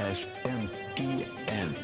Oziach-SMTN.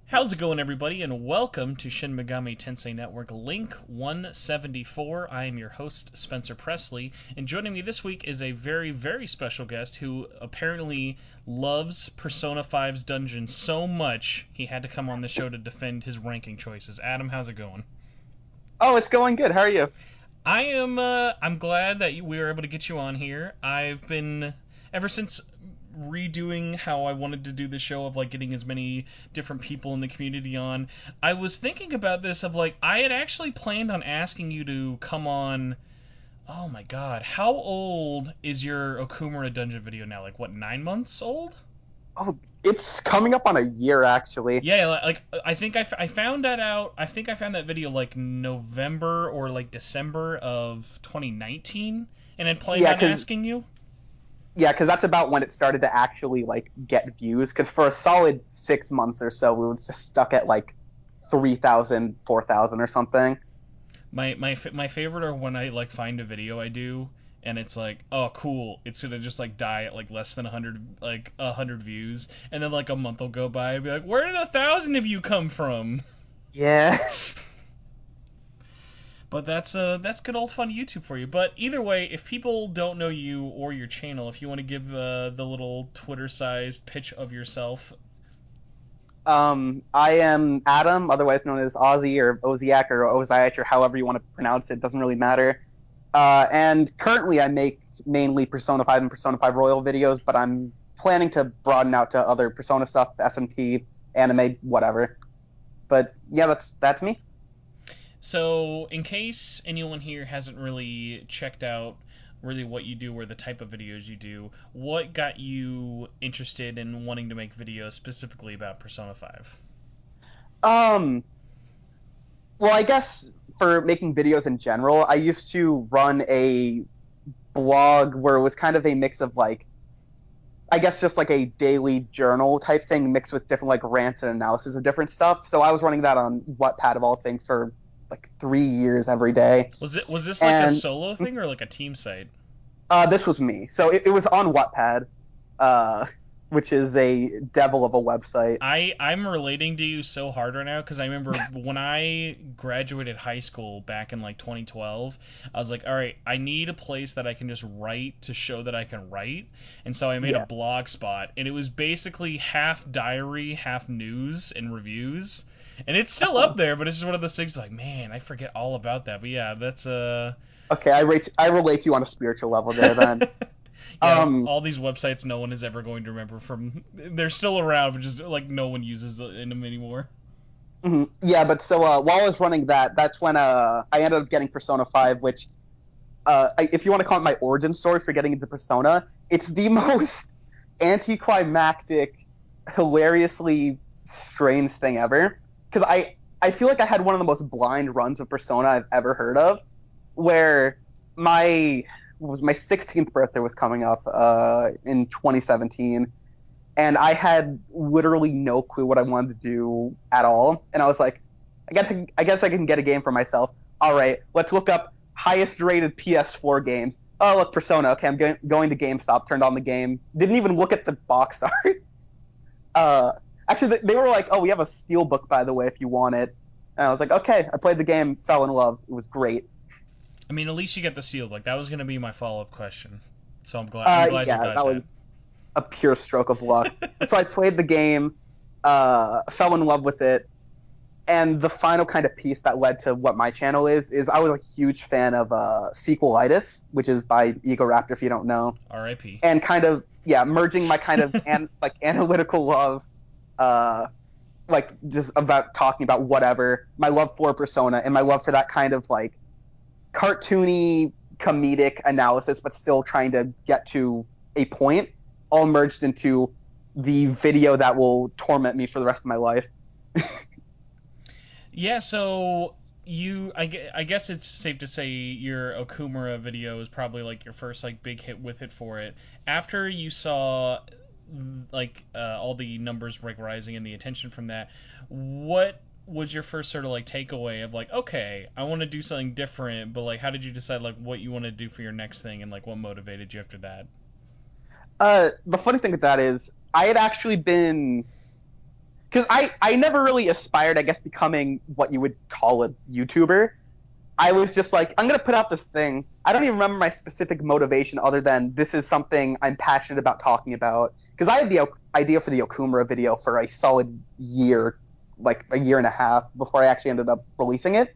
How's it going, everybody, and welcome to Shin Megami Tensei Network Link 174. I am your host, Spencer Presley, and joining me this week is a very, very special guest who apparently loves Persona 5's dungeon so much he had to come on the show to defend his ranking choices. Adam, how's it going? Oh, it's going good. How are you? I'm glad that we were able to get you on here. I've been, ever since redoing how I wanted to do the show of like getting as many different people in the community on, I was thinking about this of like I had actually planned on asking you to come on. Oh my god, how old is your Okumura dungeon video now? Like what, 9 months old? Oh, it's coming up on a year actually. Yeah, like I think I found that out. I think I found that video like November or like December of 2019, and had planned on asking you. Yeah, because that's about when it started to actually like get views. Because for a solid 6 months or so, we was just stuck at like 3,000, 4,000 or something. My favorite are when I like find a video I do and it's like, oh cool, it's gonna just like die at like less than 100 views, and then like a month will go by and be like, where did 1,000 of you come from? Yeah. But that's good old fun YouTube for you. But either way, if people don't know you or your channel, if you want to give the little Twitter-sized pitch of yourself. I am Adam, otherwise known as Ozzy or Oziach or Oziach or however you want to pronounce it. Doesn't really matter. And currently I make mainly Persona 5 and Persona 5 Royal videos, but I'm planning to broaden out to other Persona stuff, SMT, anime, whatever. But yeah, that's me. So, in case anyone here hasn't really checked out really what you do or the type of videos you do, what got you interested in wanting to make videos specifically about Persona 5? Well, I guess for making videos in general, I used to run a blog where it was kind of a mix of like, I guess just like a daily journal type thing mixed with different like rants and analysis of different stuff. So I was running that on Wattpad of all things for like 3 years every day. Was this like a solo thing or like a team site? This was me. So it was on Wattpad, which is a devil of a website. I'm relating to you so hard right now because I remember when I graduated high school back in like 2012, I was like, all right, I need a place that I can just write to show that I can write. And so I made a blog spot, and it was basically half diary, half news and reviews. And it's still up there, but it's just one of those things like, man, I forget all about that. But yeah, that's Okay, I relate to you on a spiritual level there then. Yeah, all these websites no one is ever going to remember from. They're still around, but just like no one uses them anymore. Mm-hmm. Yeah, but so while I was running that, that's when I ended up getting Persona 5, which, if you want to call it my origin story for getting into Persona, it's the most anticlimactic, hilariously strange thing ever. Because I feel like I had one of the most blind runs of Persona I've ever heard of, where my 16th birthday was coming up in 2017, and I had literally no clue what I wanted to do at all. And I was like, I guess I can get a game for myself. All right, let's look up highest rated PS4 games. Oh, look, Persona. Okay, I'm going to GameStop, turned on the game, didn't even look at the box art. Actually, they were like, oh, we have a steelbook, by the way, if you want it. And I was like, okay. I played the game, fell in love. It was great. I mean, at least you get the steelbook. That was going to be my follow-up question. So I'm glad you got that was a pure stroke of luck. So I played the game, fell in love with it, and the final kind of piece that led to what my channel is I was a huge fan of Sequelitis, which is by Egoraptor, if you don't know. R.I.P. And kind of, merging my kind of analytical love, like just about talking about whatever, my love for Persona and my love for that kind of like cartoony comedic analysis, but still trying to get to a point, all merged into the video that will torment me for the rest of my life. Yeah, so I guess it's safe to say your Okumura video is probably like your first like big hit with it for it. After you saw like all the numbers like rising and the attention from that, what was your first sort of like takeaway of like, okay, I want to do something different, but like how did you decide like what you want to do for your next thing and like what motivated you after that? The funny thing with that is I had actually been, because I never really aspired, I guess, becoming what you would call a YouTuber. I was just like, I'm going to put out this thing. I don't even remember my specific motivation other than this is something I'm passionate about talking about. Because I had the idea for the Okumura video for a solid year, like a year and a half, before I actually ended up releasing it.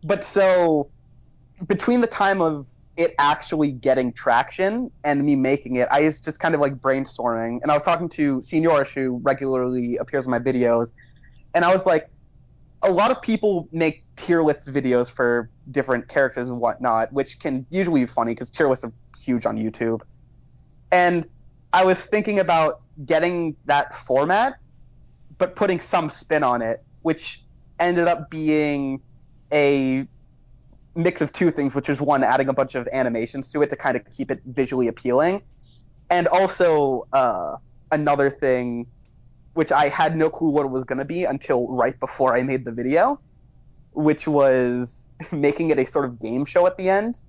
But so between the time of it actually getting traction and me making it, I was just kind of like brainstorming. And I was talking to Seniorish, who regularly appears in my videos. And I was like, a lot of people make tier list videos for different characters and whatnot, which can usually be funny because tier lists are huge on YouTube. And I was thinking about getting that format, but putting some spin on it, which ended up being a mix of two things, which is one, adding a bunch of animations to it to kind of keep it visually appealing, and also another thing, which I had no clue what it was going to be until right before I made the video, which was making it a sort of game show at the end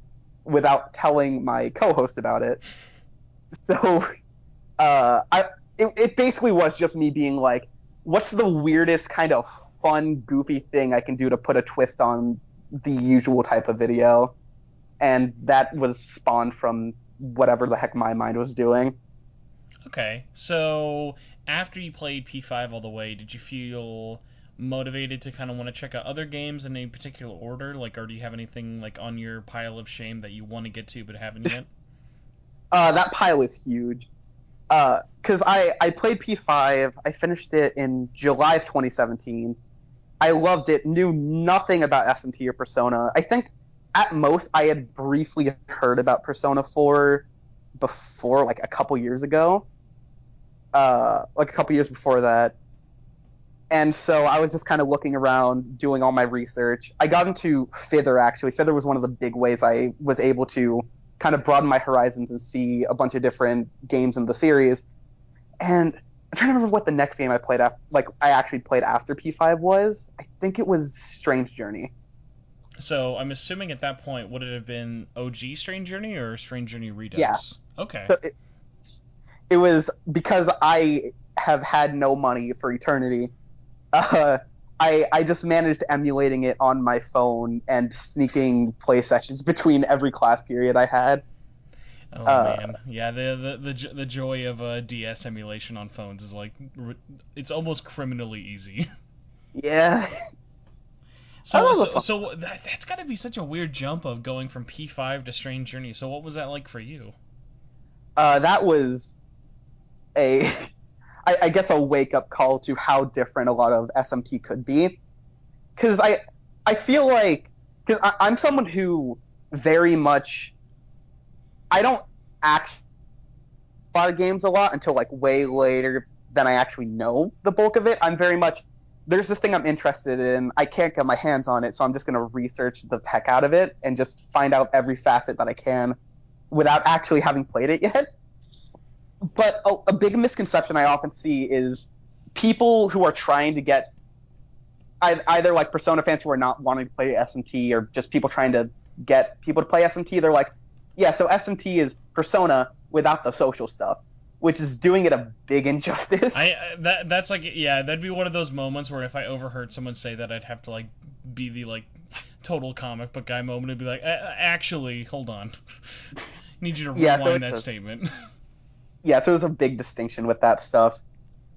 without telling my co-host about it. So it basically was just me being like, what's the weirdest kind of fun, goofy thing I can do to put a twist on the usual type of video? And that was spawned from whatever the heck my mind was doing. Okay, so after you played P5 all the way, did you feel motivated to kind of want to check out other games in a particular order? Like, or do you have anything like on your pile of shame that you want to get to but haven't yet? That pile is huge. Because I played P5, I finished it in July of 2017. I loved it, knew nothing about SMT or Persona. I think at most I had briefly heard about Persona 4 before, like a couple years ago. Like a couple years before that. And so I was just kind of looking around, doing all my research. I got into Fither, actually. Fither was one of the big ways I was able to kind of broaden my horizons and see a bunch of different games in the series. And I'm trying to remember what the next game I played after, like I actually played after P5 was. I think it was Strange Journey. So I'm assuming at that point, would it have been OG Strange Journey or Strange Journey Redux? Yeah. Okay. So it was because I have had no money for eternity. I just managed emulating it on my phone and sneaking play sessions between every class period I had. Oh man, yeah, the joy of DS emulation on phones is like, it's almost criminally easy. Yeah. So that's got to be such a weird jump of going from P5 to Strange Journey. So what was that like for you? That was I guess a wake-up call to how different a lot of SMT could be. Because I feel like, because I'm someone who very much, I don't actually play a lot of games a lot until like way later than I actually know the bulk of it. I'm very much, there's this thing I'm interested in, I can't get my hands on it, so I'm just going to research the heck out of it and just find out every facet that I can without actually having played it yet. But a big misconception I often see is people who are trying to get either like Persona fans who are not wanting to play SMT or just people trying to get people to play SMT. They're like, yeah, so SMT is Persona without the social stuff, which is doing it a big injustice. That's like, yeah, that'd be one of those moments where if I overheard someone say that, I'd have to like be the like total comic book guy moment and be like, actually, hold on, I need you to rewind that statement. Yeah, so there's a big distinction with that stuff.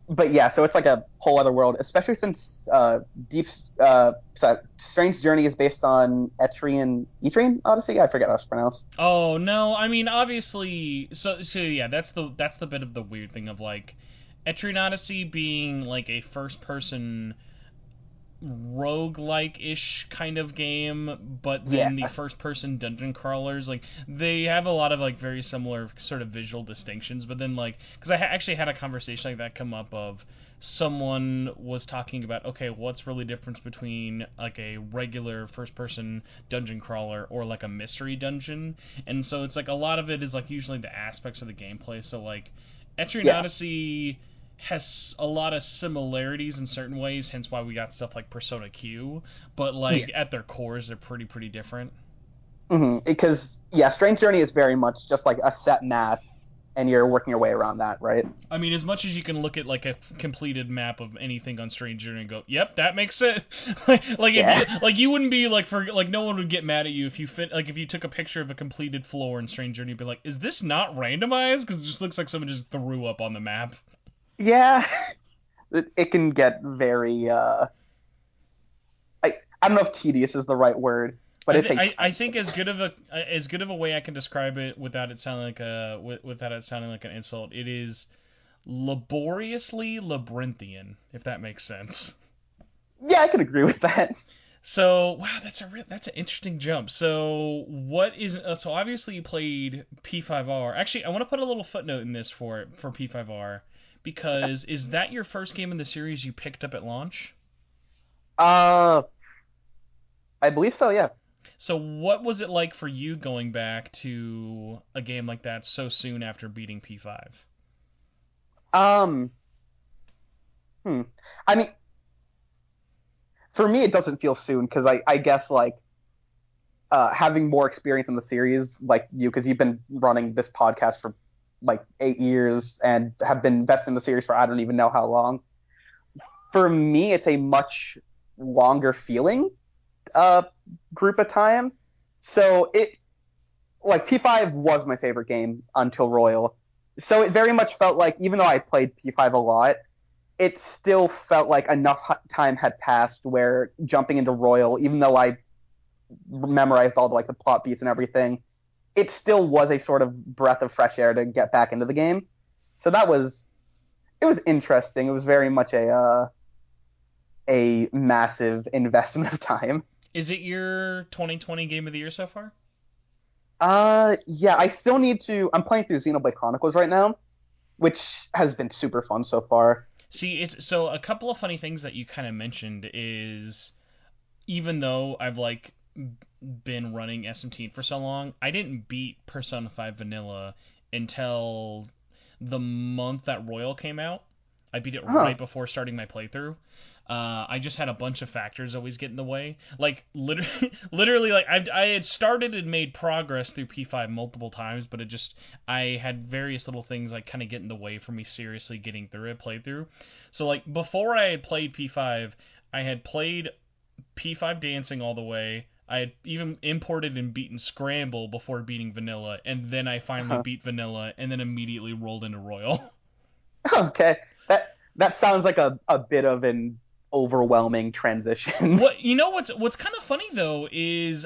But yeah, so it's like a whole other world, especially since Strange Journey is based on Etrian Odyssey? I forget how it's pronounced. Oh, no, I mean, obviously, so yeah, that's the bit of the weird thing of, like, Etrian Odyssey being, like, a first-person roguelike-ish kind of game, but Yeah. then the first-person dungeon crawlers, like, they have a lot of, like, very similar sort of visual distinctions, but then, like, because I actually had a conversation like that come up of someone was talking about, okay, what's really difference between, like, a regular first-person dungeon crawler or, like, a mystery dungeon, and so it's, like, a lot of it is, like, usually the aspects of the gameplay, so, like, Etrian Yeah. Odyssey has a lot of similarities in certain ways, hence why we got stuff like Persona Q, but like Yeah. at their cores they're pretty different. Because Strange Journey is very much just like a set map, and you're working your way around that, right? I mean, as much as you can look at like a completed map of anything on Strange Journey and go, "Yep, that makes sense." like Yeah. if you, like you wouldn't be like for like no one would get mad at you if you if you took a picture of a completed floor in Strange Journey and be like, "Is this not randomized?" Because it just looks like someone just threw up on the map. Yeah. It can get very I don't know if tedious is the right word, but it's a I think as good of a way I can describe it without it sounding like an insult, it is laboriously labyrinthian, if that makes sense. Yeah, I can agree with that. So wow, that's an interesting jump. So what is so obviously you played P5R. Actually, I want to put a little footnote in this for P5R because is that your first game in the series you picked up at launch? Uh, I believe so. Yeah. So what was it like for you going back to a game like that so soon after beating P5? Um. Hmm. I mean, for me, it doesn't feel soon because I guess like having more experience in the series, like you, because you've been running this podcast for like 8 years and have been invested in the series for I don't even know how long. For me, it's a much longer feeling uh, group of time. So it like P5 was my favorite game until Royal. So it very much felt like even though I played P5 a lot, it still felt like enough time had passed where jumping into Royal, even though I memorized all the like the plot beats and everything, it still was a sort of breath of fresh air to get back into the game. So it was interesting. It was very much a massive investment of time. Is it your 2020 game of the year so far? Yeah, I still need to. I'm playing through Xenoblade Chronicles right now, which has been super fun so far. See, it's so a couple of funny things that you kind of mentioned is even though I've like been running SMT for so long, I didn't beat Persona 5 Vanilla until the month that Royal came out. I beat it right Huh. before starting my playthrough. I just had a bunch of factors always get in the way. Like literally, like I had started and made progress through P5 multiple times, but it just I had various little things like kind of get in the way for me seriously getting through it playthrough. So like before I had played P5, I had played P5 Dancing all the way. I had even imported and beaten Scramble before beating Vanilla, and then I finally Huh. beat Vanilla, and then immediately rolled into Royal. Okay. That sounds like a bit of an overwhelming transition. What's kind of funny though is,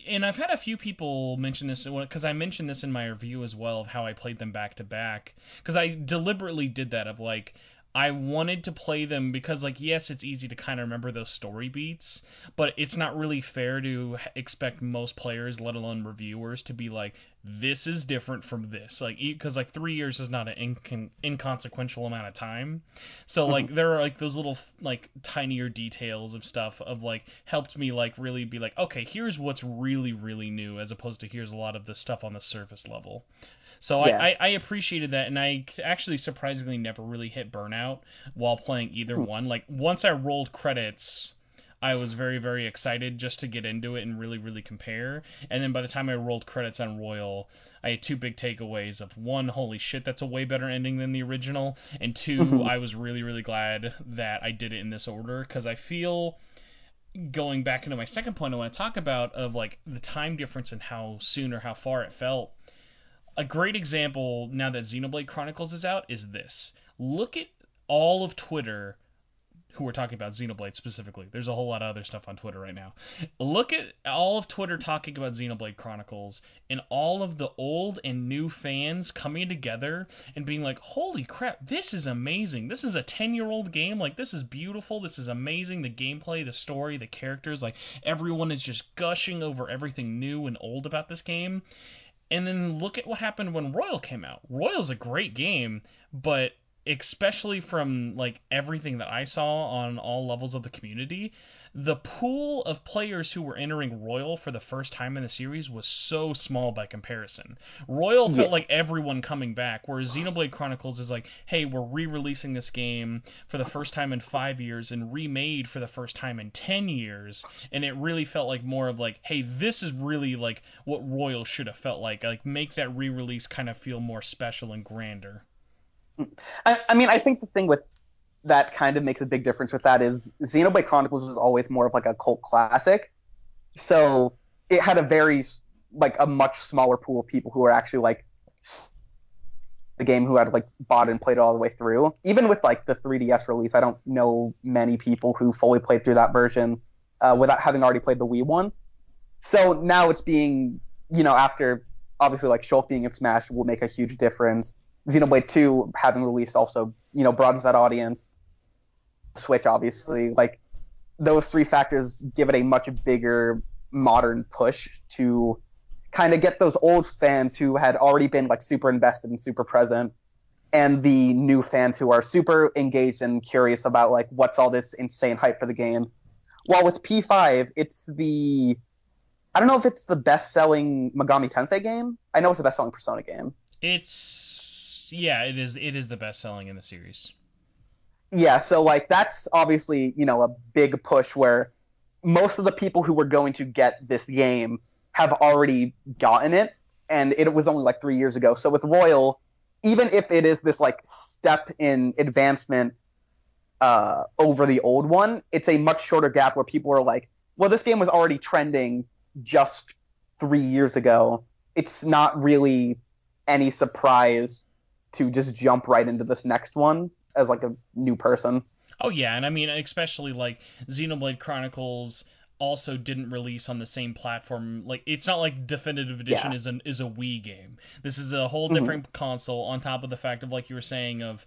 and I've had a few people mention this because I mentioned this in my review as well of how I played them back to back because I deliberately did that of like I wanted to play them because like yes it's easy to kind of remember those story beats but it's not really fair to expect most players let alone reviewers to be like this is different from this like because like 3 years is not an inconsequential amount of time so like there are like those little like tinier details of stuff of like helped me like really be like okay here's what's really new as opposed to here's a lot of the stuff on the surface level. So Yeah. I appreciated that, and I actually surprisingly never really hit burnout while playing either Hmm. one. Like once I rolled credits, I was very excited just to get into it and really compare. And then by the time I rolled credits on Royal, I had two big takeaways of one, holy shit, that's a way better ending than the original, and two, I was really glad that I did it in this order because I feel going back into my second point I want to talk about of like the time difference and how soon or how far it felt a great example now that Xenoblade Chronicles is out is this. Look at all of Twitter who are talking about Xenoblade specifically. There's a whole lot of other stuff on Twitter right now. Look at all of Twitter talking about Xenoblade Chronicles and all of the old and new fans coming together and being like, holy crap, this is amazing. This is a 10-year-old game. Like, this is beautiful. This is amazing. The gameplay, the story, the characters, like, everyone is just gushing over everything new and old about this game. And then look at what happened when Royal came out. Royal's a great game, but especially from like everything that I saw on all levels of the community, the pool of players who were entering Royal for the first time in the series was so small by comparison. Royal felt like everyone coming back, whereas Xenoblade Chronicles is like, hey, we're re-releasing this game for the first time in 5 years and remade for the first time in 10 years, and it really felt like more of like, hey, this is really like what Royal should have felt like make that re-release kind of feel more special and grander. I mean, I think the thing with that kind of makes a big difference with that is Xenoblade Chronicles was always more of like a cult classic. So it had a much smaller pool of people who were actually like the game who had like bought and played it all the way through. Even with like the 3DS release, I don't know many people who fully played through that version without having already played the Wii one. So now it's being, after obviously like Shulk being in Smash will make a huge difference. Xenoblade 2 having released also, broadens that audience. Switch, obviously, like those three factors give it a much bigger modern push to kind of get those old fans who had already been like super invested and super present, and the new fans who are super engaged and curious about like what's all this insane hype for the game. While with P5, I don't know if it's the best-selling Megami Tensei game. I know it's the best-selling Persona game. It is the best selling in the series. Yeah, so like that's obviously, a big push where most of the people who were going to get this game have already gotten it, and it was only like 3 years ago. So with Royal, even if it is this like step in advancement over the old one, it's a much shorter gap where people are like, well, this game was already trending just 3 years ago. It's not really any surprise to just jump right into this next one as like a new person. Oh yeah, and I mean especially like Xenoblade Chronicles also didn't release on the same platform. Like it's not like Definitive Edition is a Wii game. This is a whole different console on top of the fact of like you were saying of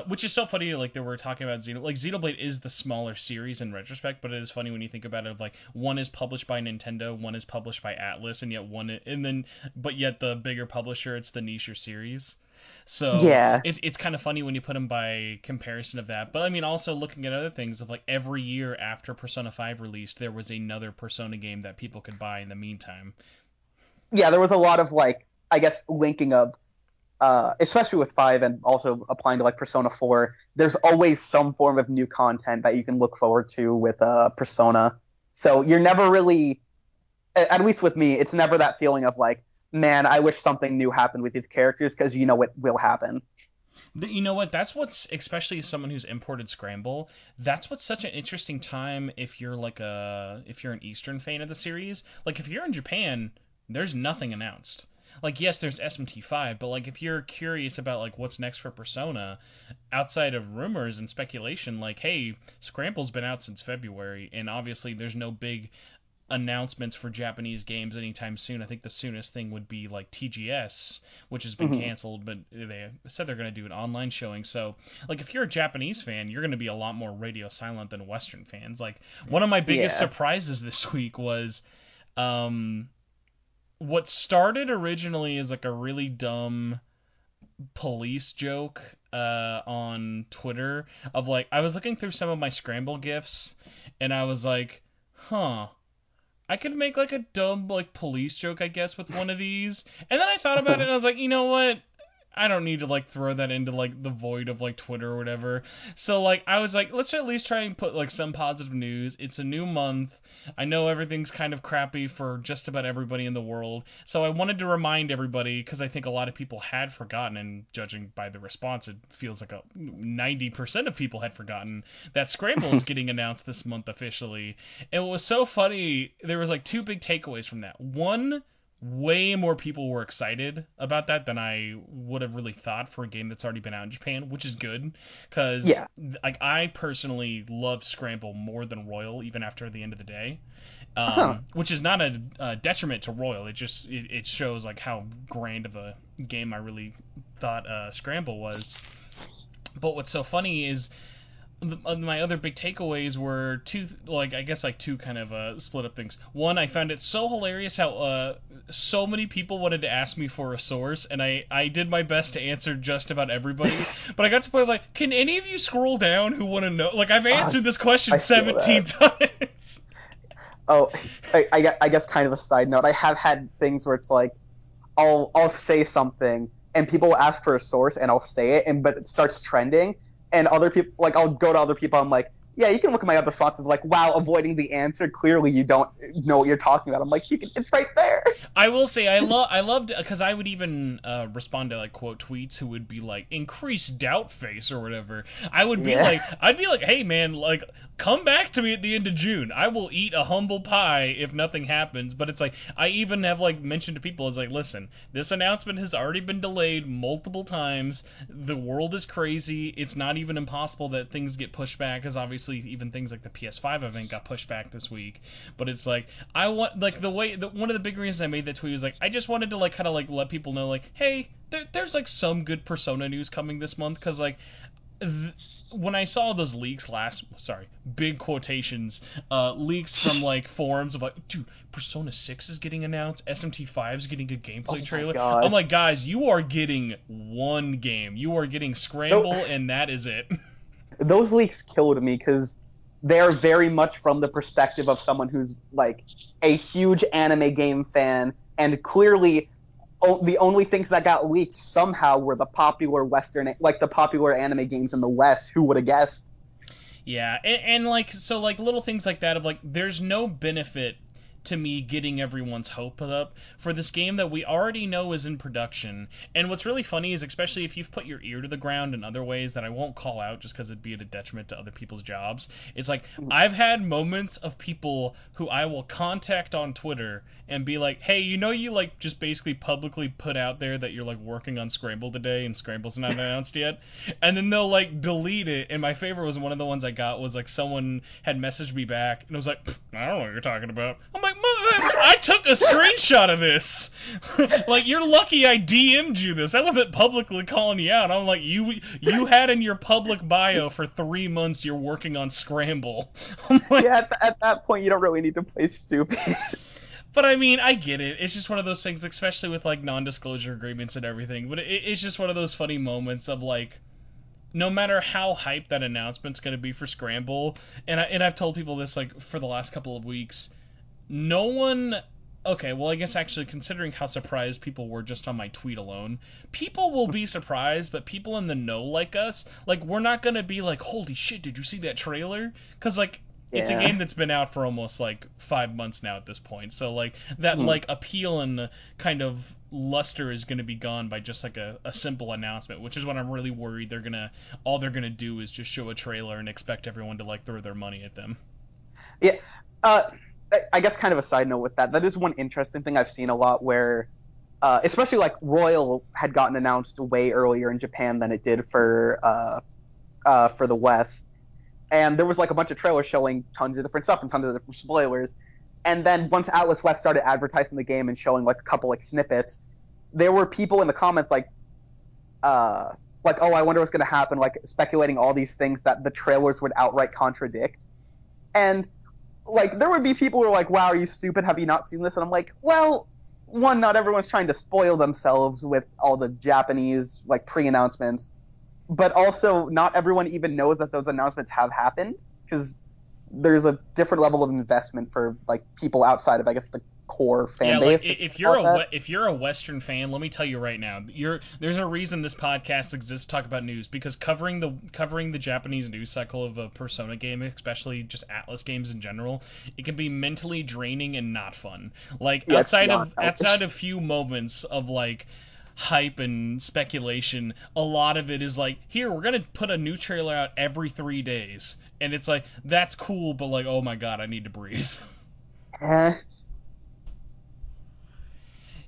which is so funny, like that we're talking about Xenoblade is the smaller series in retrospect, but it is funny when you think about it of like one is published by Nintendo, one is published by Atlas, and yet the bigger publisher, it's the niche series. So yeah, it's kind of funny when you put them by comparison of that. But I mean, also looking at other things of like every year after Persona 5 released, there was another Persona game that people could buy in the meantime. Yeah, there was a lot of like, I guess, linking up, especially with 5 and also applying to like Persona 4. There's always some form of new content that you can look forward to with Persona. So you're never really, at least with me, it's never that feeling of like, man, I wish something new happened with these characters, because you know it will happen. You know what? That's what's, especially as someone who's imported Scramble, that's what's such an interesting time if you're an Eastern fan of the series. Like if you're in Japan, there's nothing announced. Like yes, there's SMT5, but like if you're curious about like what's next for Persona, outside of rumors and speculation, like hey, Scramble's been out since February, and obviously there's no big announcements for Japanese games anytime soon. I think the soonest thing would be like TGS, which has been canceled, but they said they're going to do an online showing. So like if you're a Japanese fan, you're going to be a lot more radio silent than Western fans. Like one of my biggest surprises this week was what started originally as like a really dumb police joke on Twitter of like I was looking through some of my Scramble gifs and I was like, I could make like a dumb like police joke, I guess, with one of these. And then I thought about it and I was like, you know what? I don't need to like throw that into like the void of like Twitter or whatever. So like I was like, let's at least try and put like some positive news. It's a new month. I know everything's kind of crappy for just about everybody in the world. So I wanted to remind everybody, because I think a lot of people had forgotten, and judging by the response, it feels like 90% of people had forgotten that Scramble is getting announced this month officially. And it was so funny. There was like two big takeaways from that. One way more people were excited about that than I would have really thought for a game that's already been out in Japan, which is good because Yeah. like I personally love Scramble more than Royal even after the end of the day. Huh. Which is not a detriment to Royal. It shows like how grand of a game I really thought Scramble was. But what's so funny is my other big takeaways were two, like I guess like two kind of split up things. One, I found it so hilarious how so many people wanted to ask me for a source, and I did my best to answer just about everybody. But I got to the point of like, can any of you scroll down who want to know? Like I've answered this question I feel 17 times. Oh, I guess kind of a side note. I have had things where it's like, I'll say something and people will ask for a source and I'll say it, and but it starts trending, and other people, like, I'll go to other people. I'm like, yeah, you can look at my other thoughts. Of like, wow, avoiding the answer. Clearly, you don't know what you're talking about. I'm like, it's right there. I will say I loved because I would even respond to like quote tweets who would be like increase doubt face or whatever. I'd be like, hey man, like come back to me at the end of June. I will eat a humble pie if nothing happens. But it's like I even have like mentioned to people, it's like, listen, this announcement has already been delayed multiple times. The world is crazy. It's not even impossible that things get pushed back, because obviously even things like the PS5 event got pushed back this week. But it's like I want like one of the big reasons I made that tweet was like I just wanted to like kind of like let people know like, hey, there's like some good Persona news coming this month, because like when I saw those leaks big quotations, leaks from like forums of like, dude, Persona 6 is getting announced, SMT5 is getting a gameplay trailer. I'm like, guys, you are getting one game. You are getting Scramble, and that is it. Those leaks killed me because they're very much from the perspective of someone who's like a huge anime game fan, and clearly the only things that got leaked somehow were the popular the popular anime games in the West. Who would have guessed? Yeah, and like so like little things like that of like there's no benefit to me getting everyone's hope up for this game that we already know is in production. And what's really funny is, especially if you've put your ear to the ground in other ways that I won't call out just because it'd be at a detriment to other people's jobs, it's like I've had moments of people who I will contact on Twitter and be like, hey, you like just basically publicly put out there that you're like working on Scramble today and Scramble's not announced yet, and then they'll like delete it. And my favorite was one of the ones I got was like someone had messaged me back and was like, I don't know what you're talking about. I'm like, I took a screenshot of this. Like, you're lucky I DM'd you this. I wasn't publicly calling you out. I'm like, you had in your public bio for 3 months you're working on Scramble. Like, yeah, at that point you don't really need to play stupid. But I mean, I get it. It's just one of those things, especially with like non-disclosure agreements and everything. But it's just one of those funny moments of like, no matter how hyped that announcement's going to be for Scramble, and I've told people this like for the last couple of weeks, no one. Okay, well, I guess actually considering how surprised people were just on my tweet alone, people will be surprised, but people in the know like us, like, we're not going to be like, holy shit, did you see that trailer? Because like, it's a game that's been out for almost like 5 months now at this point, so like that like appeal and kind of luster is going to be gone by just like a simple announcement, which is what I'm really worried all they're gonna do is just show a trailer and expect everyone to like throw their money at them. Yeah, I guess kind of a side note with that. That is one interesting thing I've seen a lot where, especially like Royal had gotten announced way earlier in Japan than it did for the West. And there was like a bunch of trailers showing tons of different stuff and tons of different spoilers. And then once Atlas West started advertising the game and showing like a couple like snippets, there were people in the comments like, oh, I wonder what's going to happen, like speculating all these things that the trailers would outright contradict. And like there would be people who were like, wow, are you stupid? Have you not seen this? And I'm like, well, one, not everyone's trying to spoil themselves with all the Japanese like pre-announcements. But also, not everyone even knows that those announcements have happened, because there's a different level of investment for like people outside of, I guess, the core fan base. Like, if you're a Western fan, let me tell you right now, there's a reason this podcast exists to talk about news, because covering the Japanese news cycle of a Persona game, especially just Atlas games in general, it can be mentally draining and not fun. Like outside of few moments of like hype and speculation, a lot of it is like, here, we're gonna put a new trailer out every 3 days, and it's like, that's cool, but like, oh my god, I need to breathe.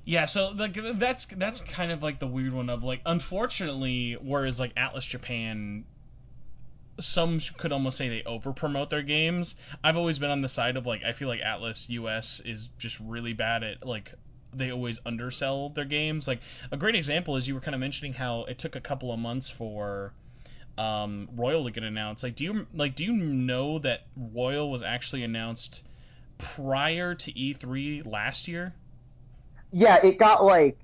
Yeah, so like that's kind of like the weird one of like, unfortunately, whereas like Atlas Japan, some could almost say they over promote their games. I've always been on the side of like, I feel like Atlas US is just really bad at like, they always undersell their games. Like a great example is, you were kind of mentioning how it took a couple of months for Royal to get announced. Like do you know that Royal was actually announced prior to E3 last year? Yeah, it got like,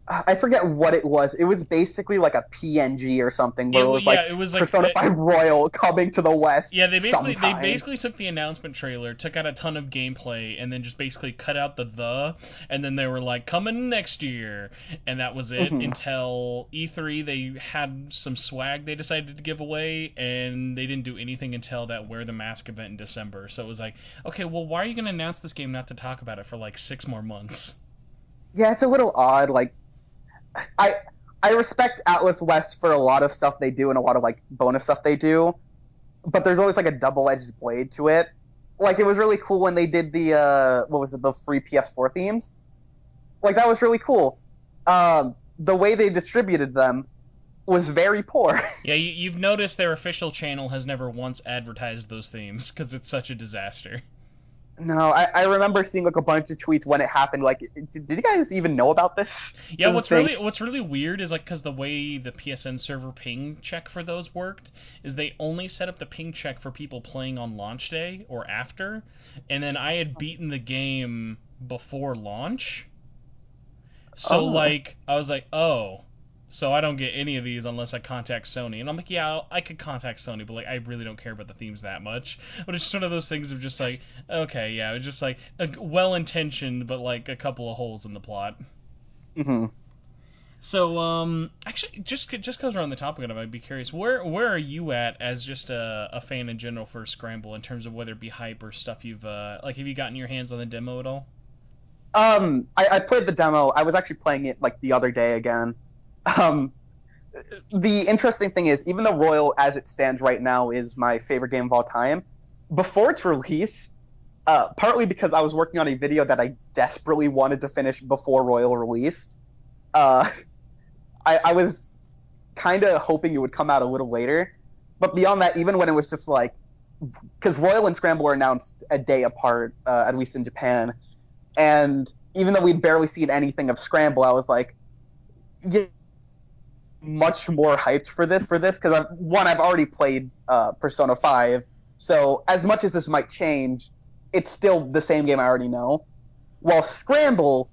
I forget what it was. It was basically like a PNG or something where it was like Yeah, it was like Persona 5 Royal coming to the West yeah, they sometime. basically took the announcement trailer, took out a ton of gameplay, and then just basically cut out and then they were like, coming next year, and that was it. Until E3, they had some swag they decided to give away, and they didn't do anything until that Wear the Mask event in December. So it was like, okay, well, why are you going to announce this game not to talk about it for like 6 more months? Yeah, it's a little odd. Like, I respect Atlas West for a lot of stuff they do and a lot of like bonus stuff they do, but there's always like a double-edged blade to it. Like, it was really cool when they did the what was it, the free PS4 themes. Like, that was really cool. The way they distributed them was very poor. Yeah, you've noticed their official channel has never once advertised those themes because it's such a disaster. No, I remember seeing like a bunch of tweets when it happened. Like, did you guys even know about this? Yeah, what's really weird is like, because the way the PSN server ping check for those worked is they only set up the ping check for people playing on launch day or after, and then I had beaten the game before launch, so like I was like, oh. So I don't get any of these unless I contact Sony. And I'm like, yeah, I could contact Sony, but like, I really don't care about the themes that much. But it's just one of those things of just like, okay, yeah, it's just like well-intentioned, but like a couple of holes in the plot. Mm-hmm. So, actually, just because we're on the topic of it, I'd be curious, where are you at as just a fan in general for Scramble in terms of whether it be hype or stuff you've like, have you gotten your hands on the demo at all? I played the demo. I was actually playing it like the other day again. The interesting thing is, even though Royal, as it stands right now, is my favorite game of all time, before its release, partly because I was working on a video that I desperately wanted to finish before Royal released, I was kind of hoping it would come out a little later. But beyond that, even when it was just like, because Royal and Scramble were announced a day apart, at least in Japan, and even though we'd barely seen anything of Scramble, I was like, yeah, much more hyped for this because I've already played Persona 5, so as much as this might change, it's still the same game I already know. While Scramble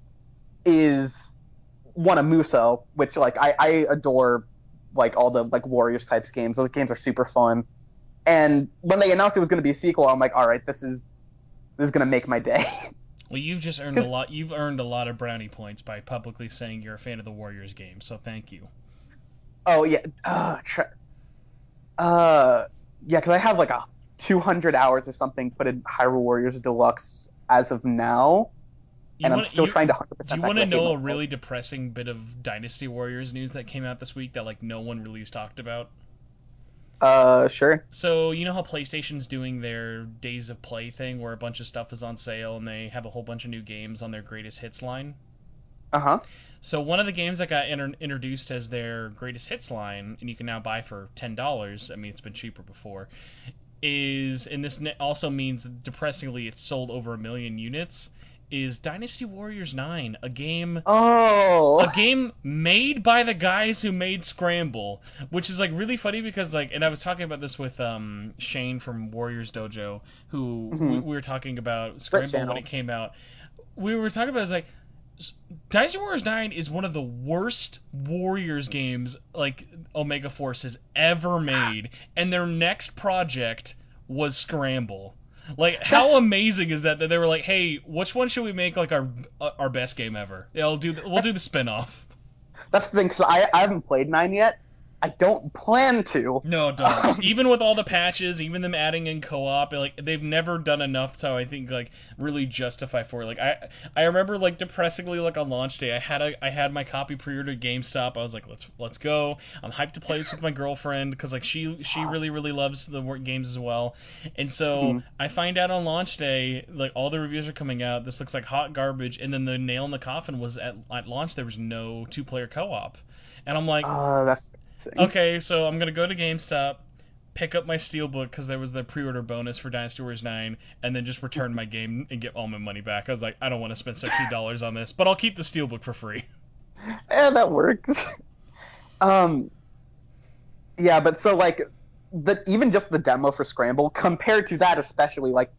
is one of Muso, which like I adore, like all the like Warriors types games. Those games are super fun. And when they announced it was going to be a sequel, I'm like, all right, this is going to make my day. Well, you've just earned a lot. You've earned a lot of brownie points by publicly saying you're a fan of the Warriors game. So thank you. Oh yeah, yeah, because I have like 200 hours or something put in Hyrule Warriors Deluxe as of now, and I'm still trying to 100%. Do you want to know a really depressing bit of Dynasty Warriors news that came out this week that like no one really has talked about? Sure. So you know how PlayStation's doing their Days of Play thing where a bunch of stuff is on sale and they have a whole bunch of new games on their greatest hits line? Uh-huh. So one of the games that got introduced as their greatest hits line, and you can now buy for $10, I mean it's been cheaper before, is, and this also means depressingly it's sold over 1 million units, is Dynasty Warriors 9, a game made by the guys who made Scramble, which is like really funny because like, and I was talking about this with Shane from Warriors Dojo, who we were talking about Scramble when it came out. We were talking about, it was like, Dynasty Warriors 9 is one of the worst Warriors games like Omega Force has ever made, and their next project was Scramble. Like, how amazing is that they were like, hey, which one should we make like our best game ever? Yeah, we'll do the spin-off. That's the thing, because I haven't played 9 yet, I don't plan to. No, don't. Even with all the patches, even them adding in co-op, like they've never done enough to, I think, like really justify for it. Like I remember like depressingly like on launch day, I had my copy pre-ordered at GameStop. I was like, let's go. I'm hyped to play this with my girlfriend because like she really loves the games as well. And so I find out on launch day, like all the reviews are coming out. This looks like hot garbage. And then the nail in the coffin was at launch there was no 2-player co-op. And I'm like, that's okay, so I'm gonna go to GameStop, pick up my Steelbook because there was the pre-order bonus for Dynasty Warriors 9, and then just return my game and get all my money back. I was like, I don't want to spend $60 on this, but I'll keep the Steelbook for free. Yeah, that works. Yeah, but so like even just the demo for Scramble, compared to that especially, like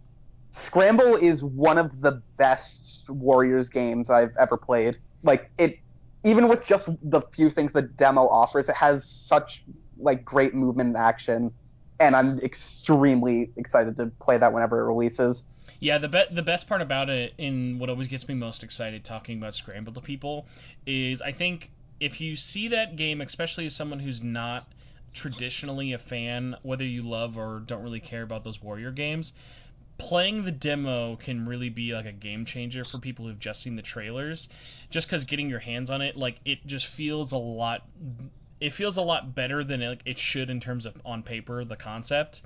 Scramble is one of the best Warriors games I've ever played. Like it. Even with just the few things the demo offers, it has such like great movement and action, and I'm extremely excited to play that whenever it releases. Yeah, the best part about it, and what always gets me most excited talking about Scramble to people, is I think if you see that game, especially as someone who's not traditionally a fan, whether you love or don't really care about those Warrior games, playing the demo can really be like a game changer for people who've just seen the trailers, just because getting your hands on it, like it just feels a lot better than it should in terms of on paper the concept.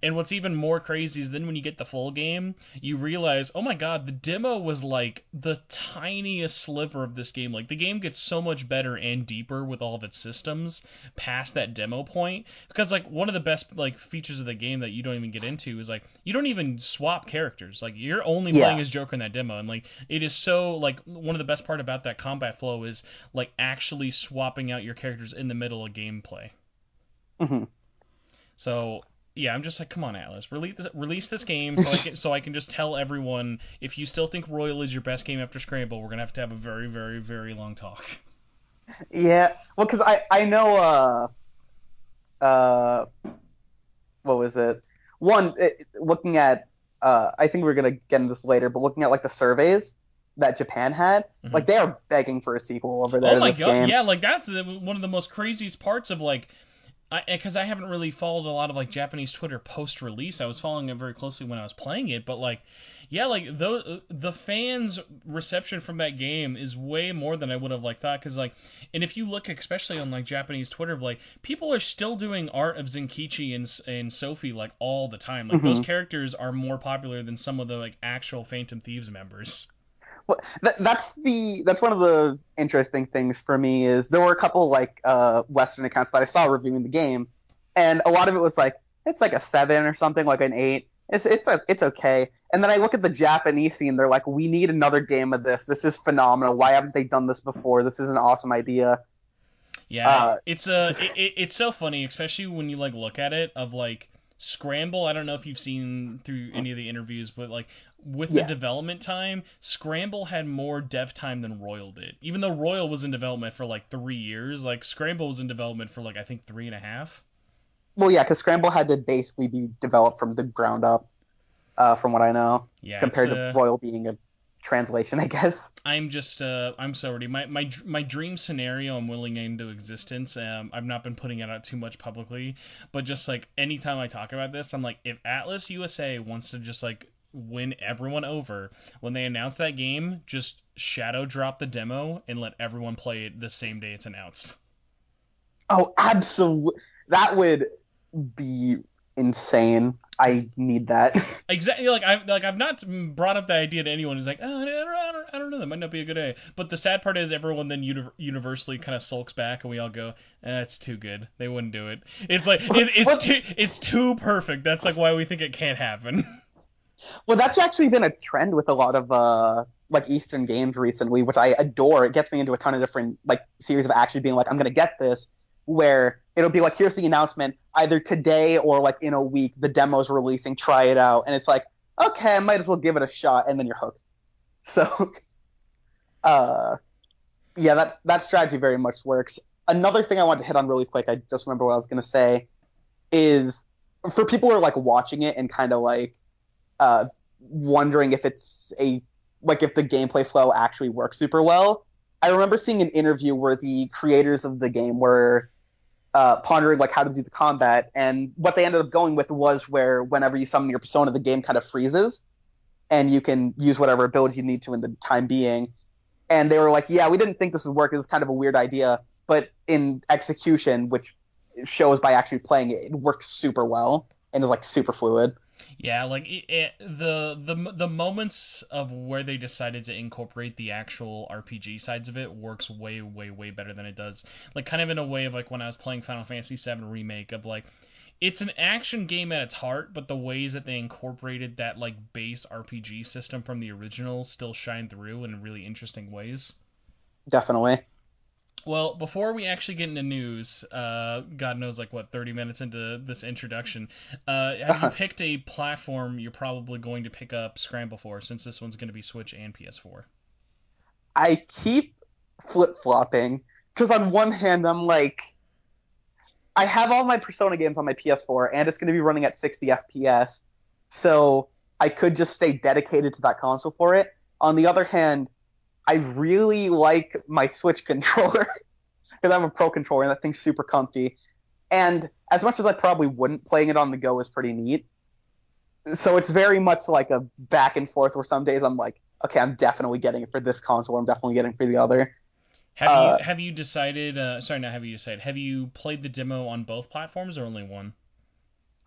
And what's even more crazy is then when you get the full game, you realize, oh my god, the demo was like the tiniest sliver of this game. Like the game gets so much better and deeper with all of its systems past that demo point, because like one of the best like features of the game that you don't even get into is like you don't even swap characters. Like you're only playing as Joker in that demo, and like it is so like one of the best part about that combat flow is like actually swapping out your characters in the middle of gameplay. So yeah, I'm just like, come on, Atlas, release this game so I can just tell everyone, if you still think Royal is your best game after Scramble, we're gonna have to have a very, very, very long talk. Yeah, well, because I know what was it? Looking at I think we're gonna get into this later, but looking at like the surveys that Japan had, like they are begging for a sequel over there. Oh my to this god, game. yeah, like that's one of the most craziest parts of like. Because I haven't really followed a lot of like Japanese Twitter post-release. I was following it very closely when I was playing it, but like, yeah, like the fans' reception from that game is way more than I would have like thought. Because like, and if you look especially on like Japanese Twitter, like people are still doing art of Zenkichi and Sophie like all the time. Like those characters are more popular than some of the like actual Phantom Thieves members. Well, that's one of the interesting things for me is there were a couple like Western accounts that I saw reviewing the game, and a lot of it was like it's like a 7 or something, like an 8. It's okay. And then I look at the Japanese scene, they're like, we need another game of this. This is phenomenal. Why haven't they done this before? This is an awesome idea. Yeah, it's so funny, especially when you like look at it of like Scramble. I don't know if you've seen through any of the interviews, but like with the development time, Scramble had more dev time than Royal did. Even though Royal was in development for like 3 years, like Scramble was in development for like I think 3.5. Well, yeah, because Scramble had to basically be developed from the ground up, from what I know. Yeah, compared to Royal being a translation, I guess. I'm so ready. My dream scenario I'm willing into existence. I've not been putting it out too much publicly, but just like anytime I talk about this, I'm like, if Atlas USA wants to just like win everyone over, when they announce that game, just shadow drop the demo and let everyone play it the same day it's announced. Oh, absolutely. That would be insane. I need that. Exactly. I've not brought up the idea to anyone who's like, oh, I don't know, that might not be a good idea. But the sad part is everyone then universally kind of sulks back, and we all go, it's too good. They wouldn't do it. It's like it's too perfect. That's like why we think it can't happen. Well, that's actually been a trend with a lot of like Eastern games recently, which I adore. It gets me into a ton of different like series of actually being like, I'm gonna get this, where it'll be like, here's the announcement, either today or like in a week, the demo's releasing, try it out. And it's like, okay, I might as well give it a shot, and then you're hooked. So, yeah, that strategy very much works. Another thing I wanted to hit on really quick, I just remember what I was going to say, is for people who are like watching it and kind of like wondering if it's if the gameplay flow actually works super well. I remember seeing an interview where the creators of the game were pondering like how to do the combat, and what they ended up going with was where whenever you summon your persona, the game kind of freezes, and you can use whatever ability you need to in the time being. And they were like, yeah, we didn't think this would work. This is kind of a weird idea, but in execution, which shows by actually playing it, it works super well and is like super fluid. Yeah, like the moments of where they decided to incorporate the actual RPG sides of it works way way way better than it does. Like kind of in a way of like when I was playing Final Fantasy VII Remake of like it's an action game at its heart, but the ways that they incorporated that like base RPG system from the original still shine through in really interesting ways. Definitely. Well, before we actually get into news, God knows, like, what, 30 minutes into this introduction, have you picked a platform you're probably going to pick up Scramble for, since this one's going to be Switch and PS4? I keep flip-flopping because on one hand I'm like, I have all my Persona games on my PS4 and it's going to be running at 60 FPS, so I could just stay dedicated to that console for it. On the other hand, I really like my Switch controller because I have a Pro controller and that thing's super comfy. And as much as I probably wouldn't, playing it on the go is pretty neat. So it's very much like a back and forth where some days I'm like, okay, I'm definitely getting it for this console, or I'm definitely getting it for the other. Have you decided? Sorry, not have you decided. Have you played the demo on both platforms or only one?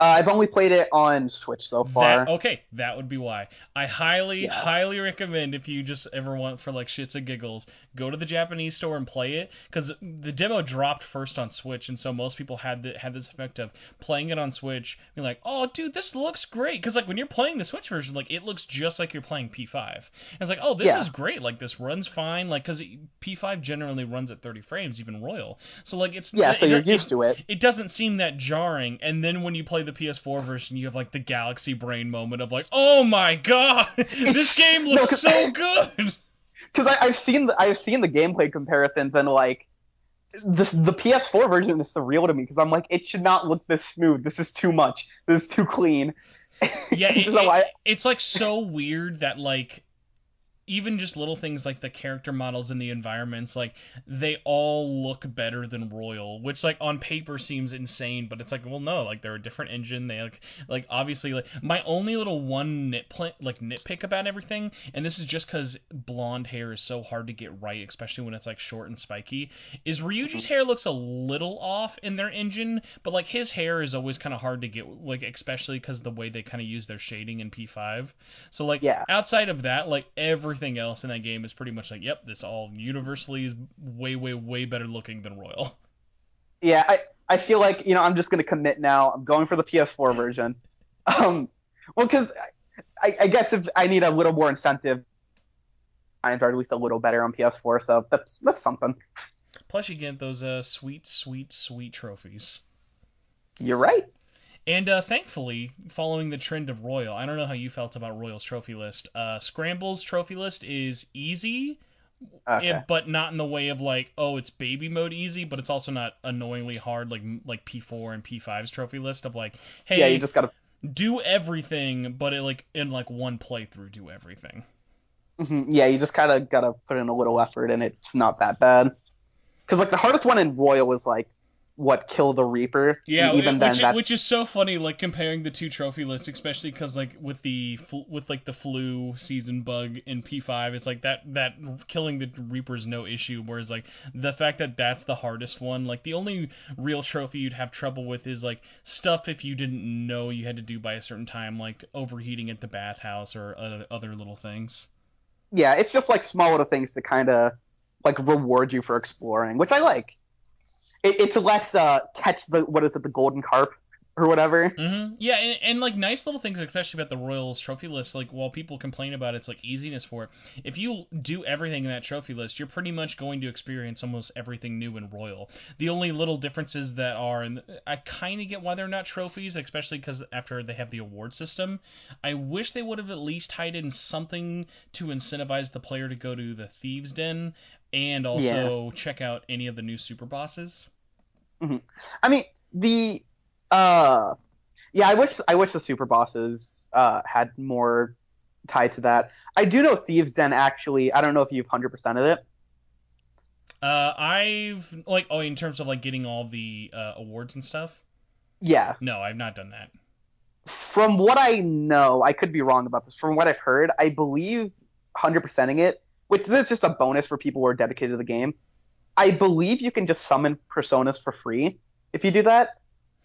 I've only played it on Switch so far. That would be why. I highly recommend if you just ever want for like shits and giggles, go to the Japanese store and play it, because the demo dropped first on Switch, and so most people had this effect of playing it on Switch, being like, oh dude, this looks great, because like when you're playing the Switch version, like it looks just like you're playing P5. And it's like, oh, this is great, like this runs fine, like because P5 generally runs at 30 frames, even Royal. So like so you're used to it. It doesn't seem that jarring, and then when you play the PS4 version, you have like the Galaxy Brain moment of like, oh my god, this game looks so good. Because I've seen the gameplay comparisons, and like the PS4 version is surreal to me because I'm like, it should not look this smooth. This is too much. This is too clean. Yeah, it's like so weird that like even just little things like the character models and the environments, like they all look better than Royal, which like on paper seems insane, but it's like, well, no, like they're a different engine. They like obviously like my only little one nitpick about everything, and this is just because blonde hair is so hard to get right, especially when it's like short and spiky, is Ryuji's hair looks a little off in their engine, but like his hair is always kind of hard to get, like especially because the way they kind of use their shading in P5. So like outside of that, like everything else in that game is pretty much like, yep, this all universally is way, way, way better looking than Royal. Yeah, I feel like, I'm just going to commit now. I'm going for the PS4 version. Well, because I guess if I need a little more incentive, I are at least a little better on PS4, so that's something. Plus, you get those sweet, sweet, sweet trophies. You're right. And thankfully, following the trend of Royal, I don't know how you felt about Royal's trophy list. Scramble's trophy list is easy, but not in the way of like, oh, it's baby mode easy, but it's also not annoyingly hard like P4 and P5's trophy list of like, hey, you just gotta do everything, but it, like in like one playthrough, do everything. Mm-hmm. Yeah, you just kind of gotta put in a little effort, and it's not that bad. Because like the hardest one in Royal was like, what, Kill the Reaper? Yeah, which is so funny, like comparing the two trophy lists, especially because like with the flu season bug in P5, it's like that killing the Reaper is no issue, whereas like the fact that that's the hardest one, like the only real trophy you'd have trouble with is like stuff if you didn't know you had to do by a certain time, like overheating at the bathhouse or other little things. Yeah, it's just like small little things to kind of like reward you for exploring, which I like. It's less catch the golden carp or whatever. Mm-hmm. Yeah, and like nice little things, especially about the Royals trophy list. Like while people complain about its like easiness for it, if you do everything in that trophy list, you're pretty much going to experience almost everything new in Royal. The only little differences that are, and I kind of get why they're not trophies, especially because after they have the award system, I wish they would have at least tied in something to incentivize the player to go to the Thieves' Den and also check out any of the new super bosses. Mm-hmm. I mean, I wish the super bosses had more tied to that. I do know Thieves' Den actually. I don't know if you've 100%ed it. I've like in terms of like getting all the awards and stuff. Yeah. No, I've not done that. From what I know, I could be wrong about this. From what I've heard, I believe 100%ing it, which this is just a bonus for people who are dedicated to the game. I believe you can just summon personas for free if you do that,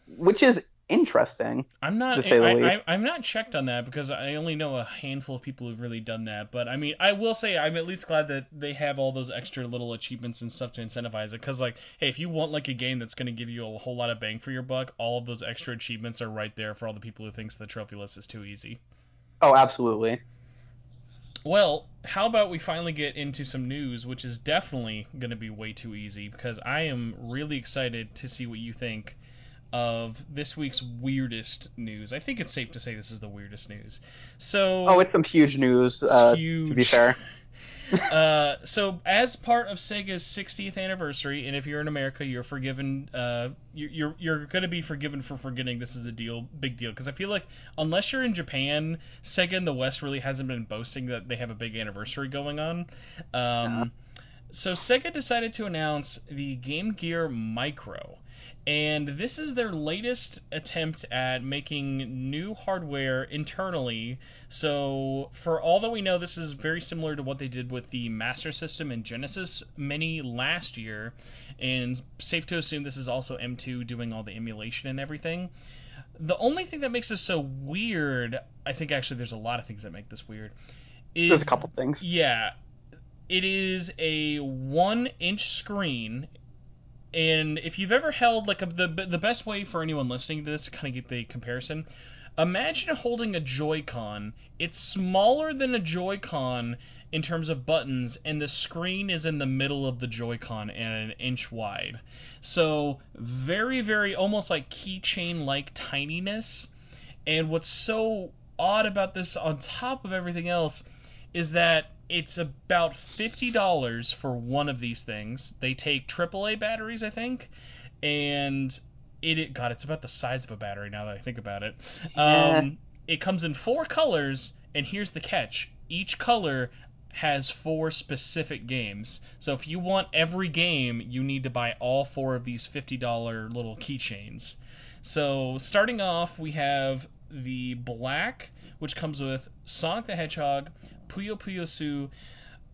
which is interesting, I'm not. to say the least. I'm not checked on that because I only know a handful of people who've really done that. But I mean, I will say I'm at least glad that they have all those extra little achievements and stuff to incentivize it. Because like, hey, if you want like a game that's going to give you a whole lot of bang for your buck, all of those extra achievements are right there for all the people who thinks the trophy list is too easy. Oh, absolutely. Well, how about we finally get into some news, which is definitely going to be way too easy because I am really excited to see what you think of this week's weirdest news. I think it's safe to say this is the weirdest news. So, Oh, it's some huge news, huge. to be fair. So as part of Sega's 60th anniversary, and if you're in America, you're forgiven. You're going to be forgiven for forgetting this is a big deal. Because I feel like unless you're in Japan, Sega in the West really hasn't been boasting that they have a big anniversary going on. So Sega decided to announce the Game Gear Micro. And this is their latest attempt at making new hardware internally. So, for all that we know, this is very similar to what they did with the Master System and Genesis Mini last year. And safe to assume this is also M2 doing all the emulation and everything. The only thing that makes this so weird, I think actually there's a lot of things that make this weird. There's a couple things. Yeah. It is a 1-inch screen. And if you've ever held like the best way for anyone listening to this to kind of get the comparison, imagine holding a Joy-Con. It's smaller than a Joy-Con in terms of buttons, and the screen is in the middle of the Joy-Con and 1 inch wide. So very, very almost like keychain-like tininess. And what's so odd about this on top of everything else is that it's about $50 for one of these things. They take AAA batteries, I think, and it's about the size of a battery now that I think about it. Yeah. It comes in 4 colors, and here's the catch. Each color has 4 specific games. So if you want every game, you need to buy all 4 of these $50 little keychains. So starting off, we have the black, which comes with Sonic the Hedgehog, Puyo Puyo Su,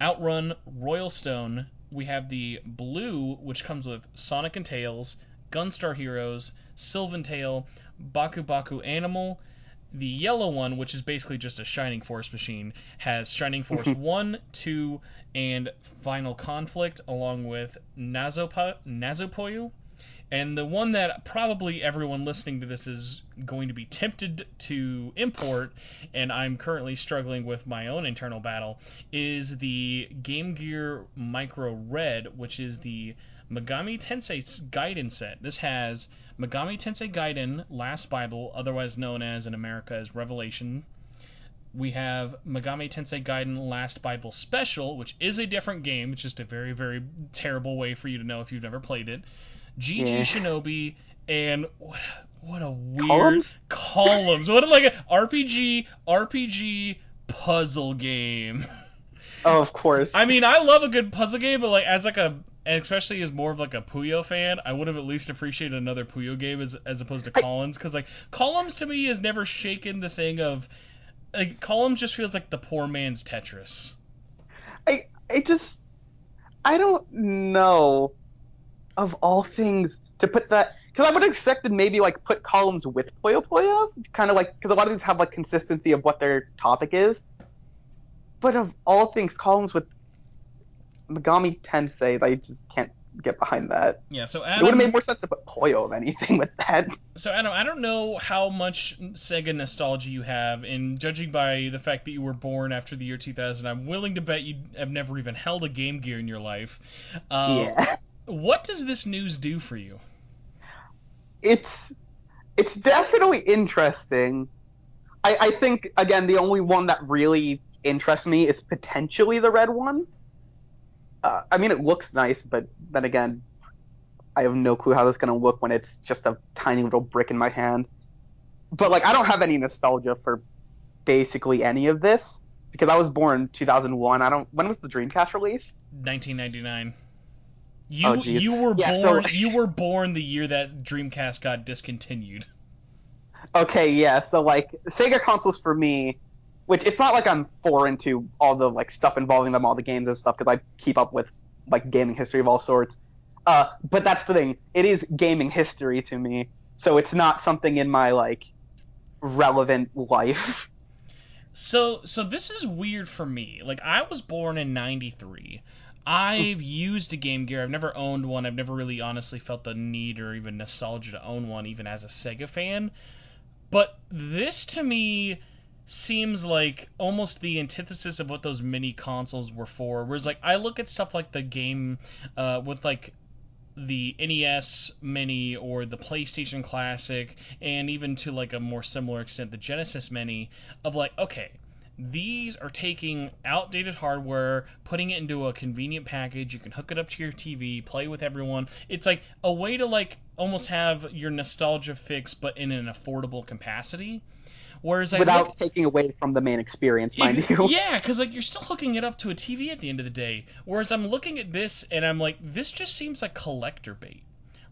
Outrun, Royal Stone. We have the blue, which comes with Sonic and Tails, Gunstar Heroes, Sylvan Tale, Baku Baku Animal. The yellow one, which is basically just a Shining Force machine, has Shining Force 1, 2, and Final Conflict, along with Nazopoyu. And the one that probably everyone listening to this is going to be tempted to import, and I'm currently struggling with my own internal battle, is the Game Gear Micro Red, which is the Megami Tensei Gaiden set. This has Megami Tensei Gaiden Last Bible, otherwise known as in America as Revelation. We have Megami Tensei Gaiden Last Bible Special, which is a different game. It's just a very, very terrible way for you to know if you've never played it. GG Shinobi, and what a weird columns. What a like a RPG puzzle game. Oh, of course. I mean, I love a good puzzle game, but like and especially as more of like a Puyo fan, I would have at least appreciated another Puyo game as opposed to Columns, because like Columns to me has never shaken the thing of like Columns just feels like the poor man's Tetris. I don't know. Of all things, to put that, because I would have expected maybe like put Columns with Puyo Puyo, kind of like, because a lot of these have like consistency of what their topic is. But of all things, Columns with Megami Tensei, I just can't get behind that. Yeah, so Adam, it would have made more sense to put Puyo of anything with that. So Adam, I don't know how much Sega nostalgia you have, and judging by the fact that you were born after the year 2000, I'm willing to bet you have never even held a Game Gear in your life. Yeah. What does this news do for you? It's definitely interesting. I think, again, the only one that really interests me is potentially the red one. I mean, it looks nice, but then again, I have no clue how this is going to look when it's just a tiny little brick in my hand. But, like, I don't have any nostalgia for basically any of this, because I was born in 2001. When was the Dreamcast released? 1999. Oh, You geez. you were Yeah, so born you were born the year that Dreamcast got discontinued. okay, yeah, so like Sega consoles for me, which it's not like I'm foreign to all the like stuff involving them, all the games and stuff, because I keep up with like gaming history of all sorts. But that's the thing; it is gaming history to me, so it's not something in my like relevant life. So this is weird for me. Like I was born in '93. I've used a Game Gear. I've never owned one. I've never really honestly felt the need or even nostalgia to own one, even as a Sega fan. But this to me seems like almost the antithesis of what those mini consoles were for. Whereas like I look at stuff like the game with like the NES Mini or the PlayStation Classic, and even to like a more similar extent the Genesis Mini, of like, okay, these are taking outdated hardware, putting it into a convenient package. You can hook it up to your TV, play with everyone. It's like a way to like almost have your nostalgia fix, but in an affordable capacity. Whereas I Without look, taking away from the main experience, mind you. yeah, because like you're still hooking it up to a TV at the end of the day. Whereas I'm looking at this and I'm like, this just seems like collector bait.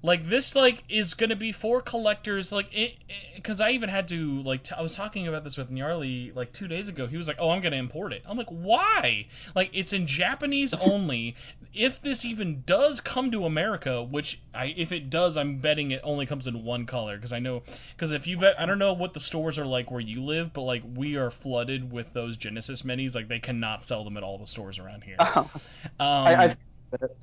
Like this like is gonna be for collectors. Like it, because I even had to like I was talking about this with Gnarly like 2 days ago. He was like, "Oh, I'm gonna import it." I'm like, "Why?" Like it's in Japanese only. If this even does come to America, which if it does, I'm betting it only comes in one color because I know because if you I don't know what the stores are like where you live, but like we are flooded with those Genesis minis. Like they cannot sell them at all the stores around here. I've seen it.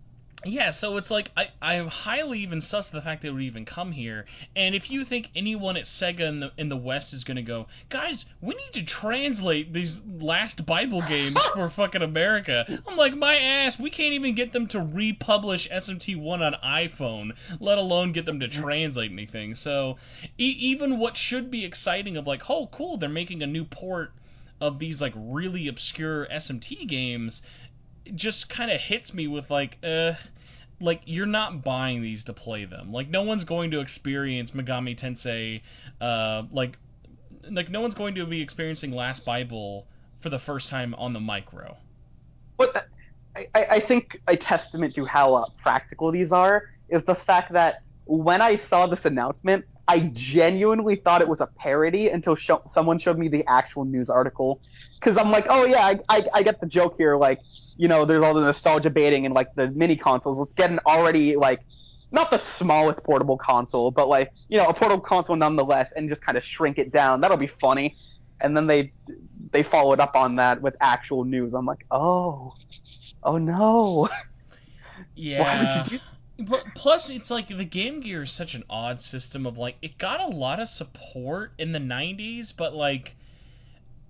Yeah, so it's like I'm highly even sus of the fact that it would even come here. And if you think anyone at Sega in the West is gonna go, guys, we need to translate these last Bible games for fucking America. I'm like, my ass, we can't even get them to republish SMT1 on iPhone, let alone get them to translate anything. So even what should be exciting of like, oh cool, they're making a new port of these like really obscure SMT games, just kind of hits me with like you're not buying these to play them. Like no one's going to experience Megami Tensei, like no one's going to be experiencing Last Bible for the first time on the micro. But I think a testament to how practical these are is the fact that when I saw this announcement, I genuinely thought it was a parody until someone showed me the actual news article. Because I'm like, oh yeah, I get the joke here. Like, you know, there's all the nostalgia baiting and like the mini consoles. Let's get an already like not the smallest portable console, but like, you know, a portable console nonetheless, and just kind of shrink it down. That'll be funny. And then they followed up on that with actual news. I'm like, oh no, why would Yeah. you do? But plus, it's like the Game Gear is such an odd system of like it got a lot of support in the '90s, but like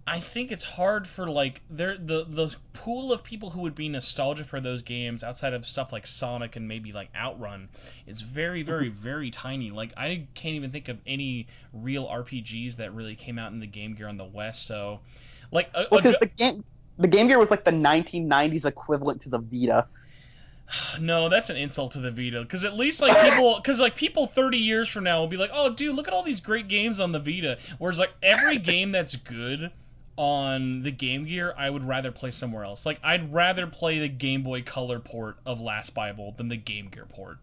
I think it's hard for like the pool of people who would be nostalgia for those games outside of stuff like Sonic and maybe like Outrun is very very very tiny. Like I can't even think of any real RPGs that really came out in the Game Gear on the West. So like Because the Game Gear was like the 1990s equivalent to the Vita. no, that's an insult to the Vita. Because at least like people 30 years from now will be like, oh, dude, look at all these great games on the Vita. Whereas like every game that's good on the Game Gear, I would rather play somewhere else. Like I'd rather play the Game Boy Color port of Last Bible than the Game Gear port.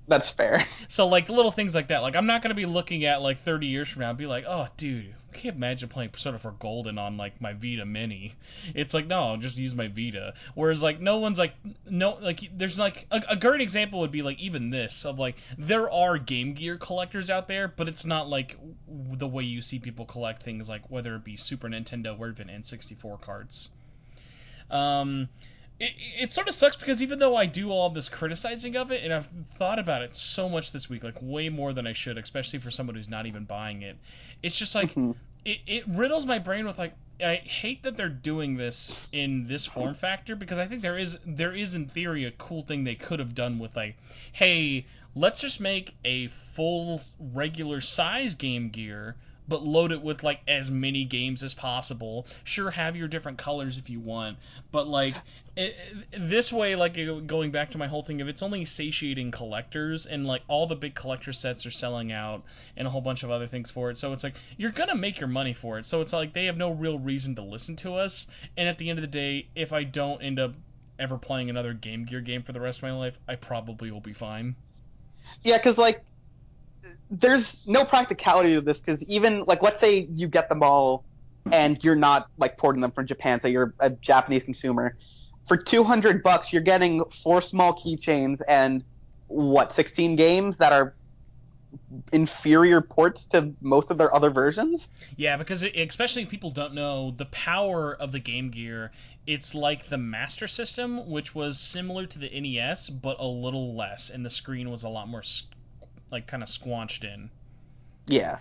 That's fair. So like little things like that. Like I'm not gonna be looking at like 30 years from now and be like, oh, dude, I can't imagine playing Persona 4 Golden on like my Vita Mini. It's like no, I'll just use my Vita. Whereas like no one's like no like there's like a great example would be like even this of like there are Game Gear collectors out there, but it's not like the way you see people collect things like whether it be Super Nintendo or even N64 cards. It sort of sucks because even though I do all of this criticizing of it, and I've thought about it so much this week, like way more than I should, especially for someone who's not even buying it, it's just like it riddles my brain with like I hate that they're doing this in this form factor because I think there is in theory a cool thing they could have done with like, hey, let's just make a full regular size Game Gear but load it with like as many games as possible. Sure, have your different colors if you want, but like this way, like going back to my whole thing, if it's only satiating collectors and like all the big collector sets are selling out and a whole bunch of other things for it, so it's like you're gonna make your money for it. So it's like they have no real reason to listen to us. And at the end of the day, if I don't end up ever playing another Game Gear game for the rest of my life, I probably will be fine. Yeah, because like there's no practicality to this, because even like let's say you get them all and you're not like porting them from Japan, so you're a Japanese consumer. For $200, you're getting 4 small keychains and 16 games that are inferior ports to most of their other versions. Yeah, because especially if people don't know the power of the Game Gear, it's like the Master System, which was similar to the NES, but a little less, and the screen was a lot more like kind of squanched in. Yeah.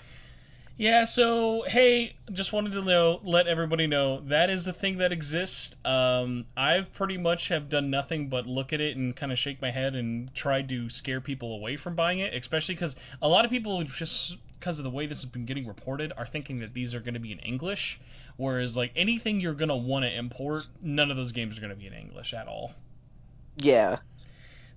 Yeah, so hey, just wanted to let everybody know that is the thing that exists. I've pretty much have done nothing but look at it and kind of shake my head and try to scare people away from buying it, especially because a lot of people, just because of the way this has been getting reported, are thinking that these are going to be in English, whereas like anything you're going to want to import, none of those games are going to be in English at all. Yeah.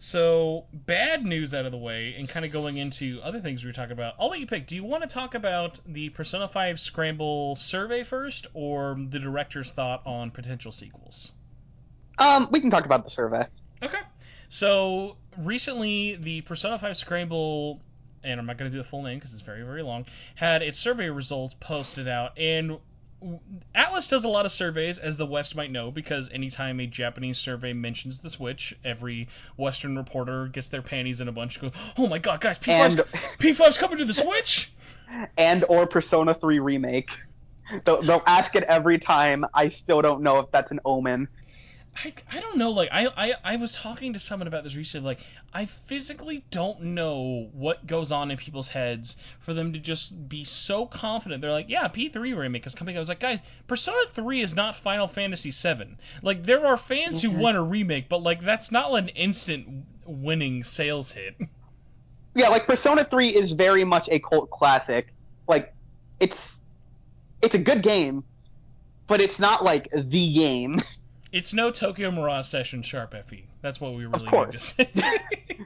So, bad news out of the way, and kind of going into other things we were talking about. I'll let you pick. Do you want to talk about the Persona 5 Scramble survey first, or the director's thought on potential sequels? We can talk about the survey. Okay. So, recently, the Persona 5 Scramble, and I'm not going to do the full name because it's very, very long, had its survey results posted out, and Atlas does a lot of surveys, as the West might know, because anytime a Japanese survey mentions the Switch, every Western reporter gets their panties in a bunch and goes, oh my god, guys, P5's coming to the Switch! And or Persona 3 Remake. They'll ask it every time. I still don't know if that's an omen. I don't know, like, I was talking to someone about this recently, like, I physically don't know what goes on in people's heads for them to just be so confident. They're like, yeah, P3 Remake is coming. I was like, guys, Persona 3 is not Final Fantasy 7. Like, there are fans who want a remake, but, like, that's not an instant winning sales hit. Yeah, like, Persona 3 is very much a cult classic. Like, it's a good game, but it's not, like, the game. It's no Tokyo Mirage Session Sharp FE. That's what we really of course. need to say.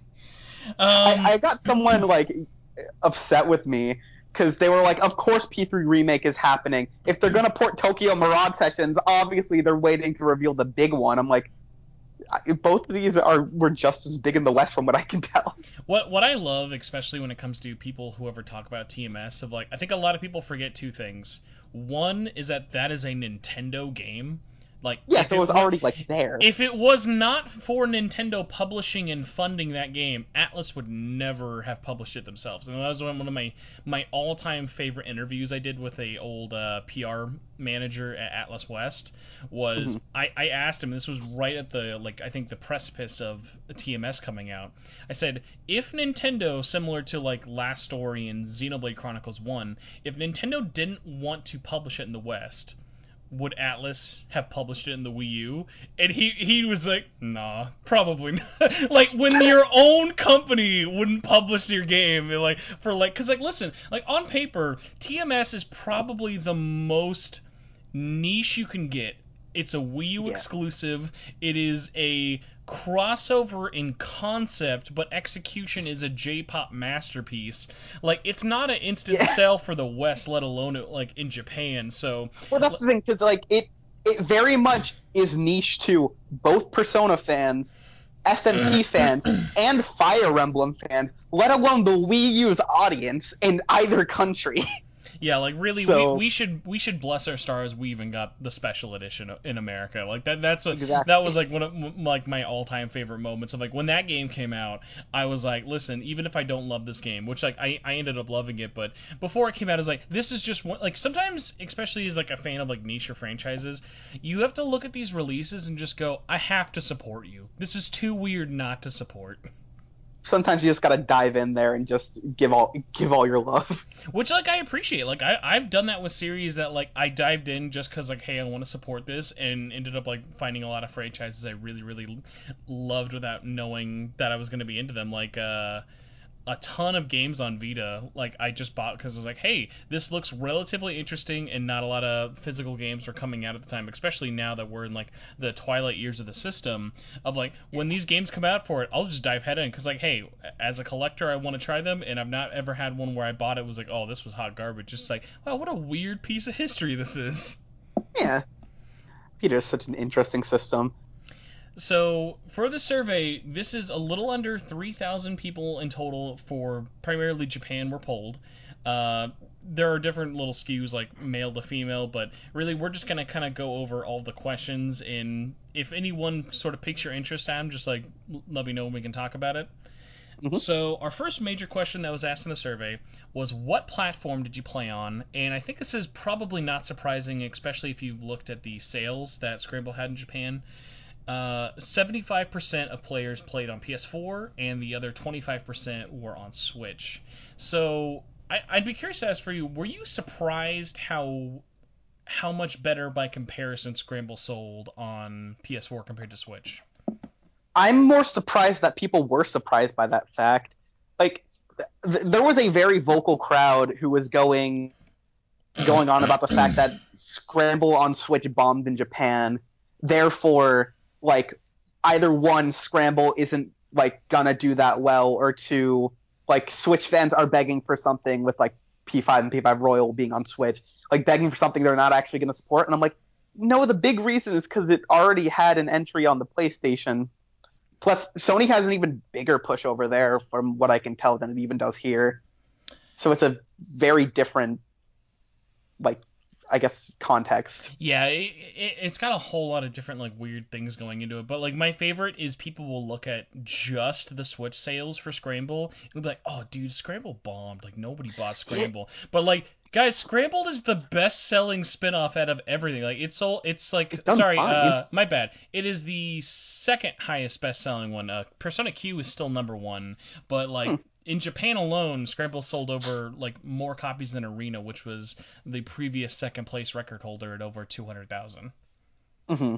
I got someone, like, upset with me because they were like, of course P3 Remake is happening. If they're going to port Tokyo Mirage Sessions, obviously they're waiting to reveal the big one. I'm like, both of these were just as big in the West from what I can tell. What I love, especially when it comes to people who ever talk about TMS, of like, I think a lot of people forget 2 things. One is that is a Nintendo game. Like, yeah, so it was already, like, there. If it was not for Nintendo publishing and funding that game, Atlas would never have published it themselves. And that was one of my all-time favorite interviews I did with a old PR manager at Atlas West. Was I asked him, this was right at the, like, I think the precipice of TMS coming out. I said, if Nintendo, similar to, like, Last Story and Xenoblade Chronicles 1, if Nintendo didn't want to publish it in the West, would Atlas have published it in the Wii U? And he was like, nah, probably not. Like, when your own company wouldn't publish your game, like, for, like, because, like, listen, like, on paper, TMS is probably the most niche you can get. It's a Wii U exclusive. It is a crossover in concept, but execution is a J-pop masterpiece. Like, it's not an instant sell for the West, let alone, like, in Japan. So, well, that's the thing, because, like, it very much is niche to both Persona fans, SMT fans, and Fire Emblem fans, let alone the Wii U's audience in either country. Yeah, like, really, so, we should bless our stars we even got the special edition in America. Like, that's what exactly. That was, like, one of, like, my all-time favorite moments of, like, when that game came out, I was like, listen, even if I don't love this game, which, like, I ended up loving it, but before it came out, I was like, this is just one, like, sometimes, especially as, like, a fan of, like, niche franchises, you have to look at these releases and just go, I have to support you. This is too weird not to support. Sometimes you just gotta dive in there and just give all your love. Which, like, I appreciate. Like, I've done that with series that, like, I dived in just because, like, hey, I want to support this, and ended up, like, finding a lot of franchises I really, really loved without knowing that I was going to be into them. Like, a ton of games on Vita, like, I just bought because I was like, hey, this looks relatively interesting, and not a lot of physical games are coming out at the time, especially now that we're in, like, the twilight years of the system, of, like, when these games come out for it, I'll just dive head in, because, like, hey, as a collector, I want to try them, and I've not ever had one where I bought it was like, oh, this was hot garbage. Just like, wow, what a weird piece of history this is. Yeah. Vita's such an interesting system. So for the survey, this is a little under 3,000 people in total for primarily Japan were polled. Uh, there are different little skews like male to female, but really we're just gonna kind of go over all the questions, and if anyone sort of piques your interest, Adam, just like let me know when we can talk about it. Hmm. So our first major question that was asked in the survey was, what platform did you play on? And I think this is probably not surprising, especially if you've looked at the sales that Scramble had in Japan. 75% of players played on PS4, and the other 25% were on Switch. So I'd be curious to ask for you, were you surprised how much better by comparison Scramble sold on PS4 compared to Switch? I'm more surprised that people were surprised by that fact. Like, there was a very vocal crowd who was going on about the fact that Scramble on Switch bombed in Japan. Therefore, like, either one, Scramble isn't like gonna do that well, or two, like, Switch fans are begging for something with like P5 and P5 Royal being on Switch, like begging for something they're not actually gonna support. And I'm like, no, the big reason is because it already had an entry on the PlayStation. Plus, Sony has an even bigger push over there, from what I can tell, than it even does here. So it's a very different, like, I guess, context. Yeah, it's got a whole lot of different like weird things going into it. But like my favorite is people will look at just the Switch sales for Scramble and be like, "Oh, dude, Scramble bombed. Like nobody bought Scramble." But like, guys, Scramble is the best-selling spin-off out of everything. Like it's all, it's like, It's done sorry, fine. my bad. It is the second highest best-selling one. Persona Q is still number one, but like. In Japan alone, Scramble sold over like more copies than Arena, which was the previous second place record holder at over 200,000. Hmm.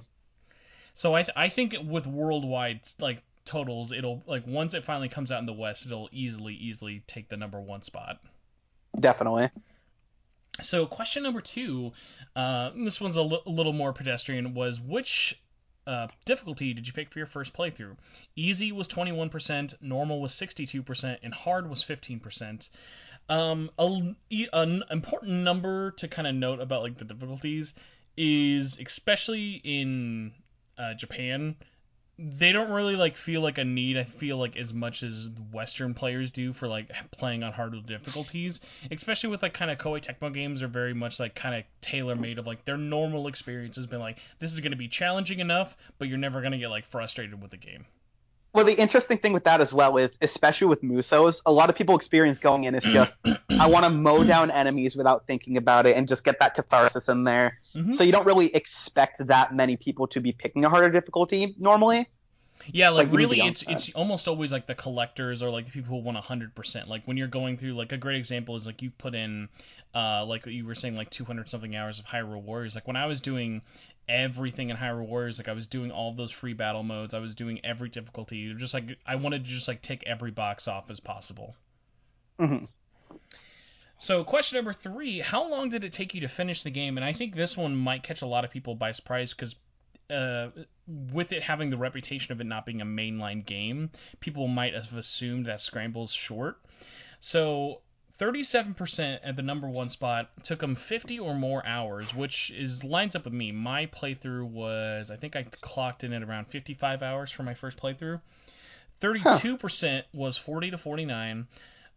So I think with worldwide like totals, it'll like once it finally comes out in the West, it'll easily take the number one spot. Definitely. So question number two, this one's a little more pedestrian, was which difficulty did you pick for your first playthrough? Easy was 21%, normal was 62%, and hard was 15%. An important number to kind of note about like the difficulties is, especially in Japan, they don't really like feel like a need, I feel like, as much as Western players do for like playing on harder difficulties, especially with like kind of Koei Tecmo games are very much like kind of tailor made of like their normal experience has been like, this is going to be challenging enough, but you're never going to get like frustrated with the game. Well, the interesting thing with that as well is, especially with Musos, a lot of people experience going in is just, I want to mow down enemies without thinking about it and just get that catharsis in there. Mm-hmm. So you don't really expect that many people to be picking a harder difficulty normally. Yeah, like really, beyond it's almost always like the collectors or like the people who want 100%. Like when you're going through, like a great example is like you put in, like you were saying, like 200 something hours of Hyrule Warriors. Like when I was doing everything in Hyrule Warriors, like I was doing all of those free battle modes, I was doing every difficulty. Just like I wanted to just like tick every box off as possible. Hmm. So question number three, how long did it take you to finish the game? And I think this one might catch a lot of people by surprise because with it having the reputation of it not being a mainline game, people might have assumed that Scramble's short. So 37% at the number one spot took them 50 or more hours, which is lines up with me. My playthrough was, I think I clocked in at around 55 hours for my first playthrough. 32% was 40 to 49.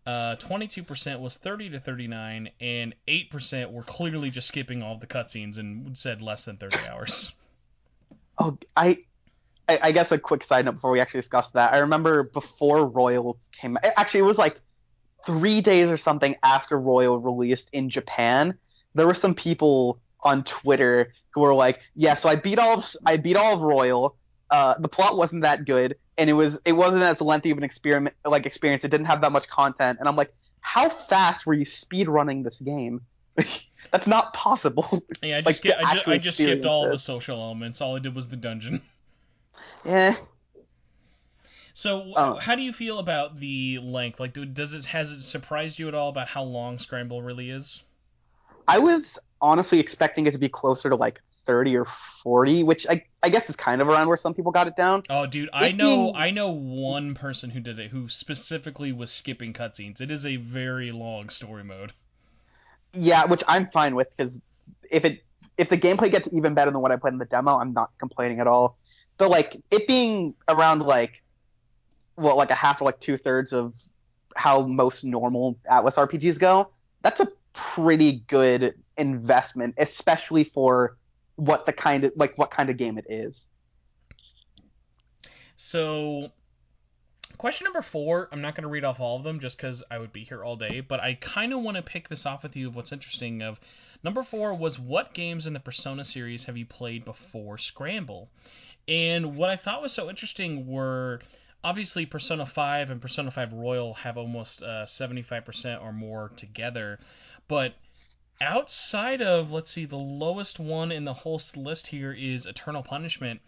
22% was 30 to 39, and 8% were clearly just skipping all of the cutscenes and said less than 30 hours. Oh, I guess a quick side note before we actually discuss that. I remember before Royal came, actually it was like 3 days or something after Royal released in Japan. There were some people on Twitter who were like, "Yeah, so I beat all of Royal. The plot wasn't that good, and it wasn't as lengthy of an experience. It didn't have that much content." And I'm like, "How fast were you speed running this game?" That's not possible. Yeah, I just skipped all the social elements. All I did was the dungeon. Yeah. So, how do you feel about the length? Like, has it surprised you at all about how long Scramble really is? I was honestly expecting it to be closer to like 30 or 40, which I guess is kind of around where some people got it down. Oh, dude, I know one person who did it who specifically was skipping cutscenes. It is a very long story mode. Yeah, which I'm fine with, because if the gameplay gets even better than what I played in the demo, I'm not complaining at all. but like it being around like like a half or like 2/3 of how most normal Atlas RPGs go, that's a pretty good investment, especially for what kind of game it is. So, question number 4, I'm not going to read off all of them just because I would be here all day, but I kind of want to pick this off with you of what's interesting. Of number 4 was, what games in the Persona series have you played before Scramble? And what I thought was so interesting were, obviously Persona 5 and Persona 5 Royal have almost 75% or more together, but outside of, let's see, the lowest one in the whole list here is Eternal Punishment,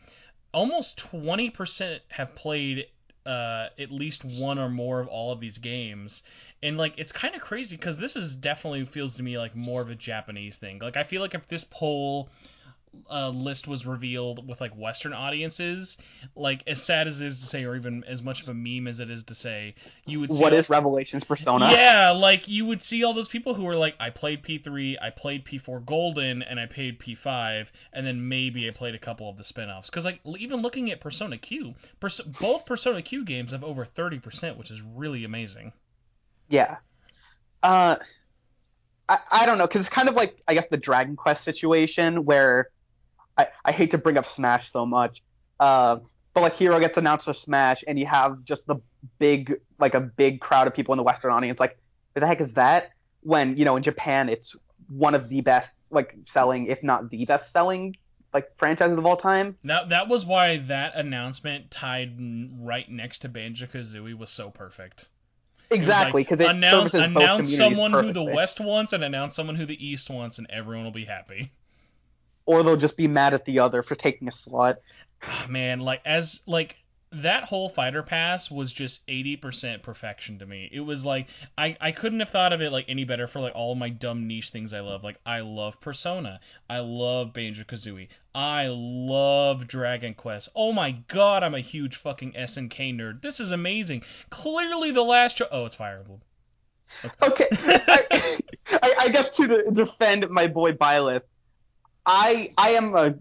almost 20% have played at least one or more of all of these games. And like, it's kind of crazy because this is definitely feels to me like more of a Japanese thing. Like, I feel like if this poll list was revealed with like Western audiences, like, as sad as it is to say, or even as much of a meme as it is to say, you would see what is Revelations Persona? Yeah, like, you would see all those people who are like, I played P3, I played P4 Golden, and I played P5, and then maybe I played a couple of the spin-offs. Because like, even looking at Persona Q, both Persona Q games have over 30%, which is really amazing. Yeah. I don't know, because it's kind of like, I guess, the Dragon Quest situation where I hate to bring up Smash so much, but like Hero gets announced for Smash, and you have just a big crowd of people in the Western audience like, what the heck is that? When, in Japan, it's one of the best, like, selling, if not the best selling, like, franchises of all time. That was why that announcement tied right next to Banjo-Kazooie was so perfect. Exactly, because it services both communities someone perfectly. who the West wants and announce someone who the East wants, and everyone will be happy. Or they'll just be mad at the other for taking a slot. Oh, man, that whole fighter pass was just 80% perfection to me. It was like, I couldn't have thought of it like any better for like all my dumb niche things I love. Like, I love Persona, I love Banjo-Kazooie, I love Dragon Quest. Oh my god, I'm a huge fucking SNK nerd. This is amazing. Clearly the last oh, it's Fire Emblem. Okay. I guess to defend my boy Byleth, I am a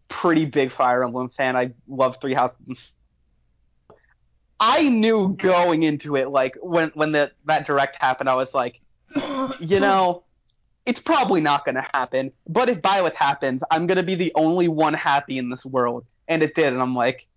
pretty big Fire Emblem fan. I love Three Houses. I knew going into it, like, when that direct happened, I was like, it's probably not going to happen. But if Byleth happens, I'm going to be the only one happy in this world. And it did, and I'm like,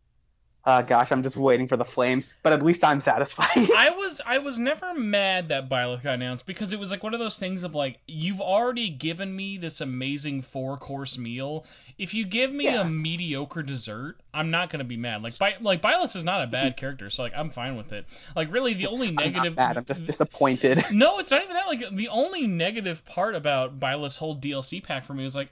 gosh, I'm just waiting for the flames, but at least I'm satisfied. I was never mad that Byleth got announced, because it was like one of those things of like, you've already given me this amazing 4-course meal. If you give me a mediocre dessert, I'm not gonna be mad. Like Byleth is not a bad character, so like, I'm fine with it. Like, really, the only negative. I'm not mad. I'm just disappointed. No, it's not even that. Like, the only negative part about Byleth's whole DLC pack for me was like,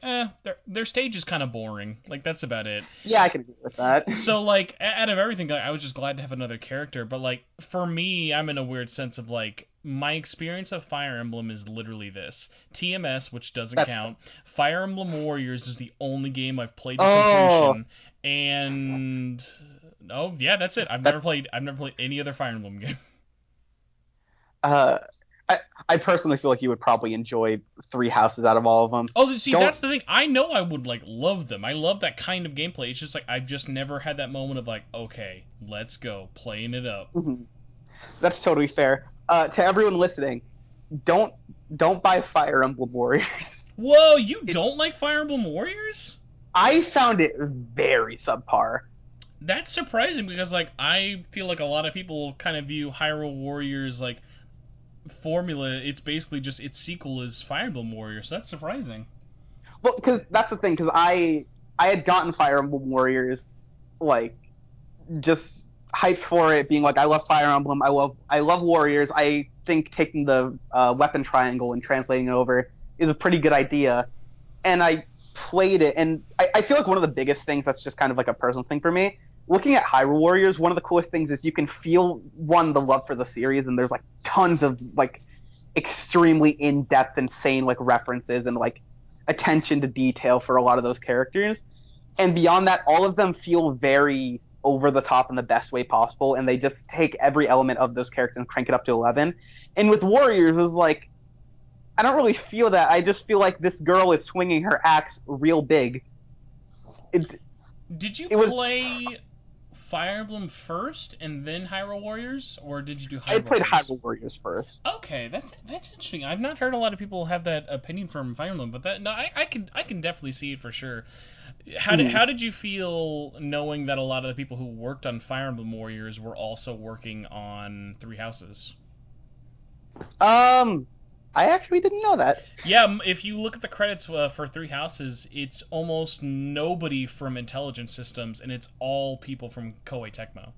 their stage is kind of boring. Like, that's about it. Yeah, I can agree with that. So like, out of everything, I was just glad to have another character. But like, for me, I'm in a weird sense of like, my experience of Fire Emblem is literally this: TMS, which doesn't count. Fire Emblem Warriors is the only game I've played to completion, and that's it. I've never played any other Fire Emblem game. I personally feel like you would probably enjoy Three Houses out of all of them. Oh, see, that's the thing. I know I would like love them. I love that kind of gameplay. It's just like, I've just never had that moment of like, okay, let's go, playing it up. Mm-hmm. That's totally fair. To everyone listening, don't buy Fire Emblem Warriors. Whoa, you don't like Fire Emblem Warriors? I found it very subpar. That's surprising, because like, I feel like a lot of people kind of view Hyrule Warriors like formula. It's basically just its sequel is Fire Emblem Warriors. That's surprising. Well, because that's the thing. Because I had gotten Fire Emblem Warriors, like, just hyped for it, being like, I love Fire Emblem. I love Warriors. I think taking the weapon triangle and translating it over is a pretty good idea. And I played it, and I feel like one of the biggest things that's just kind of like a personal thing for me, looking at Hyrule Warriors, one of the coolest things is you can feel, one, the love for the series, and there's like tons of like extremely in-depth, insane like references and like attention to detail for a lot of those characters. And beyond that, all of them feel very over the top in the best way possible, and they just take every element of those characters and crank it up to 11. And with Warriors, it was like, I don't really feel that. I just feel like this girl is swinging her axe real big. Did you It was play Fire Emblem first and then Hyrule Warriors, or did you do I had Hyrule played first? Hyrule Warriors first. Okay, that's interesting. I've not heard a lot of people have that opinion from Fire Emblem, but that no, I can definitely see it for sure. Mhm. How did you feel knowing that a lot of the people who worked on Fire Emblem Warriors were also working on Three Houses? Um, I actually didn't know that. Yeah, if you look at the credits for Three Houses, it's almost nobody from Intelligent Systems, and it's all people from Koei Tecmo.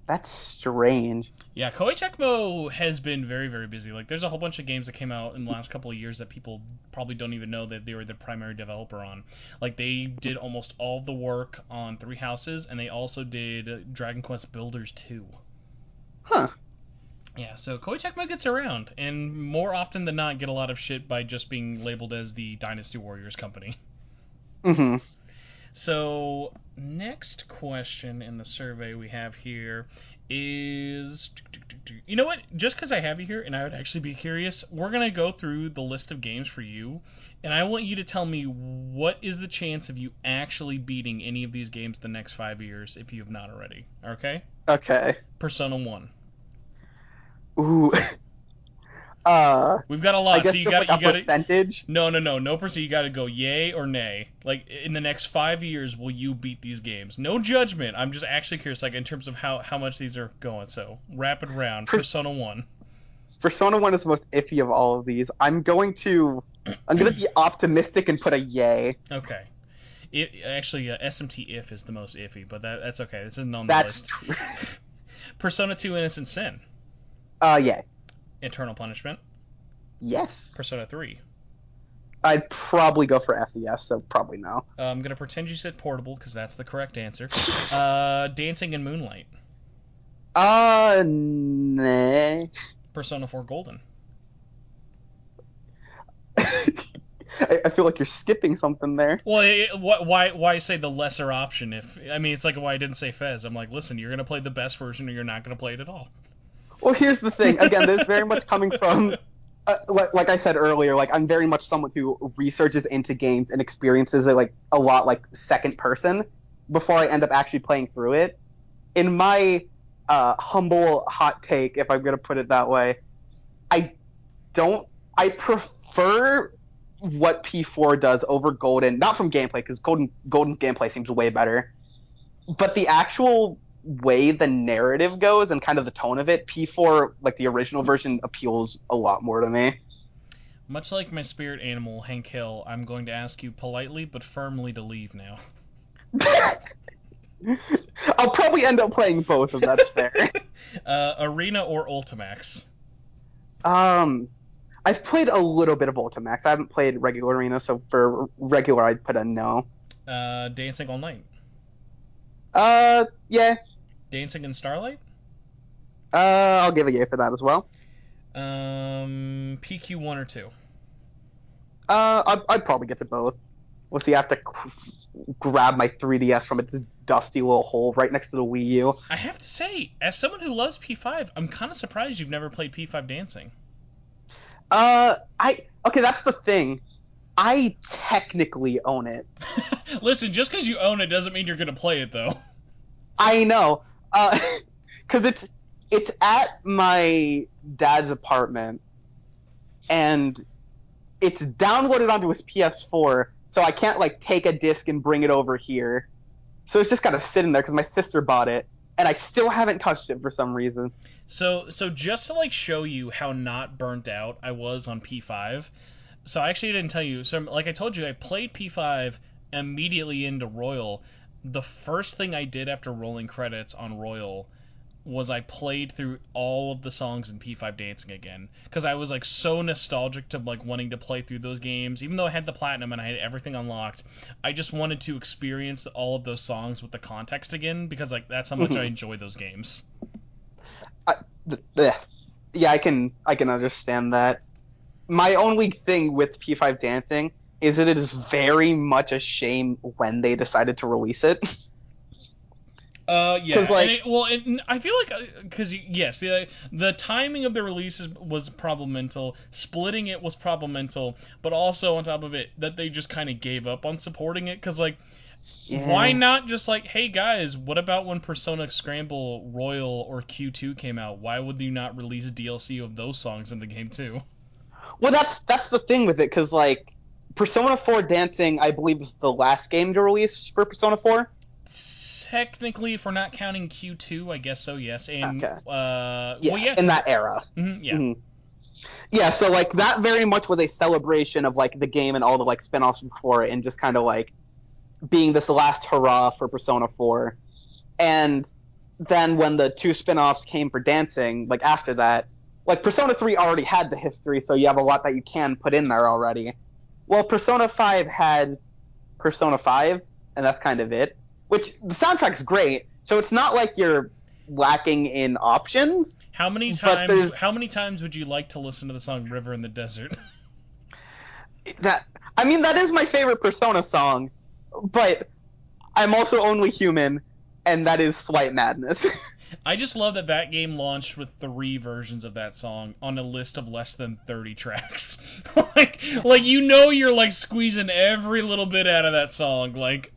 That's strange. Yeah, Koei Tecmo has been very, very busy. Like, there's a whole bunch of games that came out in the last couple of years that people probably don't even know that they were the primary developer on. Like, they did almost all of the work on Three Houses, and they also did Dragon Quest Builders 2. Huh. Yeah, so Koei Tecmo gets around, and more often than not get a lot of shit by just being labeled as the Dynasty Warriors company. Mm-hmm. So, next question in the survey we have here is... You know what? Just because I have you here, and I would actually be curious, we're going to go through the list of games for you, and I want you to tell me what is the chance of you actually beating any of these games the next 5 years if you have not already. Okay? Okay. Persona 1. Ooh. We've got a I lot, guess so you just got like to... a percentage. No percent. You got to go yay or nay. Like, in the next 5 years, will you beat these games? No judgment. I'm just actually curious, like, in terms of how much these are going. So, rapid round. Persona 1. Persona 1 is the most iffy of all of these. I'm going to be optimistic and put a yay. Okay. Actually, SMT if is the most iffy, but that's okay. This isn't on the That's list. true. Persona 2 Innocent Sin. Yay. Eternal Punishment. Yes. Persona 3. I'd probably go for FES, so probably no. I'm going to pretend you said Portable, because that's the correct answer. Dancing in Moonlight. Nah. Persona 4 Golden. I feel like you're skipping something there. Well, why say the lesser option? It's like why I didn't say Fez. I'm like, listen, you're gonna play the best version, or you're not gonna play it at all. Well, here's the thing. Again, this is very much coming from, like I said earlier, like I'm very much someone who researches into games and experiences it like a lot, like second person, before I end up actually playing through it. In my humble hot take, if I'm gonna put it that way, I prefer what P4 does over Golden, not from gameplay, because Golden's gameplay seems way better, but the actual way the narrative goes and kind of the tone of it, P4, like the original version, appeals a lot more to me. Much like my spirit animal, Hank Hill, I'm going to ask you politely but firmly to leave now. I'll probably end up playing both, if that's fair. Arena or Ultimax? I've played a little bit of Ultimax. I haven't played regular Arena, so for regular I'd put a no. Dancing All Night? Yeah. Dancing in Starlight? I'll give a yay for that as well. PQ 1 or 2? I'd probably get to both. We'll see, I have to grab my 3DS from its dusty little hole right next to the Wii U. I have to say, as someone who loves P5, I'm kind of surprised you've never played P5 Dancing. Okay, that's the thing. I technically own it. Listen, just because you own it doesn't mean you're going to play it, though. I know. Because it's at my dad's apartment, and it's downloaded onto his PS4, so I can't, like, take a disc and bring it over here. So it's just got to sit in there because my sister bought it, and I still haven't touched it for some reason. So just to, like, show you how not burnt out I was on P5, so I actually didn't tell you. So, like I told you, I played P5 immediately into Royal. The first thing I did after rolling credits on Royal was I played through all of the songs in P5 Dancing again, because I was like so nostalgic to like wanting to play through those games. Even though I had the platinum and I had everything unlocked, I just wanted to experience all of those songs with the context again, because like that's how much I enjoy those games. Yeah, I can understand that. My only thing with P5 Dancing is that it is very much a shame when they decided to release it. Yeah. Like, I feel like because yes, the timing of the releases was problematical. Splitting it was problematical, but also on top of it, that they just kind of gave up on supporting it. Because like, Why not just like, hey guys, what about when Persona Scramble Royal or Q2 came out? Why would you not release a DLC of those songs in the game too? Well, that's the thing with it, because like Persona 4 Dancing, I believe, is the last game to release for Persona 4. Technically, if we're not counting Q2, I guess so. Yes, and Okay. well, yeah, in that era. yeah. Mm-hmm. Yeah, so like that very much was a celebration of like the game and all the like spin-offs before it, and just kind of like being this last hurrah for Persona 4. And then when the two spin-offs came for dancing, like after that, like Persona 3 already had the history, so you have a lot that you can put in there already. Well, Persona 5 had Persona 5, and that's kind of it. Which the soundtrack's great, so it's not like you're lacking in options. How many times would you like to listen to the song River in the Desert? That is my favorite Persona song, but I'm also only human, and that is slight madness. I just love that game launched with 3 versions of that song on a list of less than 30 tracks. like you're like squeezing every little bit out of that song, like.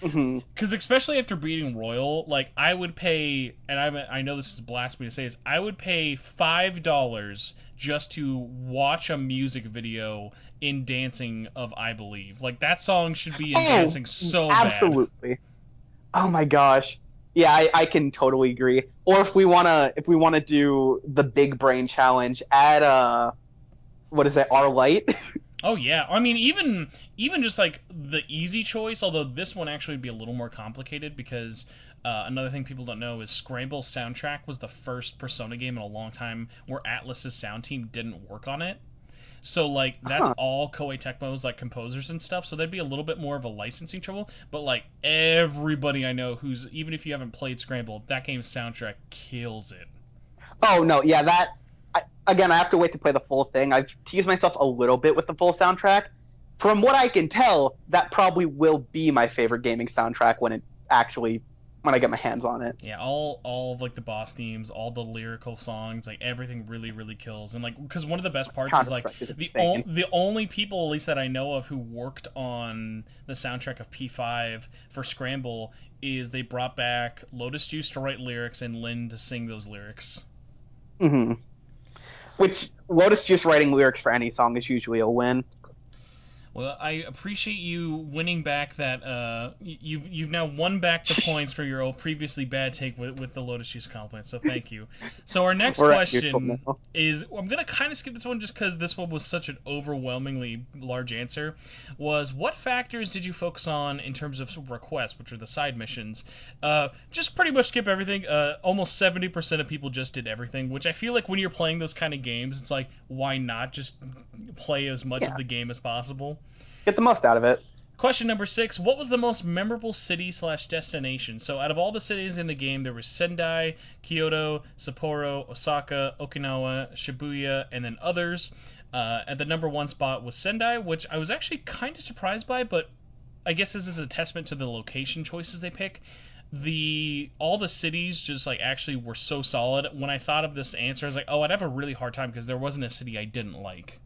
Because especially after beating Royal, like I would pay, and I know this is blasphemy to say this, I would pay $5 just to watch a music video in Dancing of I Believe. Like that song should be in Dancing so absolutely. Bad. Oh my gosh. Yeah, I can totally agree. Or if we wanna do the big brain challenge, add what is it, Our Light? Oh yeah, I mean even just like the easy choice, although this one actually would be a little more complicated because another thing people don't know is Scramble's soundtrack was the first Persona game in a long time where Atlus's sound team didn't work on it. So like that's all Koei Tecmo's like composers and stuff, so there'd be a little bit more of a licensing trouble. But like everybody I know who's, even if you haven't played Scramble, that game's soundtrack kills it. Oh no, yeah, again, I have to wait to play the full thing. I've teased myself a little bit with the full soundtrack. From what I can tell, that probably will be my favorite gaming soundtrack when I get my hands on it. Yeah, all of like the boss themes, all the lyrical songs, like everything really really kills. And like because one of the best parts is like the only people, at least that I know of, who worked on the soundtrack of P5 for Scramble is they brought back Lotus Juice to write lyrics and Lynn to sing those lyrics. Mm-hmm. Which, Lotus Juice writing lyrics for any song is usually a win. Well, I appreciate you winning back that. You've now won back the points for your previously bad take with the Lotus Juice compliment. So thank you. So our next question is, I'm gonna kind of skip this one just because this one was such an overwhelmingly large answer. Was what factors did you focus on in terms of requests, which are the side missions? Just pretty much skip everything. Almost 70% of people just did everything, which I feel like when you're playing those kind of games, it's like why not just play as much of the game as possible. Get the most out of it. Question number 6. What was the most memorable city/destination? So out of all the cities in the game, there was Sendai, Kyoto, Sapporo, Osaka, Okinawa, Shibuya, and then others. At the number 1 spot was Sendai, which I was actually kind of surprised by, but I guess this is a testament to the location choices they pick. All the cities just like actually were so solid. When I thought of this answer, I was like, oh, I'd have a really hard time because there wasn't a city I didn't like.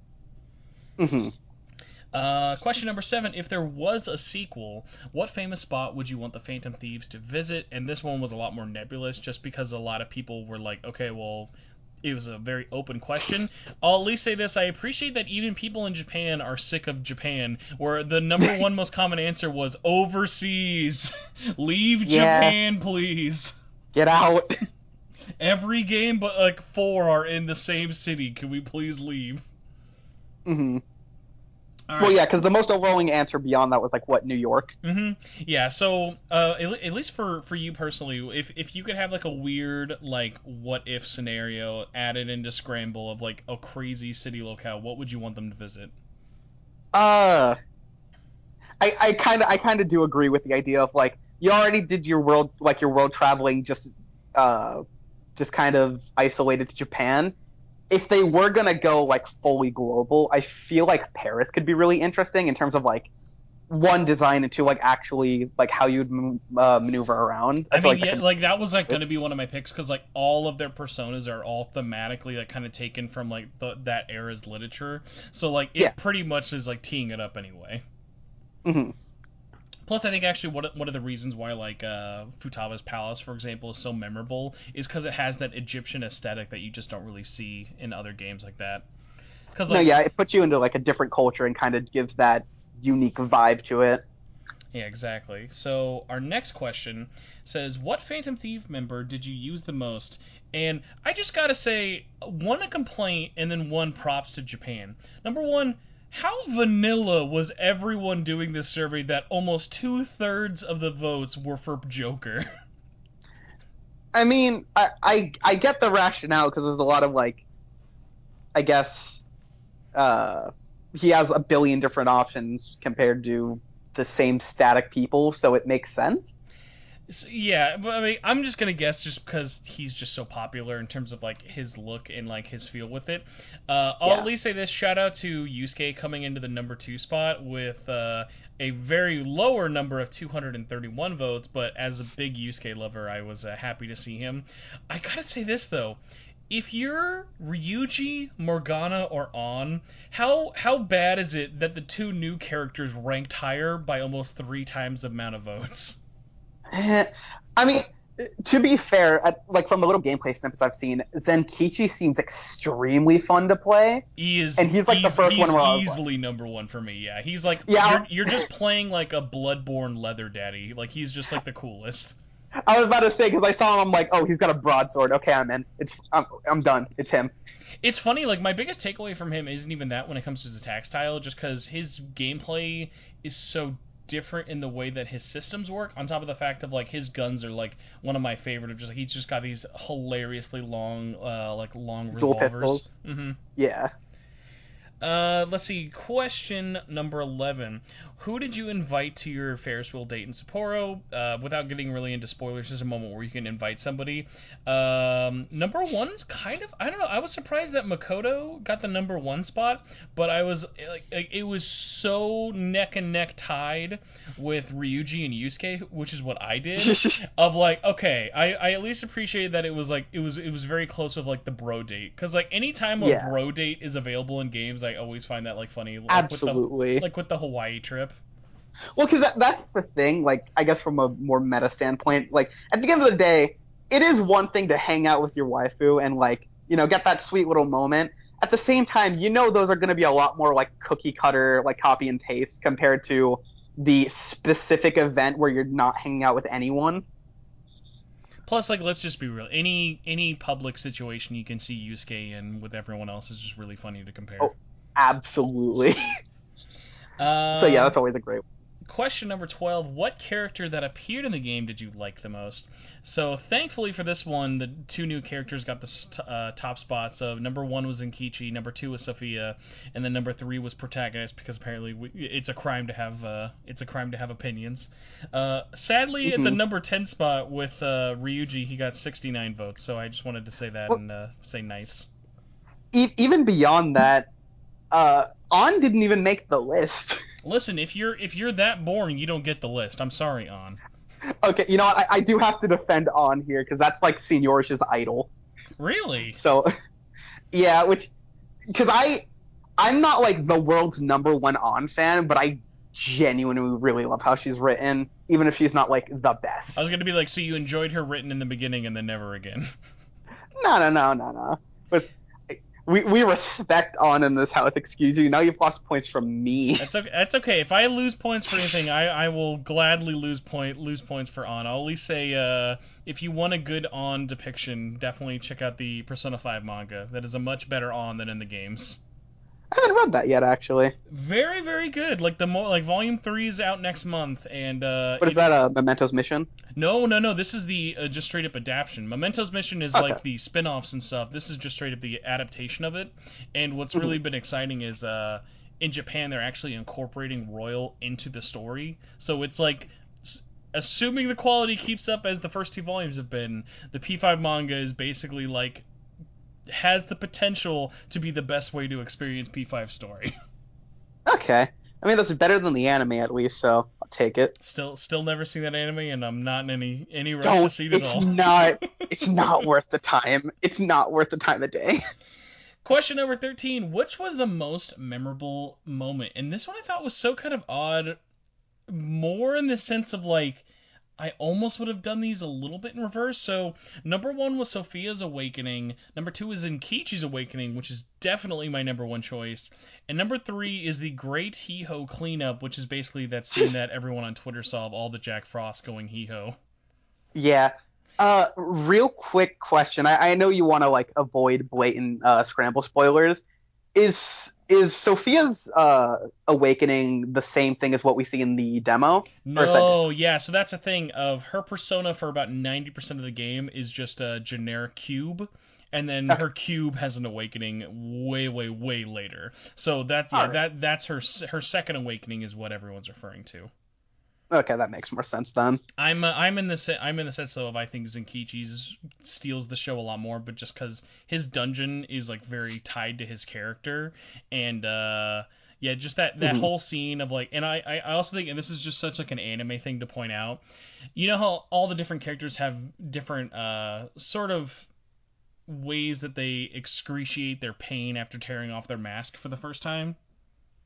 Mm-hmm. Question number 7. If there was a sequel, what famous spot would you want the Phantom Thieves to visit? And this one was a lot more nebulous just because a lot of people were like, okay, well, it was a very open question. I'll at least say this. I appreciate that even people in Japan are sick of Japan, where the number 1 most common answer was overseas. Leave Japan, please. Get out. Every game but like 4 are in the same city. Can we please leave? Mm-hmm. Right. Well, yeah, because the most overwhelming answer beyond that was like, what, New York? Mm-hmm. Yeah, so at least for you personally, if you could have like a weird like what if scenario added into Scramble of like a crazy city locale, what would you want them to visit? I kind of do agree with the idea of like you already did your world traveling just kind of isolated to Japan. If they were gonna go like fully global, I feel like Paris could be really interesting in terms of like 1, design, and 2, like actually like how you'd maneuver around. I mean, that was like gonna be one of my picks because like all of their personas are all thematically like kind of taken from like that era's literature. So like it pretty much is like teeing it up anyway. Mm-hmm. Plus, I think actually one of the reasons why like Futaba's Palace, for example, is so memorable is because it has that Egyptian aesthetic that you just don't really see in other games like that. Cause, No, like, yeah, it puts you into like a different culture and kind of gives that unique vibe to it. yeah, exactly. So our next question says, what Phantom Thief member did you use the most? And I just gotta say, one a complaint and then one props to Japan. Number one, how vanilla was everyone doing this survey that almost 2/3 of the votes were for Joker? I mean, I get the rationale because there's a lot of like, I guess, he has a billion different options compared to the same static people, so it makes sense. So, yeah, but I mean, I'm just gonna guess just because he's just so popular in terms of like his look and like his feel with it. I'll at least say this: shout out to Yusuke coming into the number 2 spot with a very lower number of 231 votes. But as a big Yusuke lover, I was happy to see him. I gotta say this though. If you're Ryuji, Morgana, or An, how bad is it that the 2 new characters ranked higher by almost 3 times the amount of votes? I mean, to be fair, like from the little gameplay snippets I've seen, Zenkichi seems extremely fun to play. And he's like the first one where I was easily number 1 for me. Yeah, he's like you're just playing like a Bloodborne leather daddy. Like he's just like the coolest. I was about to say because I saw him, I'm like, oh, he's got a broadsword. Okay, I'm in. I'm done. It's him. It's funny, like my biggest takeaway from him isn't even that when it comes to his attack style, just because his gameplay is so different in the way that his systems work. On top of the fact of like his guns are like one of my favorite. Of just like, he's just got these hilariously long, long dual revolvers. Pistols. Mm-hmm. Yeah. Let's see. Question number 11. Who did you invite to your Ferris wheel date in Sapporo? Without getting really into spoilers, there's a moment where you can invite somebody. Number 1's kind of, I don't know. I was surprised that Makoto got the number 1 spot, but I was like it was so neck and neck tied with Ryuji and Yusuke, which is what I did. Of like, okay, I at least appreciated that it was like it was very close with like the bro date, because like anytime a bro date is available in games, I always find that like funny. Like, absolutely. With the Hawaii trip. Well, because that's the thing. Like, I guess from a more meta standpoint, like at the end of the day, it is one thing to hang out with your waifu and like get that sweet little moment. At the same time, those are going to be a lot more like cookie cutter, like copy and paste compared to the specific event where you're not hanging out with anyone. Plus, like, let's just be real. Any public situation you can see Yusuke in with everyone else is just really funny to compare. Oh, absolutely. So yeah, that's always a great one. Question number 12. What character that appeared in the game did you like the most? So thankfully for this one, the 2 new characters got the top spots of number 1 was Zenkichi, number 2 was Sophia, and then number 3 was Protagonist, because apparently it's a crime to have opinions. Sadly, at the number 10 spot with Ryuji, he got 69 votes. So I just wanted to say that and say nice. Even beyond that, An didn't even make the list. Listen, if you're that boring, you don't get the list. I'm sorry, An. Okay, you know what? I do have to defend An here because that's like Seniorish's idol. Really? So, yeah, because I'm not like the world's number 1 An fan, but I genuinely really love how she's written, even if she's not like the best. I was gonna be like, so you enjoyed her written in the beginning and then never again? No. But we respect An in this house. Excuse you. Now you've lost points from me. That's okay. If I lose points for anything, I will gladly lose points for An. I'll at least say, if you want a good An depiction, definitely check out the Persona 5 manga. That is a much better An than in the games. I haven't read that yet, actually. Very, very good. Like Volume 3 is out next month, and what is that? Memento's Mission? No. This is the just straight up adaptation. Memento's Mission is like the spin-offs and stuff. This is just straight up the adaptation of it. And what's really been exciting is in Japan they're actually incorporating Royal into the story. So it's like, assuming the quality keeps up as the first 2 volumes have been, the P5 manga is basically like has the potential to be the best way to experience P5 story. Okay. I mean, that's better than the anime at least, so I'll take it. Still never seen that anime, and I'm not in any rush to see it at all. It's not worth the time. It's not worth the time of day. Question number 13. Which was the most memorable moment? And this one I thought was so kind of odd more in the sense of like I almost would have done these a little bit in reverse. So number 1 was Sophia's Awakening. Number 2 is Zenkichi's Awakening, which is definitely my number 1 choice. And number 3 is the Great Hee-Ho Cleanup, which is basically that scene that everyone on Twitter saw of all the Jack Frost going hee-ho. Yeah. Real quick question. I know you want to like avoid blatant Scramble spoilers. Is Sophia's awakening the same thing as what we see in the demo? No, yeah, so that's the thing of her persona for about 90% of the game is just a generic cube, and then her cube has an awakening way, way, way later. So that's her second awakening is what everyone's referring to. Okay, that makes more sense then. I'm in the sense though of I think Zenkichi's steals the show a lot more, but just because his dungeon is like very tied to his character, and yeah, just that whole scene of like, and I also think, and this is just such like an anime thing to point out, you know how all the different characters have different sort of ways that they excruciate their pain after tearing off their mask for the first time.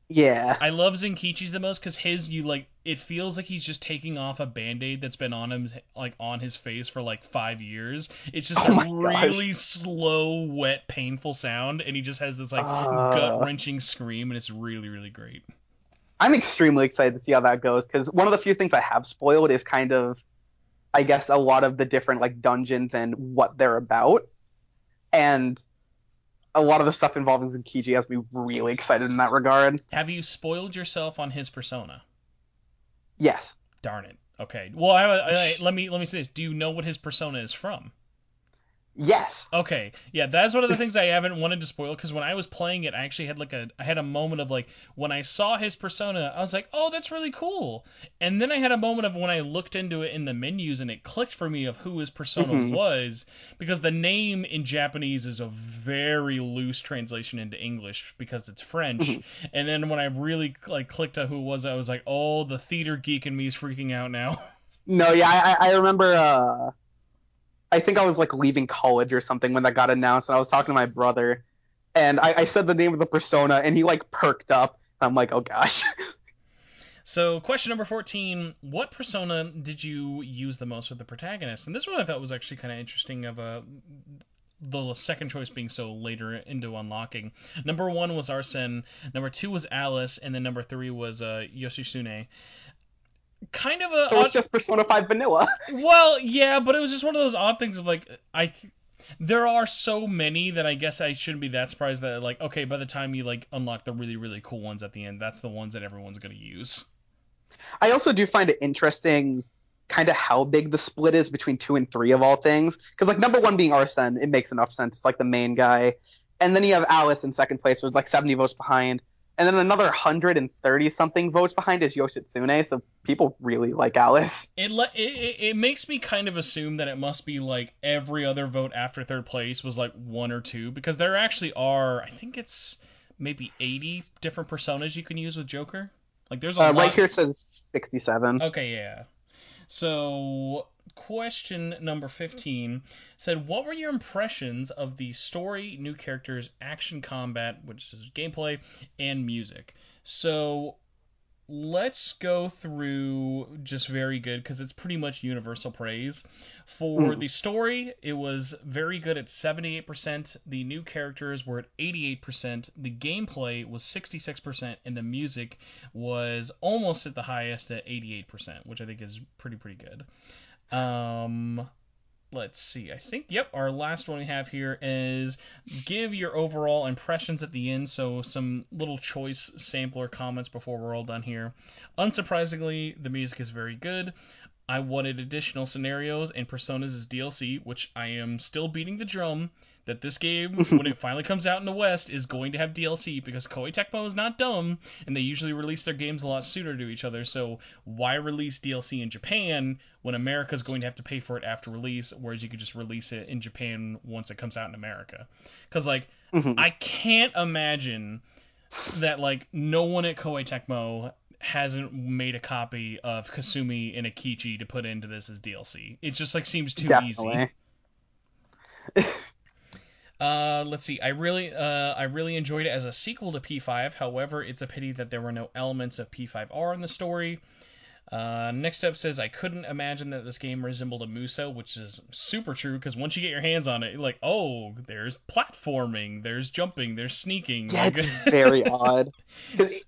Yeah. I love Zenkichi's the most because it feels like he's just taking off a Band-Aid that's been on him, like on his face for like 5 years. It's just a really slow, wet, painful sound, and he just has this like gut-wrenching scream, and it's really, really great. I'm extremely excited to see how that goes because one of the few things I have spoiled is kind of, I guess, a lot of the different like dungeons and what they're about, and a lot of the stuff involving Zenkichi has me really excited in that regard. Have you spoiled yourself on his persona? Yes. Darn it. Okay. Well, let me say this. Do you know what his persona is from? Yes. Okay. Yeah, that's one of the things I haven't wanted to spoil because when I was playing it, I actually had I had a moment of like when I saw his persona, I was like, "Oh, that's really cool." And then I had a moment of when I looked into it in the menus and it clicked for me of who his persona was because the name in Japanese is a very loose translation into English because it's French. And then when I really like clicked on who it was, I was like, "Oh, the theater geek in me is freaking out now." No, yeah, I remember I think I was like leaving college or something when that got announced, and I was talking to my brother, and I said the name of the persona, and he like perked up. And I'm like, oh gosh. So, question number 14: what persona did you use the most with the protagonist? And this one I thought was actually kind of interesting. The second choice being so later into unlocking. Number 1 was Arsene. Number 2 was Alice, and then number 3 was Yoshitsune. Kind of a. So it's just Persona 5 vanilla. Well, yeah, but it was just one of those odd things of like there are so many that I guess I shouldn't be that surprised that like okay, by the time you like unlock the really really cool ones at the end, that's the ones that everyone's gonna use. I also do find it interesting, kind of how big the split is between 2 and 3 of all things, because like number 1 being Arsene, it makes enough sense. It's like the main guy, and then you have Alice in second place, so it's like 70 votes behind. And then another 130-something votes behind is Yoshitsune, so people really like Alice. It makes me kind of assume that it must be like every other vote after third place was like 1 or 2, because there actually are, I think it's maybe 80 different personas you can use with Joker. Like there's a lot. Right here it says 67. Okay, yeah. So, question number 15 said, what were your impressions of the story, new characters, action combat, which is gameplay, and music? So, let's go through just very good, because it's pretty much universal praise. For the story, it was very good at 78%, the new characters were at 88%, the gameplay was 66%, and the music was almost at the highest at 88%, which I think is pretty good. Let's see. I think, yep, our last one we have here is give your overall impressions at the end, so some little choice sampler comments before we're all done here. Unsurprisingly, the music is very good. I wanted additional scenarios and personas as DLC, which I am still beating the drum that this game, when it finally comes out in the West, is going to have DLC, because Koei Tecmo is not dumb, and they usually release their games a lot sooner to each other, so why release DLC in Japan when America's going to have to pay for it after release, whereas you could just release it in Japan once it comes out in America? Because, like, I can't imagine that, like, no one at Koei Tecmo hasn't made a copy of Kasumi and Akichi to put into this as DLC. It just, like, seems too easy. Let's see. I really enjoyed it as a sequel to P5. However, it's a pity that there were no elements of P5R in the story. Next up says, I couldn't imagine that this game resembled a Muso, which is super true, because once you get your hands on it, you're like, oh, there's platforming, there's jumping, there's sneaking. Yeah, like... it's very odd. Because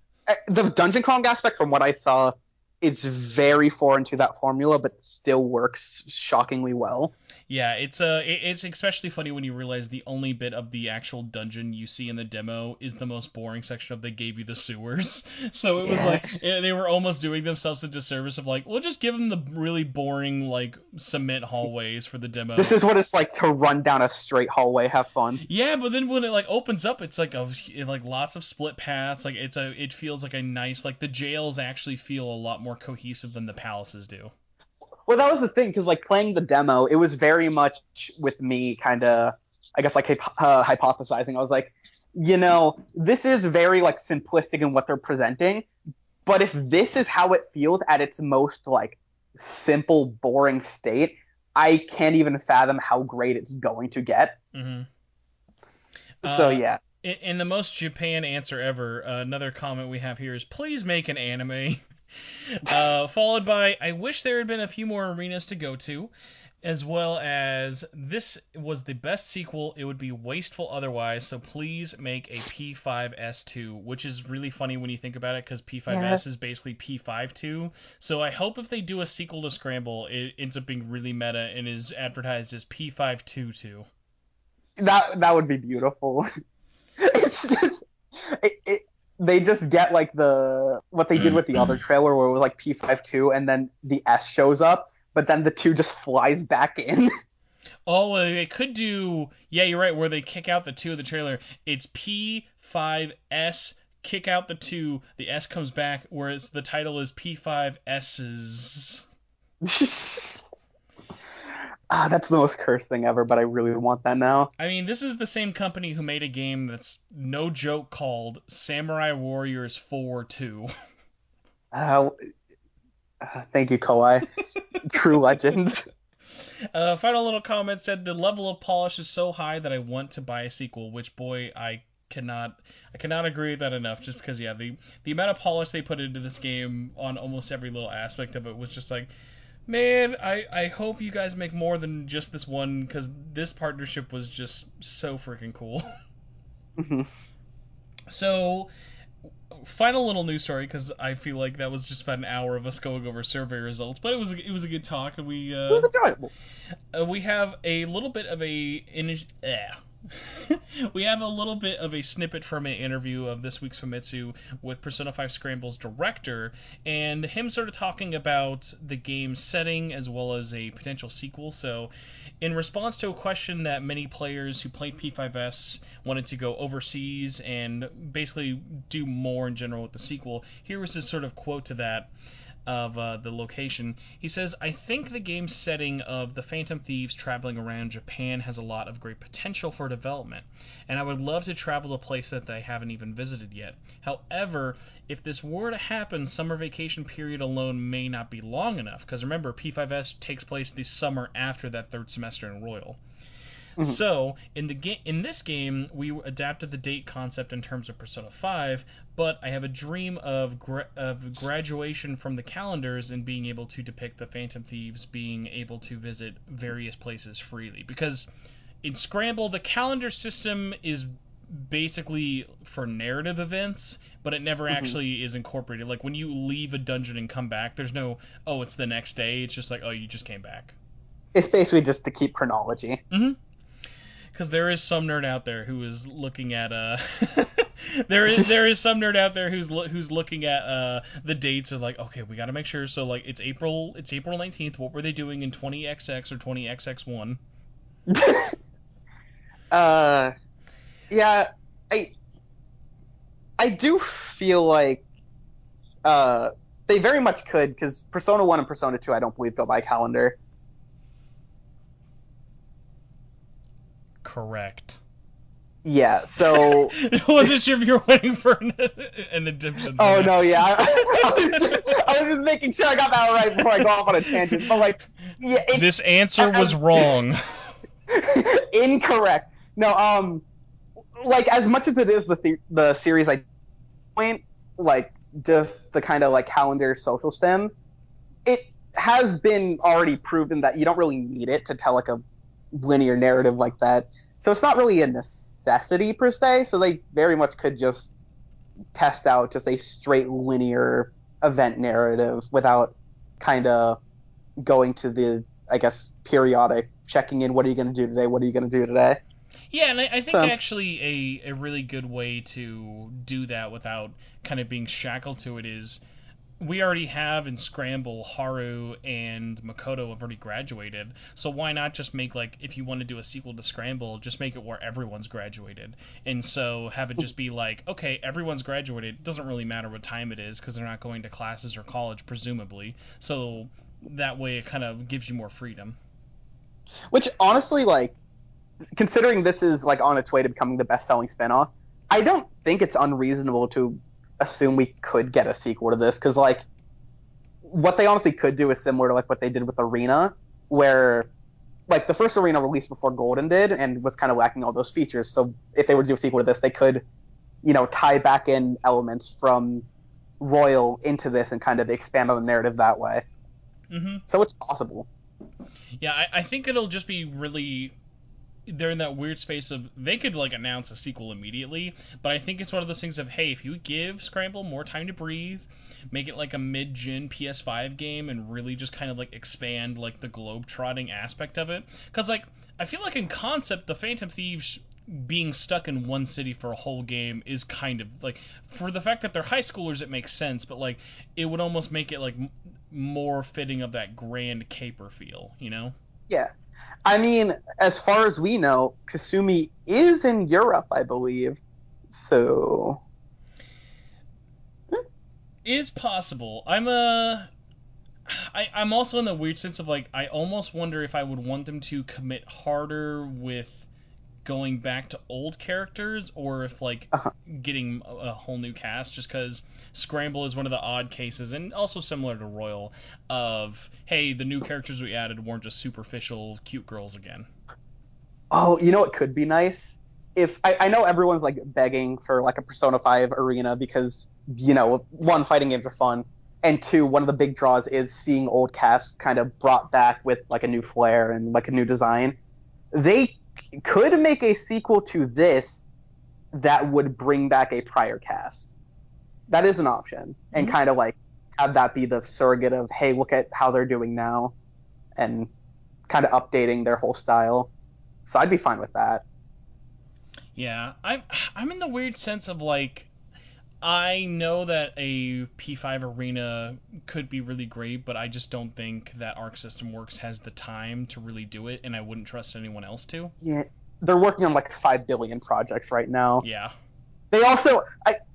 the dungeon crawling aspect, from what I saw, is very foreign to that formula, but still works shockingly well. Yeah, it's especially funny when you realize the only bit of the actual dungeon you see in the demo is the most boring section of they gave you the sewers. So it was like they were almost doing themselves a disservice of like, we'll just give them the really boring like cement hallways for the demo. This is what it's like to run down a straight hallway, have fun. Yeah, but then when it like opens up, it's like lots of split paths. Like it feels like a nice, like the jails actually feel a lot more cohesive than the palaces do. Well, that was the thing, because like playing the demo, it was very much with me kind of, I guess, like hypothesizing. I was like, this is very like simplistic in what they're presenting, but if this is how it feels at its most like simple, boring state, I can't even fathom how great it's going to get. Mm-hmm. So yeah. In the most Japan answer ever, another comment we have here is, please make an anime. Followed by, I wish there had been a few more arenas to go to, as well as, this was the best sequel, it would be wasteful otherwise, so please make a P5S2, which is really funny when you think about it, because P5S is basically P52, so I hope if they do a sequel to Scramble, it ends up being really meta and is advertised as P522. That would be beautiful. It's just... They just get like what they did with the other trailer where it was like P52 and then the S shows up, but then the 2 just flies back in. Oh, they could do... Yeah, you're right, where they kick out the 2 of the trailer. It's P5S, kick out the 2, the S comes back, whereas the title is P5S's. That's the most cursed thing ever, but I really want that now. I mean, this is the same company who made a game that's no joke called Samurai Warriors 4-2. Thank you, Koei. True legends. Final little comment said, the level of polish is so high that I want to buy a sequel, which, boy, I cannot agree with that enough, just because, yeah, the amount of polish they put into this game on almost every little aspect of it was just like, man, I hope you guys make more than just this one, because this partnership was just so freaking cool. Mm-hmm. So, final little news story, because I feel like that was just about an hour of us going over survey results, but it was a good talk, and it was enjoyable. We have a little bit of we have a little bit of a snippet from an interview of this week's Famitsu with Persona 5 Scramble's director, and him sort of talking about the game's setting as well as a potential sequel. So, in response to a question that many players who played P5S wanted to go overseas and basically do more in general with the sequel, here was his sort of quote to that. Of the location. He says, I think the game's setting of the Phantom Thieves traveling around Japan has a lot of great potential for development, and I would love to travel to a place that I haven't even visited yet. However, if this were to happen, summer vacation period alone may not be long enough, because remember, P5S takes place the summer after that third semester in Royal. Mm-hmm. So, in this game, we adapted the date concept in terms of Persona 5, but I have a dream of graduation from the calendars and being able to depict the Phantom Thieves being able to visit various places freely. Because in Scramble, the calendar system is basically for narrative events, but it never actually is incorporated. Like, when you leave a dungeon and come back, there's no, oh, it's the next day. It's just like, oh, you just came back. It's basically just to keep chronology. Mm-hmm. Because there is some nerd out there who is looking at there is some nerd out there who's looking at the dates of like, okay, we got to make sure. So like it's April 19th. What were they doing in 20XX or 20XX1? Yeah, I do feel like they very much could, because Persona 1 and Persona 2 I don't believe go by calendar. Correct. Yeah, so... I wasn't sure if you were waiting for an addition. Oh, no, yeah. I was just making sure I got that right before I go off on a tangent. But, like, yeah... This answer was wrong. Incorrect. No, like, as much as it is the series I point, like, just the kind of, like, calendar social sim, it has been already proven that you don't really need it to tell like a linear narrative like that. So it's not really a necessity per se. So they very much could just test out just a straight linear event narrative without kind of going to the, I guess, periodic checking in. What are you going to do today? What are you going to do today? Yeah, and I think actually a really good way to do that without kind of being shackled to it is we already have in Scramble Haru and Makoto have already graduated, so why not just make, like, if you want to do a sequel to Scramble, just make it where everyone's graduated, and so have it just be like, okay, everyone's graduated, it doesn't really matter what time it is because they're not going to classes or college presumably, so that way it kind of gives you more freedom. Which honestly, like, considering this is like on its way to becoming the best-selling spinoff, I don't think it's unreasonable to assume we could get a sequel to this, because like what they honestly could do is similar to like what they did with Arena, where like the first Arena released before Golden did and was kind of lacking all those features. So if they were to do a sequel to this, they could, tie back in elements from Royal into this and kind of expand on the narrative that way. Mm-hmm. So it's possible. Yeah, I think it'll just be really, they're in that weird space of they could like announce a sequel immediately, but I think it's one of those things of, hey, if you give Scramble more time to breathe, make it like a mid-gen PS5 game and really just kind of like expand like the globe-trotting aspect of it, because like I feel like in concept the Phantom Thieves being stuck in one city for a whole game is kind of like, for the fact that they're high schoolers it makes sense, but like it would almost make it like more fitting of that grand caper feel, Yeah. I mean, as far as we know, Kasumi is in Europe, I believe. So is possible. I'm also in the weird sense of like I almost wonder if I would want them to commit harder with going back to old characters, or if like getting a whole new cast, just because Scramble is one of the odd cases, and also similar to Royal, of hey, the new characters we added weren't just superficial cute girls again. Oh, it could be nice if I know everyone's like begging for like a Persona 5 Arena because one, fighting games are fun, and two, one of the big draws is seeing old casts kind of brought back with like a new flair and like a new design. They could make a sequel to this that would bring back a prior cast. That is an option, and kind of like have that be the surrogate of, hey, look at how they're doing now, and kind of updating their whole style. So I'd be fine with that. Yeah, I'm in the weird sense of like, I know that a P5 Arena could be really great, but I just don't think that Arc System Works has the time to really do it, and I wouldn't trust anyone else to. Yeah, they're working on like 5 billion projects right now. Yeah. They also,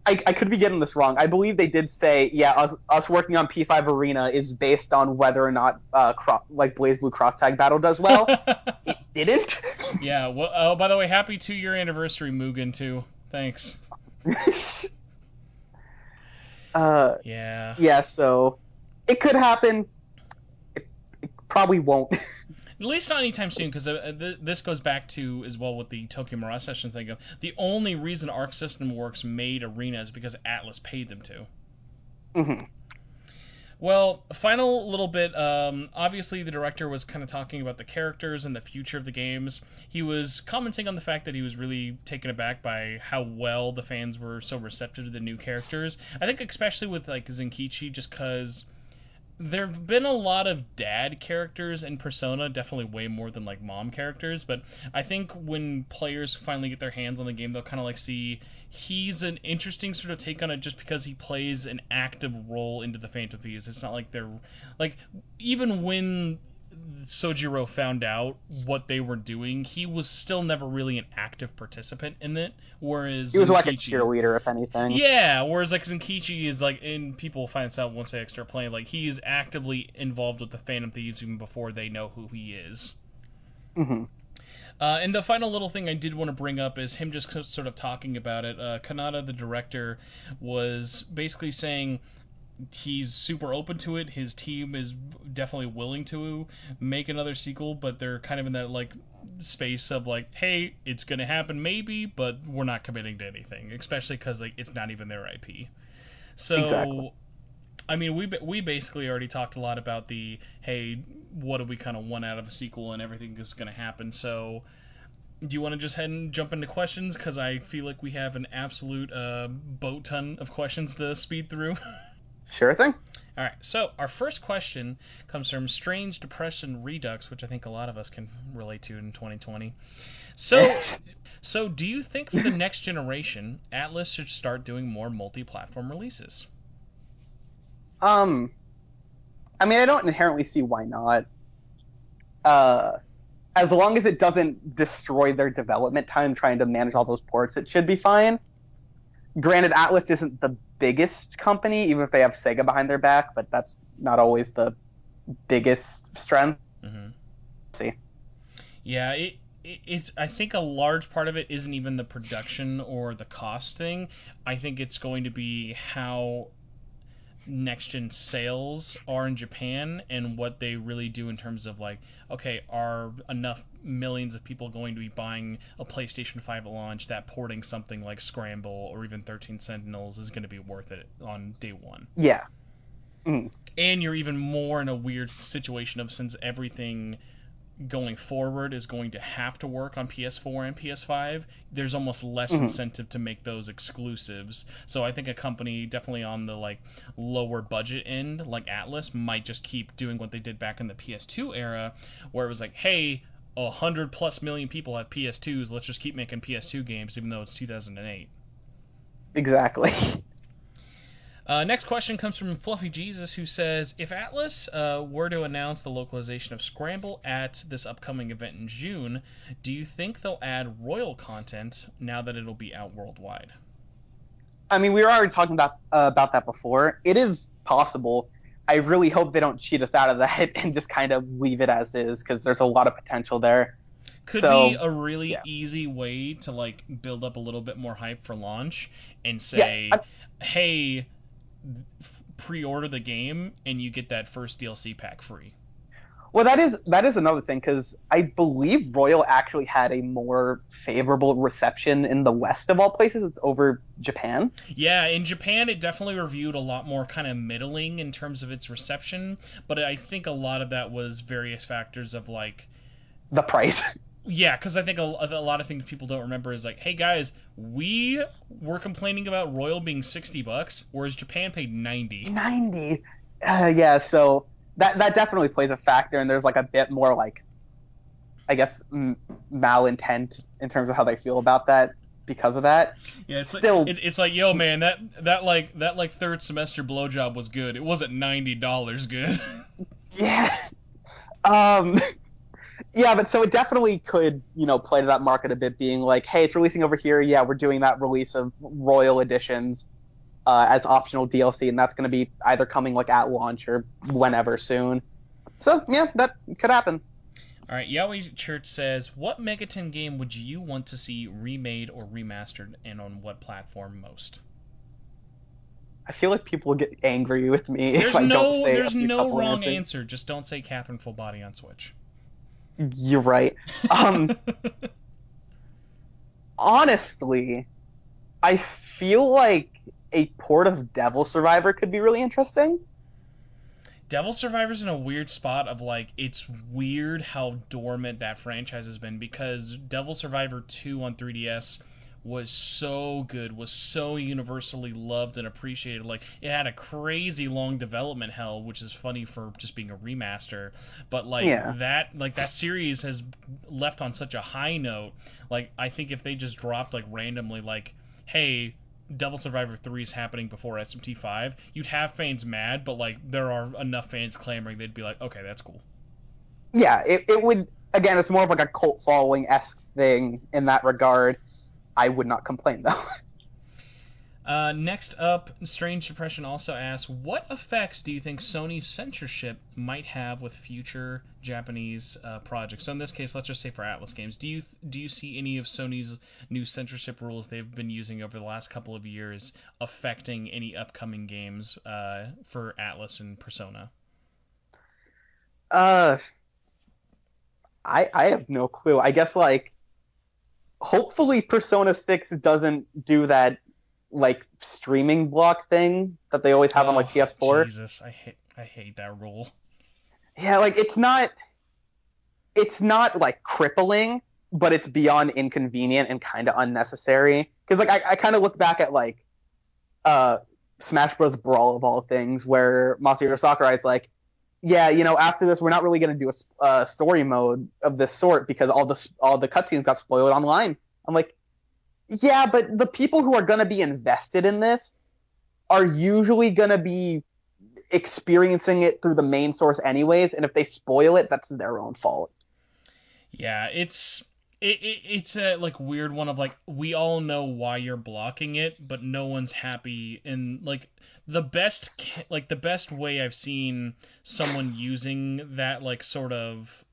I could be getting this wrong. I believe they did say, yeah, us working on P5 Arena is based on whether or not Blaze Blue Cross Tag Battle does well. It didn't. Yeah. Well, oh, by the way, happy 2-year anniversary, Mugen, too. Thanks. Yeah. Yeah, so it could happen. It probably won't. At least not anytime soon, because this goes back to, as well, with the Tokyo Mirage Session thing of, the only reason Arc System Works made Arena is because Atlas paid them to. Mm-hmm. Well, final little bit, obviously the director was kind of talking about the characters and the future of the games. He was commenting on the fact that he was really taken aback by how well the fans were so receptive to the new characters. I think especially with like Zenkichi, just because there have been a lot of dad characters in Persona, definitely way more than like mom characters, but I think when players finally get their hands on the game, they'll kind of like see he's an interesting sort of take on it just because he plays an active role into the Phantom Thieves. It's not like they're like, even when Sojiro found out what they were doing, he was still never really an active participant in it, whereas he was Zenkichi, like a cheerleader, if anything. Yeah, whereas like Zenkichi is like, and people find this out once they start playing, like he is actively involved with the Phantom Thieves even before they know who he is. Mm-hmm. And the final little thing I did want to bring up is him just sort of talking about it. Kanata, the director, was basically saying he's super open to it. His team is definitely willing to make another sequel, but they're kind of in that like space of like, hey, it's gonna happen maybe, but we're not committing to anything, especially because like it's not even their IP. So exactly. I mean, we basically already talked a lot about the, hey, what do we kind of want out of a sequel and everything is going to happen. So, do you want to just head and jump into questions? Because I feel like we have an absolute boat ton of questions to speed through. Sure thing. All right, so our first question comes from Strange Depression Redux, which I think a lot of us can relate to in 2020. So do you think for the next generation, Atlas should start doing more multi-platform releases? I mean, I don't inherently see why not. As long as it doesn't destroy their development time trying to manage all those ports, it should be fine. Granted, Atlas isn't the biggest company, even if they have Sega behind their back, but that's not always the biggest strength. Mm-hmm. See. Yeah, it's. I think a large part of it isn't even the production or the cost thing. I think it's going to be how next-gen sales are in Japan and what they really do in terms of like, okay, are enough millions of people going to be buying a PlayStation 5 at launch that porting something like Scramble or even 13 Sentinels is going to be worth it on day one? Yeah. Mm. And you're even more in a weird situation of, since everything going forward is going to have to work on PS4 and PS5, there's almost less incentive to make those exclusives. So I think a company definitely on the like lower budget end, like Atlas, might just keep doing what they did back in the PS2 era, where it was like, hey, 100+ million people have PS2s, let's just keep making PS2 games even though it's 2008. Exactly. Next question comes from Fluffy Jesus, who says, if Atlas were to announce the localization of Scramble at this upcoming event in June, do you think they'll add Royal content now that it'll be out worldwide? I mean, we were already talking about that before. It is possible. I really hope they don't cheat us out of that and just kind of leave it as is, because there's a lot of potential there. Could be a really easy way to like build up a little bit more hype for launch and say, hey, pre-order the game and you get that first DLC pack free. Well, that is another thing, because I believe Royal actually had a more favorable reception in the West of all places. It's over Japan. Yeah, in Japan it definitely reviewed a lot more kind of middling in terms of its reception, but I think a lot of that was various factors of like the price. Yeah, because I think a lot of things people don't remember is like, hey guys, we were complaining about Royal being $60, whereas Japan paid $90. $90. Yeah, so that definitely plays a factor, and there's like a bit more like, I guess, malintent in terms of how they feel about that because of that. Yeah, it's still, it's like, yo man, that third semester blowjob was good. It wasn't $90 good. Yeah. Yeah, but so it definitely could, play to that market a bit, being like, hey, it's releasing over here. Yeah, we're doing that release of Royal Editions as optional DLC, and that's going to be either coming like at launch or whenever soon. So, yeah, that could happen. All right, Yahweh Church says, what Megaten game would you want to see remade or remastered, and on what platform most? I feel like people will get angry with me if I don't say There's no wrong answers. answer. Just don't say Catherine Full Body on Switch. You're right. Honestly, I feel like a port of Devil Survivor could be really interesting. Devil Survivor's in a weird spot of like, it's weird how dormant that franchise has been, because Devil Survivor 2 on 3DS was so good, was so universally loved and appreciated. Like, it had a crazy long development hell, which is funny for just being a remaster. But that series has left on such a high note. Like, I think if they just dropped like randomly, like, hey, Devil Survivor 3 is happening before SMT5, you'd have fans mad, but like there are enough fans clamoring, they'd be like, okay, that's cool. Yeah, it would. Again, it's more of like a cult following-esque thing in that regard. I would not complain, though. Next up, Strange Depression also asks, what effects do you think Sony's censorship might have with future Japanese projects? So in this case, let's just say for Atlas games, do you see any of Sony's new censorship rules they've been using over the last couple of years affecting any upcoming games for Atlas and Persona? I have no clue. I guess, like, hopefully Persona 6 doesn't do that like streaming block thing that they always have on like Oh, PS4. Jesus, I hate that rule. Yeah, like it's not like crippling, but it's beyond inconvenient and kind of unnecessary. Because like I kind of look back at like uh Smash Bros. Brawl of all things, where Masahiro Sakurai is like, yeah, after this we're not really gonna do a story mode of this sort because all the cutscenes got spoiled online. I'm like, yeah, but the people who are gonna be invested in this are usually gonna be experiencing it through the main source anyways, and if they spoil it, that's their own fault. Yeah, it's a like weird one of like we all know why you're blocking it, but no one's happy. And like the best way I've seen someone using that like sort of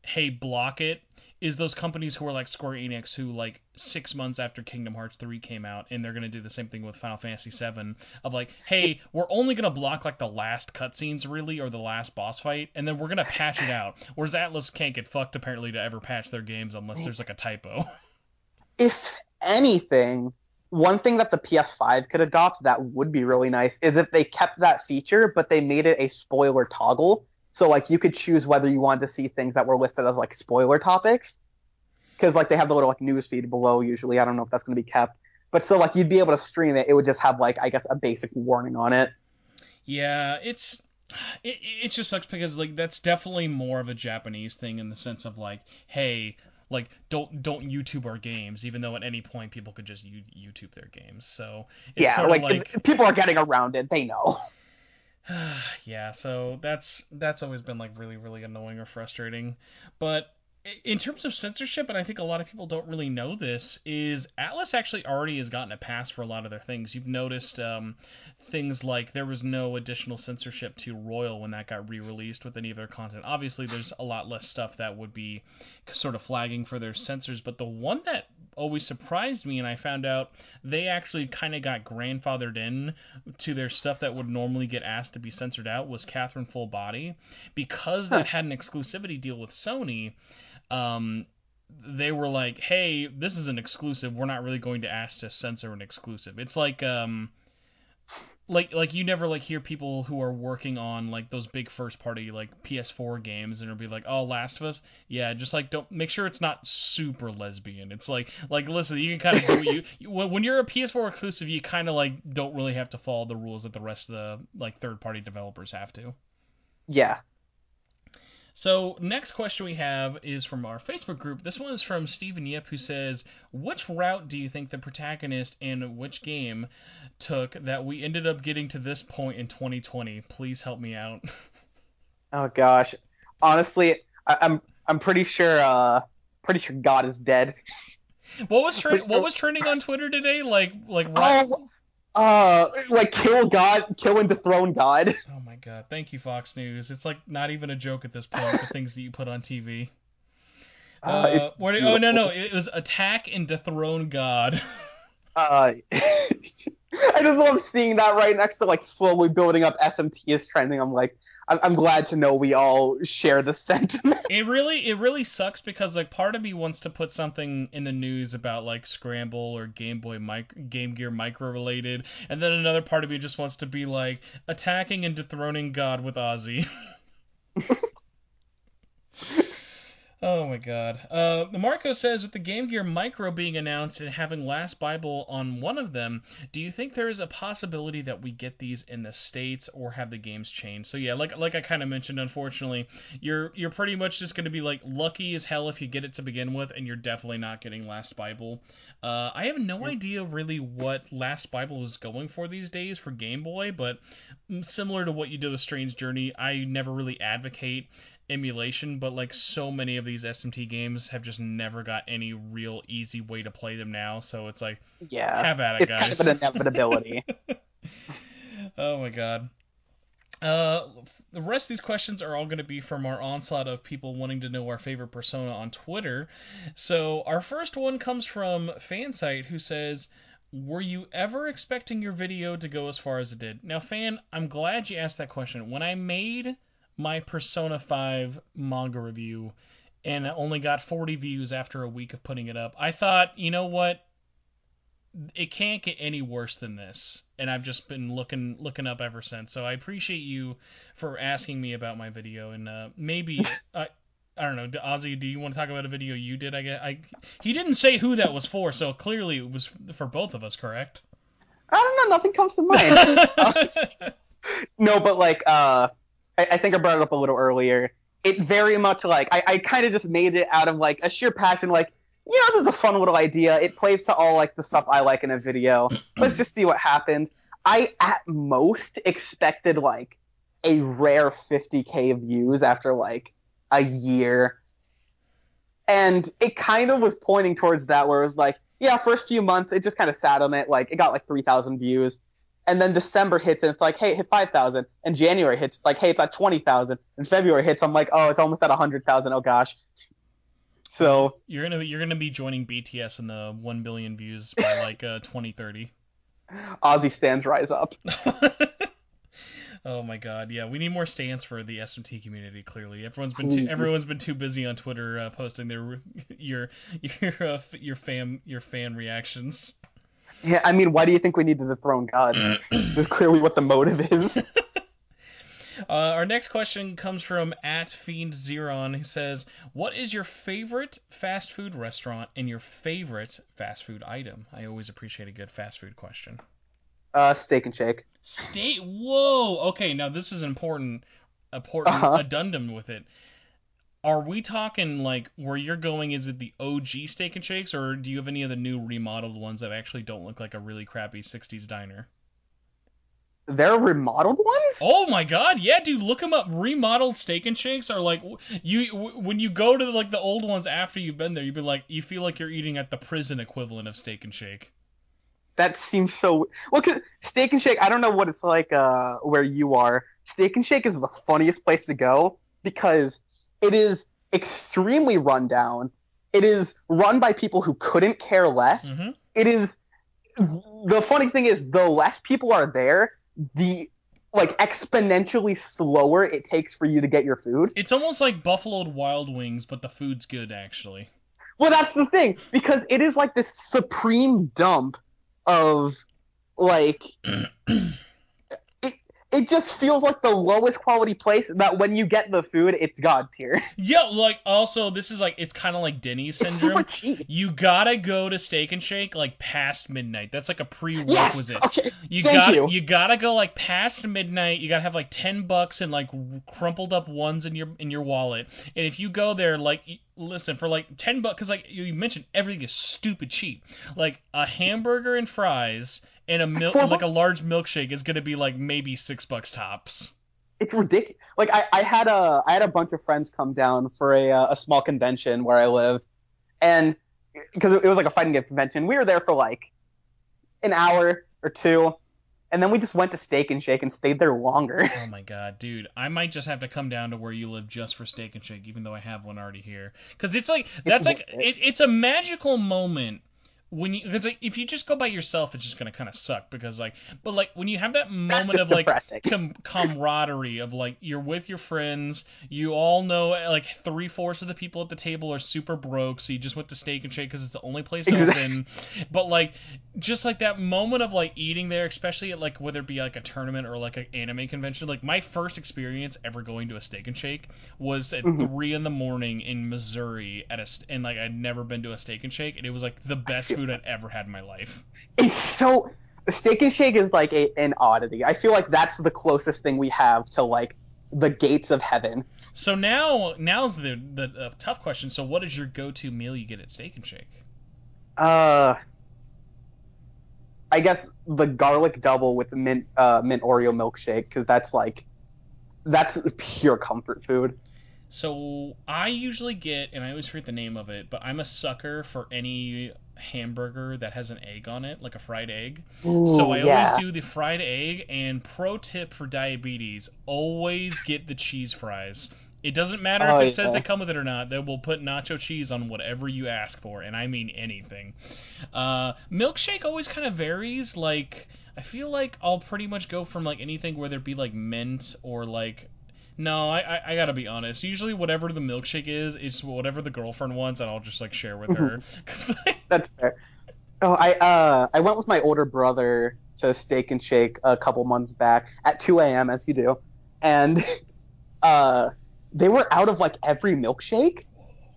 hey, block it, is those companies who are like Square Enix, who like 6 months after Kingdom Hearts 3 came out, and they're gonna do the same thing with Final Fantasy 7, of like, hey, we're only gonna block like the last cutscenes really, or the last boss fight, and then we're gonna patch it out. Whereas Atlas can't get fucked apparently to ever patch their games unless there's like a typo. If anything, one thing that the PS5 could adopt that would be really nice is if they kept that feature, but they made it a spoiler toggle. So like you could choose whether you wanted to see things that were listed as like spoiler topics, because like they have the little like news feed below usually. I don't know if that's going to be kept, but so like you'd be able to stream it. It would just have like I guess a basic warning on it. Yeah, it just sucks because like that's definitely more of a Japanese thing in the sense of like, hey, like don't YouTube our games, even though at any point people could just YouTube their games. So it's Yeah, sort of like like, people are getting around it. They know. yeah. So that's always been like really really annoying or frustrating. But in terms of censorship, and I think a lot of people don't really know this, is Atlas actually already has gotten a pass for a lot of their things. You've noticed things like there was no additional censorship to Royal when that got re-released with any of their content. Obviously, there's a lot less stuff that would be sort of flagging for their censors, but the one that always surprised me, and I found out they actually kind of got grandfathered in to their stuff that would normally get asked to be censored out, was Catherine Full Body, because that Huh. had an exclusivity deal with Sony. um, they were like, hey, this is an exclusive. We're not really going to ask to censor an exclusive. It's like you never like hear people who are working on like those big first party like PS4 games and it'll be like, oh, Last of Us, yeah, just like don't make sure it's not super lesbian. It's like listen, you can kind of do what when you're a PS4 exclusive, you kind of like don't really have to follow the rules that the rest of the like third party developers have to. Yeah. So, next question we have is from our Facebook group. This one is from Stephen Yip, who says, which route do you think the protagonist in which game took that we ended up getting to this point in 2020? Please help me out. Oh gosh. Honestly, I'm pretty sure God is dead. Pretty What sure. was trending on Twitter today? Like right? Oh, like kill God, kill and dethrone God. Oh my god. Thank you, Fox News. It's like not even a joke at this point, the things that you put on TV. It's Oh no beautiful. no, it was attack and dethrone God. I just love seeing that right next to like slowly building up SMT is trending. I'm like, I'm glad to know we all share the sentiment. It really sucks because like part of me wants to put something in the news about like Scramble or Game Gear Micro related, and then another part of me just wants to be like attacking and dethroning God with Ozzy. Oh my god. Marco says, with the Game Gear Micro being announced and having Last Bible on one of them, do you think there is a possibility that we get these in the States or have the games changed? So yeah, like I kind of mentioned, unfortunately, you're pretty much just going to be like lucky as hell if you get it to begin with, and you're definitely not getting Last Bible. I have no idea really what Last Bible is going for these days for Game Boy, but similar to what you did with Strange Journey, I never really advocate emulation, but like so many of these SMT games have just never got any real easy way to play them now, so it's like, Yeah, have at it, it's kind of guys. an inevitability. Oh my god. The rest of these questions are all going to be from our onslaught of people wanting to know our favorite persona on Twitter. So our first one comes from Fansite, who says, were you ever expecting your video to go as far as it did? Now, Fan, I'm glad you asked that question. When I made my Persona 5 manga review and it only got 40 views after a week of putting it up, I thought, you know what? it can't get any worse than this, and I've just been looking up ever since. So I appreciate you for asking me about my video, and maybe I don't know, Ozzy, do you want to talk about a video you did? He didn't say who that was for, so clearly it was for both of us, correct? I don't know, nothing comes to mind. No, but like I think I brought it up a little earlier. It very much like I kind of just made it out of like a sheer passion, like, this is a fun little idea. It plays to all like the stuff I like in a video. Let's just see what happens. I at most expected like a rare 50K views after like a year. And it kind of was pointing towards that, where it was like, yeah, first few months it just kind of sat on it, like it got like 3,000 views. And then December hits and it's like, hey, it hit 5,000. And January hits, it's like, hey, it's at 20,000. And February hits, I'm like, oh, it's almost at 100,000. Oh gosh. So you're gonna be joining BTS in the 1 billion views by like 2030. Ozzy stands rise up. Oh my God, yeah, we need more stands for the SMT community. Clearly, everyone's been too busy on Twitter posting your fan reactions. Yeah, I mean, why do you think we need to dethrone God? That's clearly what the motive is. Our next question comes from @FiendZeron, who says, "What is your favorite fast food restaurant and your favorite fast food item?" I always appreciate a good fast food question. Steak and Shake. Whoa. Okay, now this is important addendum with it. Are we talking like where you're going? Is it the OG Steak and Shakes, or do you have any of the new remodeled ones that actually don't look like a really crappy 60s diner? They're remodeled ones? Oh my God, yeah, dude, look them up. Remodeled Steak and Shakes are like when you go to like the old ones after you've been there, you feel like you're eating at the prison equivalent of Steak and Shake. That seems so well. 'Cause Steak and Shake, I don't know what it's like where you are. Steak and Shake is the funniest place to go because it is extremely run down. It is run by people who couldn't care less. Mm-hmm. It is the funny thing is the less people are there, the like exponentially slower it takes for you to get your food. It's almost like Buffalo Wild Wings, but the food's good actually. Well, that's the thing, because it is like this supreme dump of like it just feels like the lowest quality place that when you get the food, it's God tier. Yeah, like also this is like it's kind of like Denny's syndrome. It's super cheap. You gotta go to Steak and Shake like past midnight. That's like a prerequisite. Yes. Okay. You gotta go like past midnight. You gotta have like $10 and like crumpled up ones in your wallet. And if you go there, like listen, for like $10, because like you mentioned, everything is stupid cheap. Like a hamburger and fries and a large milkshake is gonna be like maybe $6 tops. It's ridiculous. Like I had a bunch of friends come down for a small convention where I live, and because it was like a fighting game convention, we were there for like an hour or two, and then we just went to Steak and Shake and stayed there longer. Oh my God, dude! I might just have to come down to where you live just for Steak and Shake, even though I have one already here. Because it's like it's a magical moment. Because like, if you just go by yourself, it's just gonna kind of suck. Because but when you have that moment of like camaraderie of like you're with your friends, you all know like 3/4 of the people at the table are super broke, so you just went to Steak and Shake because it's the only place open. But like just like that moment of like eating there, especially at like whether it be like a tournament or like an anime convention. Like my first experience ever going to a Steak and Shake was at 3 a.m. in Missouri and like I'd never been to a Steak and Shake, and it was like the best food I'd ever had in my life. It's so Steak and Shake is like an oddity. I feel like that's the closest thing we have to like the gates of heaven. So now's the tough question. So what is your go-to meal you get at Steak and Shake? I guess the garlic double with mint Oreo milkshake, because that's pure comfort food. So I usually get, and I always forget the name of it, but I'm a sucker for any hamburger that has an egg on it, like a fried egg. Ooh, so I always do the fried egg, and pro tip for diabetes, always get the cheese fries. It doesn't matter if it says they come with it or not. They will put nacho cheese on whatever you ask for, and I mean anything. Milkshake always kind of varies. Like, I feel like I'll pretty much go from like anything, whether it be like mint or like... No, I gotta be honest. Usually whatever the milkshake is whatever the girlfriend wants, and I'll just like share with her. That's fair. Oh, I went with my older brother to Steak and Shake a couple months back at 2 a.m. as you do, and uh, they were out of like every milkshake.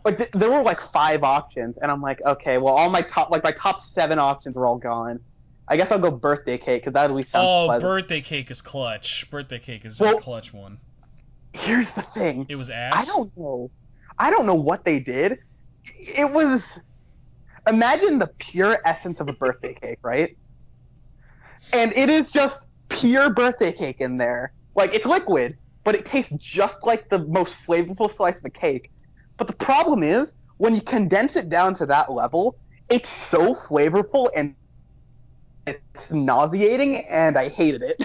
Like there were like 5 options, and I'm like, okay, well all my top 7 options were all gone. I guess I'll go birthday cake because that at least sounds Oh, pleasant. birthday cake is clutch. Birthday cake is a Well, clutch one. here's the thing. It was I ass. don't know. I don't know what they did. It was imagine the pure essence of a birthday cake, right? And it is just pure birthday cake in there. Like it's liquid, but it tastes just like the most flavorful slice of a cake. But the problem is when you condense it down to that level, it's so flavorful and it's nauseating, and I hated it.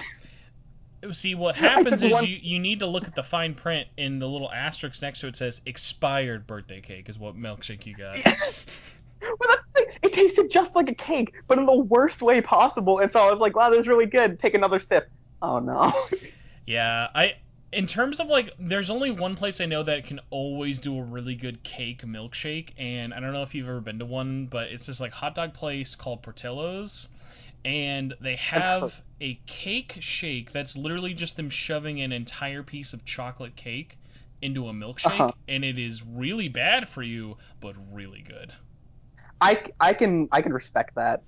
See, what I happens took is one. you need to look at the fine print, and the little asterisk next to it says expired birthday cake is what milkshake you got. Well, that's the thing. It tasted just like a cake, but in the worst way possible. And so I was like, wow, this is really good. Take another sip. Oh, no. Yeah, in terms of like, there's only one place I know that can always do a really good cake milkshake, and I don't know if you've ever been to one, but it's this like hot dog place called Portillo's, and they have a cake shake that's literally just them shoving an entire piece of chocolate cake into a milkshake, and it is really bad for you, but really good. I can respect that.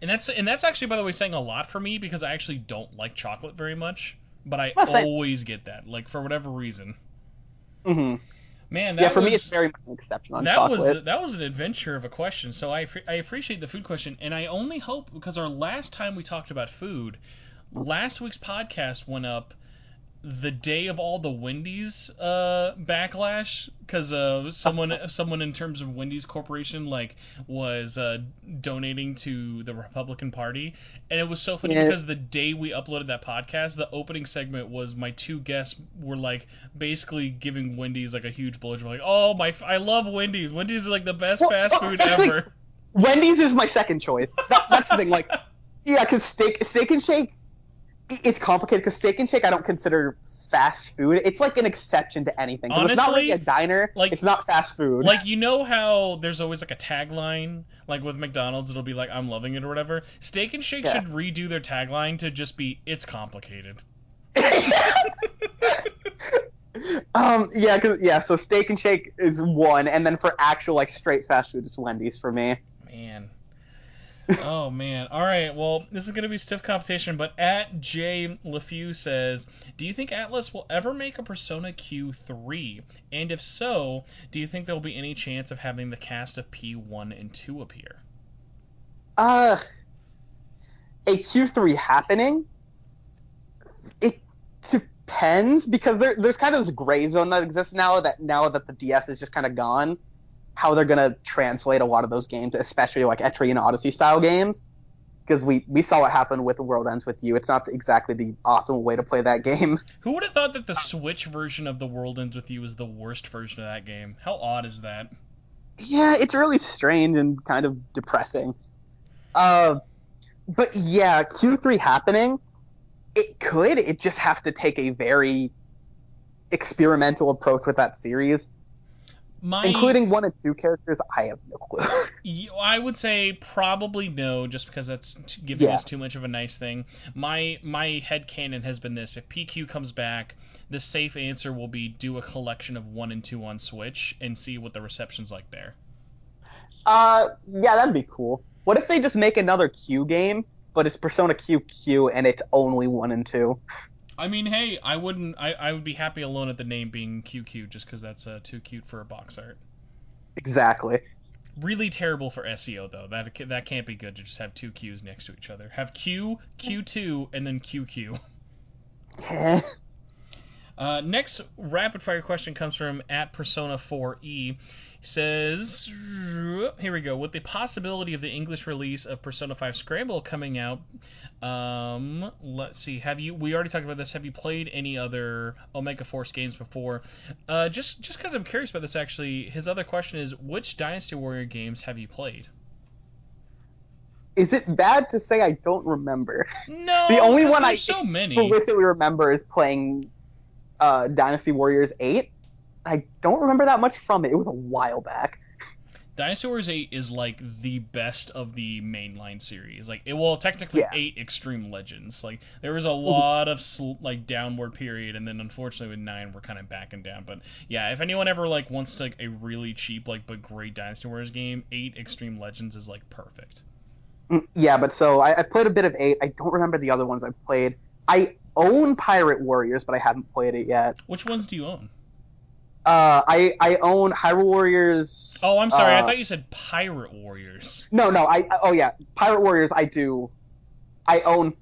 And that's actually, by the way, saying a lot for me because I actually don't like chocolate very much, but I Well, same. always get that, like for whatever reason. Hmm. Man, Yeah, for me, it's very much an exception on chocolate. that was an adventure of a question. So I appreciate the food question, and I only hope because our last time we talked about food, last week's podcast went up the day of all the Wendy's backlash because someone in terms of Wendy's Corporation like was donating to the Republican Party, and it was so funny because the day we uploaded that podcast, the opening segment was my two guests were like basically giving Wendy's like a huge blowjob, like, oh I love Wendy's. Wendy's is like the best fast food ever. Wendy's is my second choice. That's the thing. Like, yeah, because Steak and Shake. It's complicated because Steak and Shake I don't consider fast food. It's like an exception to anything. Honestly, it's not really a diner. Like, it's not fast food. Like, you know how there's always like a tagline, like with McDonald's, it'll be like I'm loving it or whatever. Steak and Shake should redo their tagline to just be it's complicated. So Steak and Shake is one, and then for actual like straight fast food, it's Wendy's for me. Man. Oh man. All right. Well, this is going to be stiff competition, but at J LeFew says, "Do you think Atlas will ever make a Persona Q3? And if so, do you think there will be any chance of having the cast of P1 and 2 appear?" A Q3 happening? It depends because there's kind of this gray zone that exists now that the DS is just kind of gone. How they're gonna translate a lot of those games, especially like Etrian Odyssey style games, because we saw what happened with The World Ends With You. It's not exactly the optimal way to play that game. Who would have thought that the Switch version of The World Ends With You is the worst version of that game? How odd is that? Yeah, it's really strange and kind of depressing. But yeah, Q3 happening, it could. It just have to take a very experimental approach with that series. Including 1 and 2 characters, I have no clue. I would say probably no, just because that's giving us too much of a nice thing. My headcanon has been this: if PQ comes back, the safe answer will be do a collection of 1 and 2 on Switch and see what the reception's like there. Yeah, that'd be cool. What if they just make another Q game, but it's Persona QQ and it's only 1 and 2? I mean, hey, I would be happy alone at the name being QQ just because that's too cute for a box art. Exactly. Really terrible for SEO though. That can't be good to just have 2 Qs next to each other. Have Q, Q2, and then QQ. Next rapid fire question comes from at Persona 4E. Says, here we go. With the possibility of the English release of Persona 5 Scramble coming out, let's see. We already talked about this. Have you played any other Omega Force games before? Just because I'm curious about this, actually, his other question is, which Dynasty Warrior games have you played? Is it bad to say I don't remember? No, the only one I explicitly remember is playing Dynasty Warriors 8. I don't remember that much from it. It was a while back. Dynasty Warriors 8 is like the best of the mainline series. Like, it will technically Yeah. 8 Extreme Legends. Like, there was a lot of like downward period, and then unfortunately with 9 we're kind of backing down. But yeah, if anyone ever like wants like a really cheap like but great Dynasty Warriors game, 8 Extreme Legends is like perfect. Yeah, but so I played a bit of 8. I don't remember the other ones I played. I own Pirate Warriors, but I haven't played it yet. Which ones do you own? I own Hyrule Warriors. Oh, I'm sorry. I thought you said Pirate Warriors. No. Oh yeah, Pirate Warriors. I do. I own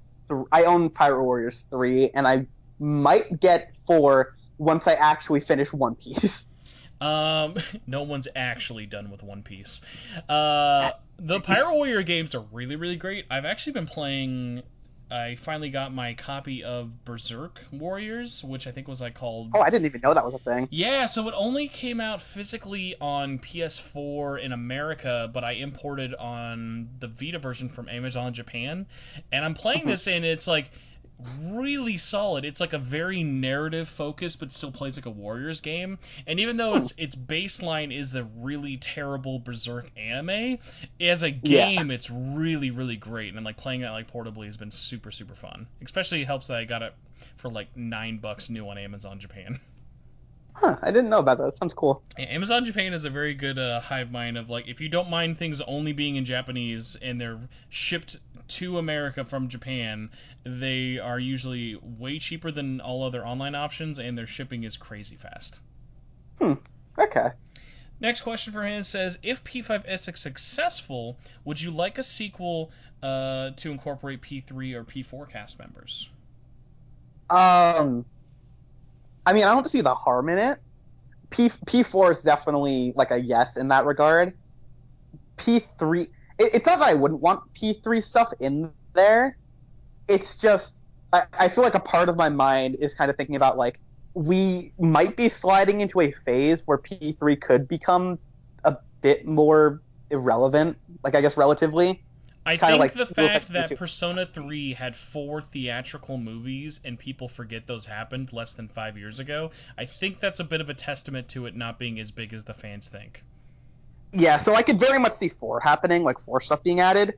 Pirate Warriors 3, and I might get 4 once I actually finish One Piece. No one's actually done with One Piece. The Pirate Warrior games are really, really great. I've actually been playing. I finally got my copy of Berserk Warriors, which I think was like called. Oh, I didn't even know that was a thing. Yeah, so it only came out physically on PS4 in America, but I imported on the Vita version from Amazon Japan, and I'm playing this, and it's like really solid. It's like a very narrative focused, but still plays like a Warriors game. And even though its baseline is the really terrible Berserk anime, as a game, it's really, really great. And like playing that like portably has been super, super fun. Especially helps that I got it for like $9 new on Amazon Japan. Huh, I didn't know about that. That sounds cool. Yeah, Amazon Japan is a very good hive mind of like, if you don't mind things only being in Japanese and they're shipped to America from Japan, they are usually way cheaper than all other online options, and their shipping is crazy fast. Okay. Next question for him says, if P5S is successful, would you like a sequel to incorporate P3 or P4 cast members? I mean, I don't see the harm in it. P4 is definitely like a yes in that regard. P3, it's not that I wouldn't want P3 stuff in there. It's just, I feel like a part of my mind is kind of thinking about like, we might be sliding into a phase where P3 could become a bit more irrelevant, like I guess relatively. I think like the fact that Persona 3 had 4 theatrical movies and people forget those happened less than 5 years ago, I think that's a bit of a testament to it not being as big as the fans think. Yeah, so I could very much see 4 happening, like 4 stuff being added.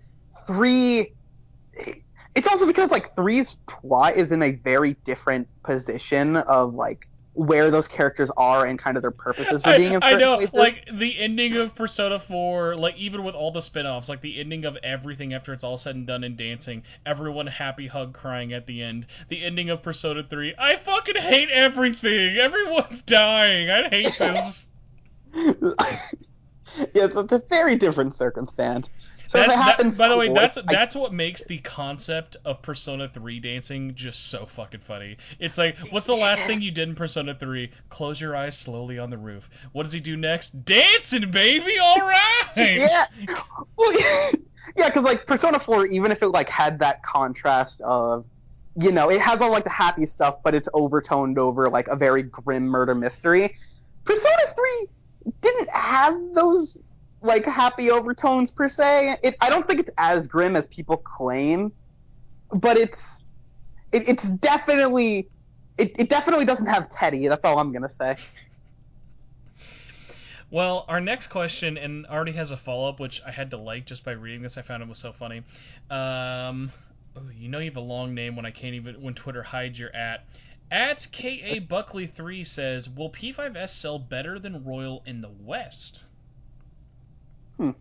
3, it's also because like 3's plot is in a very different position of like where those characters are and kind of their purposes for being in certain places. Like the ending of Persona 4, like even with all the spin-offs, like the ending of everything after it's all said and done in dancing, everyone happy hug crying at the end. The ending of Persona 3, I fucking hate everything. Everyone's dying. I hate this. Yes, it's a very different circumstance. So if it happens, by the way, that's what makes the concept of Persona 3 dancing just so fucking funny. It's like, what's the last thing you did in Persona 3? Close your eyes slowly on the roof. What does he do next? Dancing, baby. All right. Yeah. Well, yeah, because like Persona 4, even if it like had that contrast of, you know, it has all like the happy stuff, but it's overtoned over like a very grim murder mystery. Persona 3 didn't have those like happy overtones per se. I don't think it's as grim as people claim, but it's definitely it definitely doesn't have Teddy. That's all I'm gonna say. Well, our next question, and already has a follow-up, which I had to like just by reading this. I found it was so funny. You know you have a long name when Twitter hides your at. At K.A. Buckley 3 says, will P5S sell better than Royal in the West? What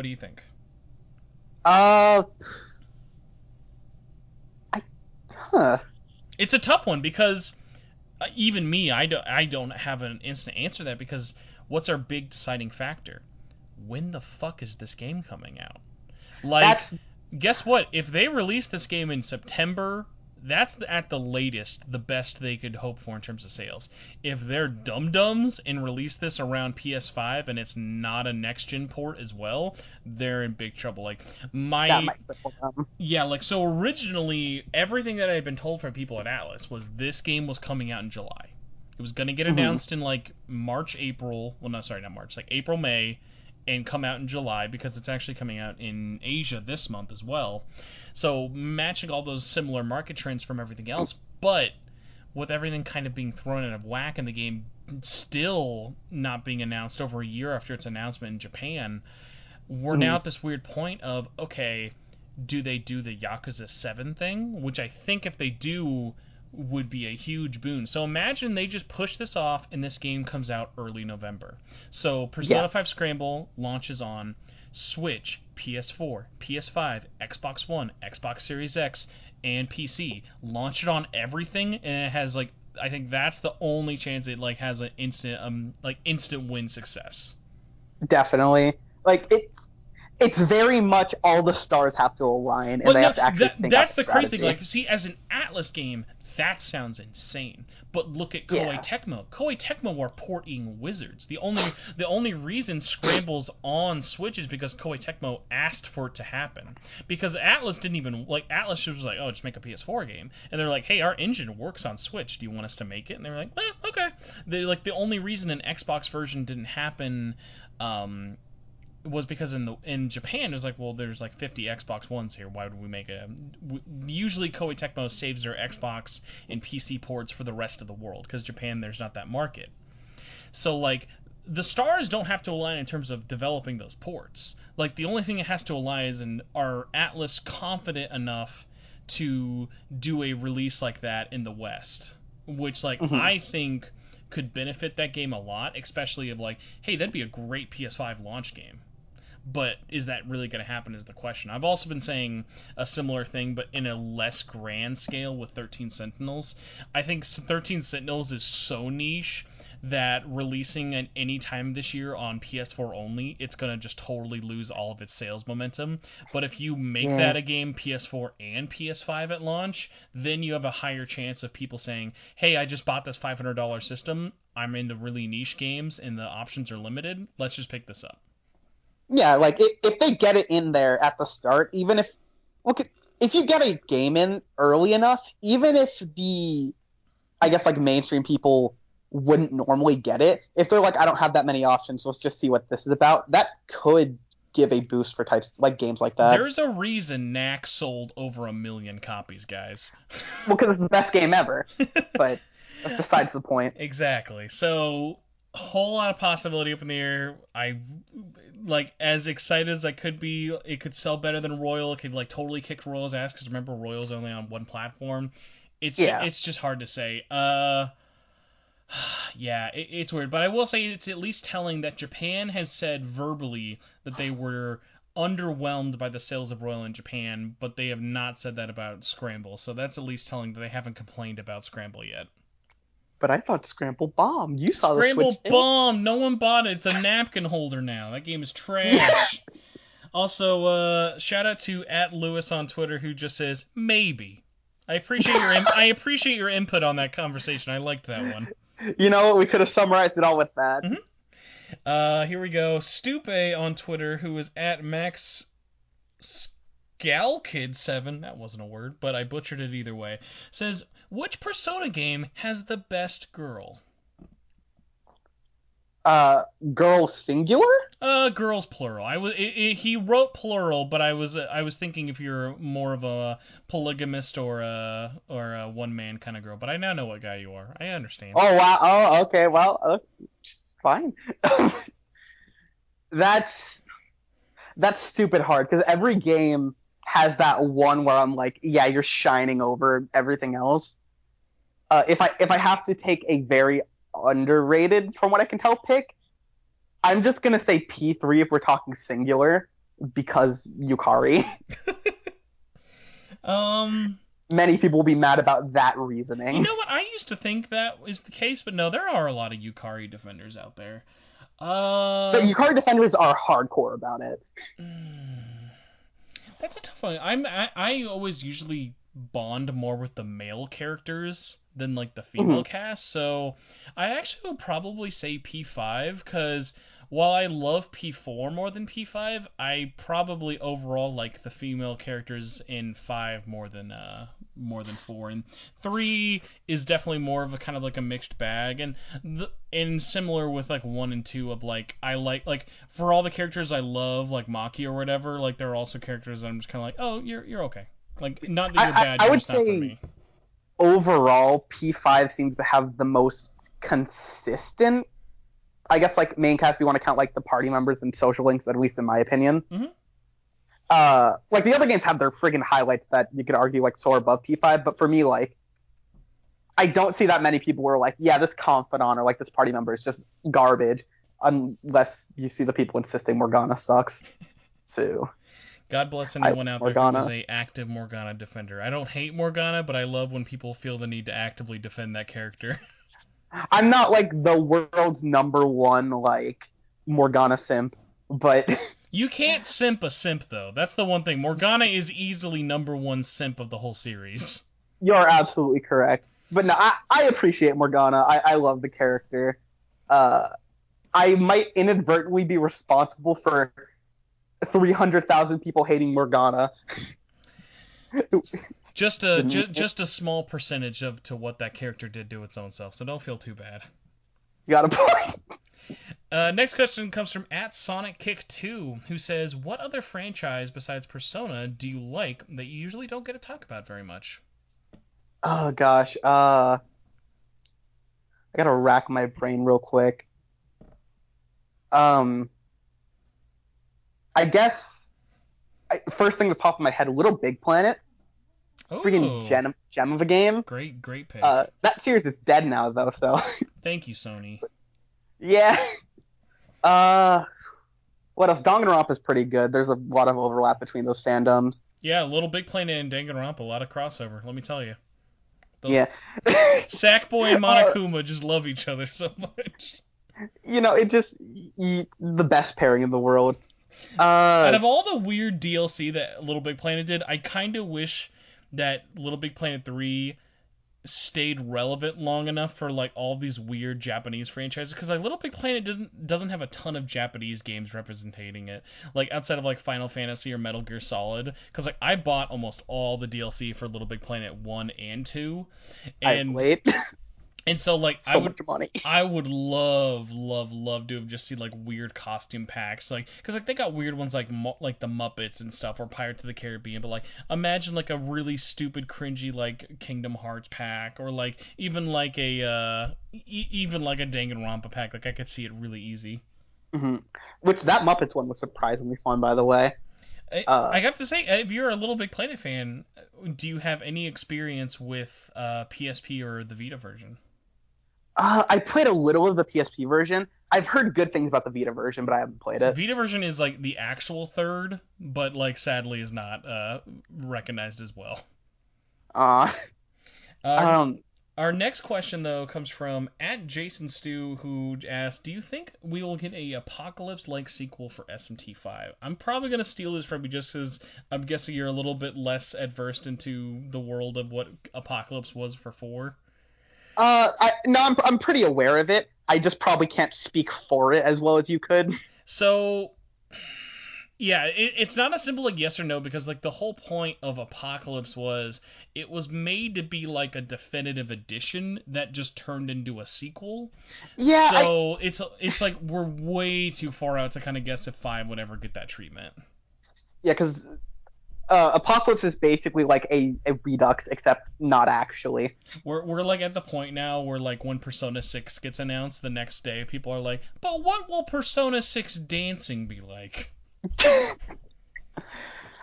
do you think? It's a tough one because even me, I don't have an instant answer to that, because what's our big deciding factor? When the fuck is this game coming out? Like, guess what? If they release this game in September, that's at the latest, the best they could hope for in terms of sales. If they're dum-dums and release this around PS5 and it's not a next-gen port as well, they're in big trouble. Like, that might them. Yeah, like, so originally, everything that I had been told from people at Atlas was this game was coming out in July. It was going to get announced in, like, March, April, well, no, sorry, not March, like, April, May, and come out in July, because it's actually coming out in Asia this month as well. So matching all those similar market trends from everything else, but with everything kind of being thrown out of whack and the game still not being announced over a year after its announcement in Japan, we're now at this weird point of, okay, do they do the Yakuza 7 thing? Which I think if they do would be a huge boon. So imagine they just push this off and this game comes out early November. So Persona 5 Scramble launches on Switch, PS4, PS5, Xbox One, Xbox Series X, and PC. Launch it on everything, and it has like, I think that's the only chance it like has an instant win success. Definitely. Like it's very much all the stars have to align, and they have to actually think that's out the strategy. crazy thing. Like, see, as an Atlas game, that sounds insane. But look at Koei Tecmo. Koei Tecmo are porting Wizards. The only reason Scramble's on Switch is because Koei Tecmo asked for it to happen. Because Atlas didn't even like, Atlas was like, oh, just make a PS4 game, and they're like, hey, our engine works on Switch. Do you want us to make it? And they're like, okay. They're like, the only reason an Xbox version didn't happen was because in Japan it was like, well, there's like 50 Xbox Ones here. Why would we make it? Usually Koei Tecmo saves their Xbox and PC ports for the rest of the world, because Japan, there's not that market. So like, the stars don't have to align in terms of developing those ports. Like, the only thing it has to align is, are Atlas confident enough to do a release like that in the West, which like I think could benefit that game a lot, especially of like, hey, that'd be a great PS5 launch game. But is that really going to happen is the question. I've also been saying a similar thing, but in a less grand scale with 13 Sentinels. I think 13 Sentinels is so niche that releasing at any time this year on PS4 only, it's going to just totally lose all of its sales momentum. But if you make that a game PS4 and PS5 at launch, then you have a higher chance of people saying, hey, I just bought this $500 system. I'm into really niche games and the options are limited. Let's just pick this up. Yeah, like if they get it in there at the start, even if you get a game in early enough, even if the, I guess, like, mainstream people wouldn't normally get it, if they're like, I don't have that many options, let's just see what this is about, that could give a boost for types like games like that. There's a reason Knack sold over 1 million copies, guys. Well, because it's the best game ever, but that's besides the point. Exactly. So, a whole lot of possibility up in the air. I, like, as excited as I could be, it could sell better than Royal. It could, like, totally kick Royal's ass, because remember, Royal's only on one platform. It's just hard to say. Yeah, it's weird. But I will say it's at least telling that Japan has said verbally that they were underwhelmed by the sales of Royal in Japan, but they have not said that about Scramble. So that's at least telling that they haven't complained about Scramble yet. But I thought Scramble bombed. You saw Scramble the Switch bombed. No one bought it. It's a napkin holder now. That game is trash. Also, shout out to @Lewis on Twitter, who just says maybe. I appreciate your input on that conversation. I liked that one. You know, we could have summarized it all with that. Here we go. Stupe on Twitter, who is @Max Scalkid7, that wasn't a word, but I butchered it either way, says, which Persona game has the best girl? Girl singular? Girls plural. He wrote plural, but I was thinking if you're more of a polygamist or a one man kind of girl. But I now know what guy you are. I understand. Oh wow. Oh, okay. Well, fine. That's stupid hard, because every game has that one where I'm like, yeah, you're shining over everything else. If I have to take a very underrated, from what I can tell, pick, I'm just gonna say P3 if we're talking singular, because Yukari. Many people will be mad about that reasoning. You know what? I used to think that was the case, but no, there are a lot of Yukari defenders out there. The Yukari defenders are hardcore about it. That's a tough one. I always usually bond more with the male characters than like the female cast, so I actually would probably say P5, because while I love P4 more than P5, I probably overall like the female characters in 5 more than 4, and 3 is definitely more of a kind of like a mixed bag, and similar with like 1 and 2 of like, I like for all the characters I love, like Maki or whatever, like there are also characters that I'm just kind of like, oh, you're okay. Like, not that you're bad, you're just not for me. overall, P5 seems to have the most consistent, I guess, like, main cast, if you want to count, like, the party members and social links, at least in my opinion. Mm-hmm. Like, the other games have their friggin' highlights that you could argue, like, soar above P5, but for me, like, I don't see that many people who are like, yeah, this confidant or, like, this party member is just garbage, unless you see the people insisting Morgana sucks. So... God bless anyone out there who is a active Morgana defender. I don't hate Morgana, but I love when people feel the need to actively defend that character. I'm not, like, the world's #1, like, Morgana simp, but... You can't simp a simp, though. That's the one thing. Morgana is easily #1 simp of the whole series. You're absolutely correct. But no, I appreciate Morgana. I love the character. I might inadvertently be responsible for 300,000 people hating Morgana. Just a small percentage to what that character did to its own self, so don't feel too bad. You got a point. Next question comes from @SonicKick2, who says, what other franchise besides Persona do you like that you usually don't get to talk about very much? Oh, gosh. I gotta rack my brain real quick. I guess first thing that popped in my head, Little Big Planet. Freaking gem of a game. Great pick. That series is dead now, though, so. Thank you, Sony. Yeah. What else? Danganronpa is pretty good. There's a lot of overlap between those fandoms. Yeah, Little Big Planet and Danganronpa, a lot of crossover, let me tell you. Yeah. Sackboy and Monokuma just love each other so much. You know, it just... the best pairing in the world. Out of all the weird DLC that Little Big Planet did, I kind of wish that Little Big Planet 3 stayed relevant long enough for like all these weird Japanese franchises, because like Little Big Planet doesn't have a ton of Japanese games representing it, like outside of like Final Fantasy or Metal Gear Solid, because like I bought almost all the DLC for Little Big Planet 1 and 2, and and so like I would love to have just seen like weird costume packs, like because like they got weird ones like the Muppets and stuff, or Pirates of the Caribbean, but like imagine like a really stupid cringy like Kingdom Hearts pack, or like even like a Danganronpa pack. Like I could see it really easy. Mm-hmm. Which that Muppets one was surprisingly fun, by the way. I have to say, if you're a Little Big Planet fan, do you have any experience with PSP or the Vita version? I played a little of the PSP version. I've heard good things about the Vita version, but I haven't played it. Vita version is like the actual third, but like sadly is not recognized as well. Our next question though comes from @JasonStew, who asked, "Do you think we will get a Apocalypse-like sequel for SMT5?" I'm probably gonna steal this from you just because I'm guessing you're a little bit less adversed into the world of what Apocalypse was for 4. I'm pretty aware of it. I just probably can't speak for it as well as you could. So, yeah, it's not a simple like yes or no, because like the whole point of Apocalypse was it was made to be like a definitive edition that just turned into a sequel. Yeah. So it's like we're way too far out to kind of guess if 5 would ever get that treatment. Yeah, because Apocalypse is basically like a Redux, except not actually. We're like at the point now where like when Persona 6 gets announced, the next day people are like, but what will Persona 6 dancing be like?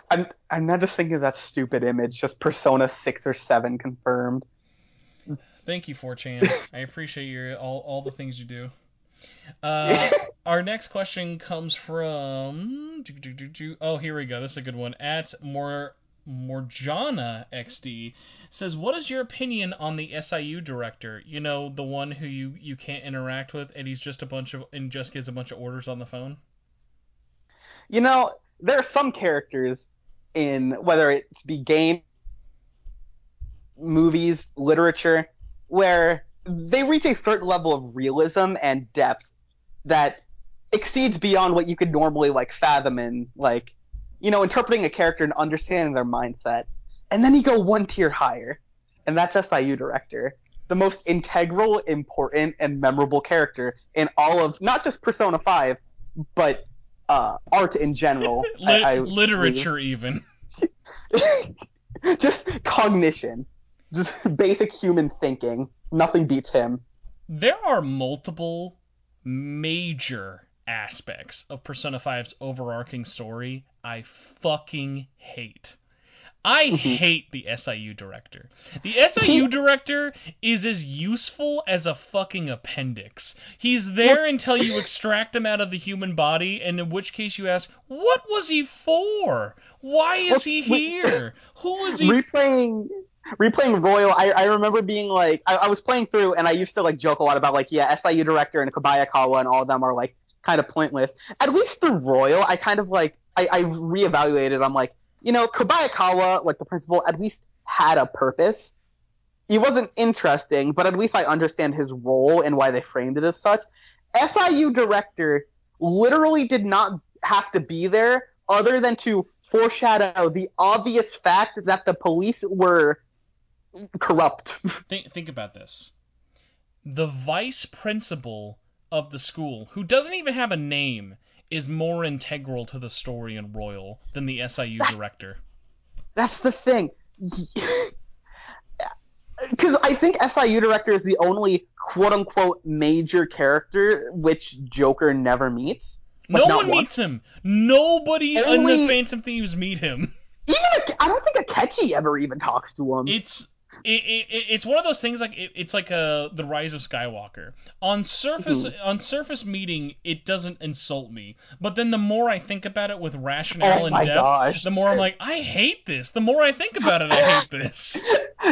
I'm not just thinking of that stupid image, just Persona 6 or 7 confirmed. Thank you, 4chan. I appreciate your all the things you do. Our next question comes from oh, here we go. This is a good one. Morjana XD says, "What is your opinion on the SIU director? You know, the one who you can't interact with, and he's just just gives a bunch of orders on the phone." You know, there are some characters in whether it's be game, movies, literature, where they reach a certain level of realism and depth that exceeds beyond what you could normally like fathom in like, you know, interpreting a character and understanding their mindset. And then you go one tier higher, and that's SIU director, the most integral, important, and memorable character in all of not just Persona 5, but art in general. Literature even. Just cognition. Just basic human thinking. Nothing beats him. There are multiple major aspects of Persona 5's overarching story I fucking hate. I hate the SIU director. The SIU director is as useful as a fucking appendix. He's there until you extract him out of the human body, and in which case you ask, what was he for? Why is he here? Who is he? Replaying Royal, I remember being like, I was playing through, and I used to like joke a lot about like, yeah, SIU director and Kobayakawa and all of them are like kind of pointless. At least through Royal, I kind of like, I reevaluated. I'm like, you know, Kobayakawa, like the principal, at least had a purpose. He wasn't interesting, but at least I understand his role and why they framed it as such. SIU director literally did not have to be there other than to foreshadow the obvious fact that the police were corrupt. Think about this. The vice principal of the school, who doesn't even have a name, is more integral to the story in Royal than the SIU director. That's the thing. Because I think SIU director is the only quote-unquote major character which Joker never meets. Like, no one meets him. Nobody in the Phantom Thieves meet him. I don't think Akechi ever even talks to him. It's one of those things like it's like the Rise of Skywalker. On surface meeting, it doesn't insult me, but then the more I think about it with rationale and depth, the more I'm like, I hate this. The more I think about it, I hate this.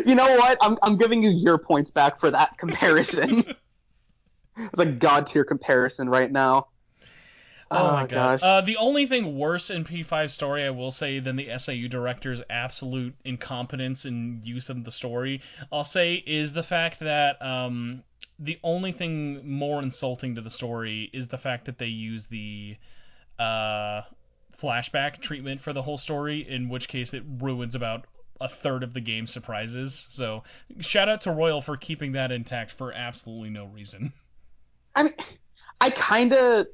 You know what? I'm giving you your points back for that comparison. The god tier comparison right now. Oh my gosh. The only thing worse in P5's story, I will say, than the SIU director's absolute incompetence in use of the story, I'll say, is the fact that the only thing more insulting to the story is the fact that they use the flashback treatment for the whole story, in which case it ruins about a third of the game's surprises. So shout out to Royal for keeping that intact for absolutely no reason. I mean, I kind of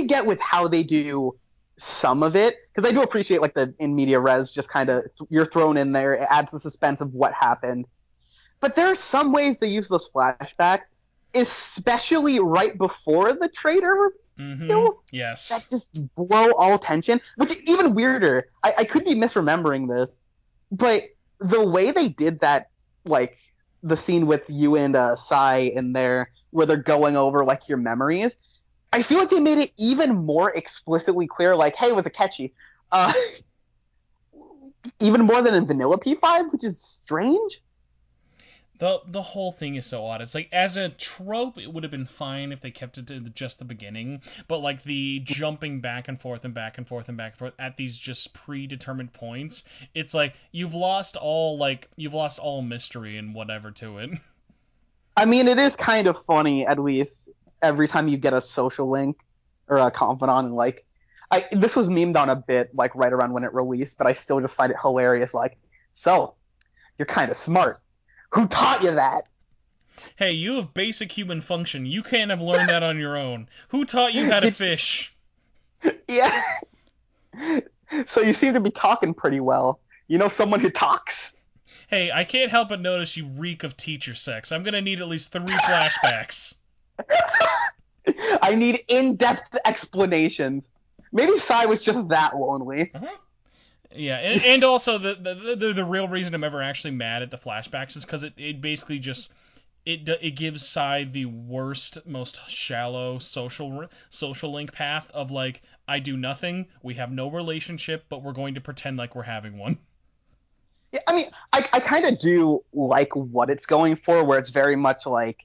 get with how they do some of it, because I do appreciate like the in media res, just kind of you're thrown in there, it adds the suspense of what happened. But there are some ways they use those flashbacks, especially right before the traitor reveal, yes, that just blow all tension. Which is even weirder. I could be misremembering this, but the way they did that, like the scene with you and Sai in there, where they're going over like your memories, I feel like they made it even more explicitly clear, like, hey, it was Akechi. Even more than in vanilla P5, which is strange. The whole thing is so odd. It's like, as a trope, it would have been fine if they kept it to just the beginning, but like the jumping back and forth and back and forth and back and forth at these just predetermined points, it's like you've lost all mystery and whatever to it. I mean, it is kind of funny, at least, every time you get a social link or a confidant, and like, this was memed on a bit like right around when it released, but I still just find it hilarious. Like, so you're kind of smart. Who taught you that? Hey, you have basic human function. You can't have learned that on your own. Who taught you how to fish? Yeah. So you seem to be talking pretty well. You know someone who talks? Hey, I can't help but notice you reek of teacher sex. I'm gonna need at least 3 flashbacks. I need in-depth explanations. Maybe Sai was just that lonely. Uh-huh. Yeah, and also the real reason I'm ever actually mad at the flashbacks is because it basically just it gives Sai the worst, most shallow social link path of like, I do nothing, we have no relationship, but we're going to pretend like we're having one. Yeah, I mean, I kind of do like what it's going for, where it's very much like,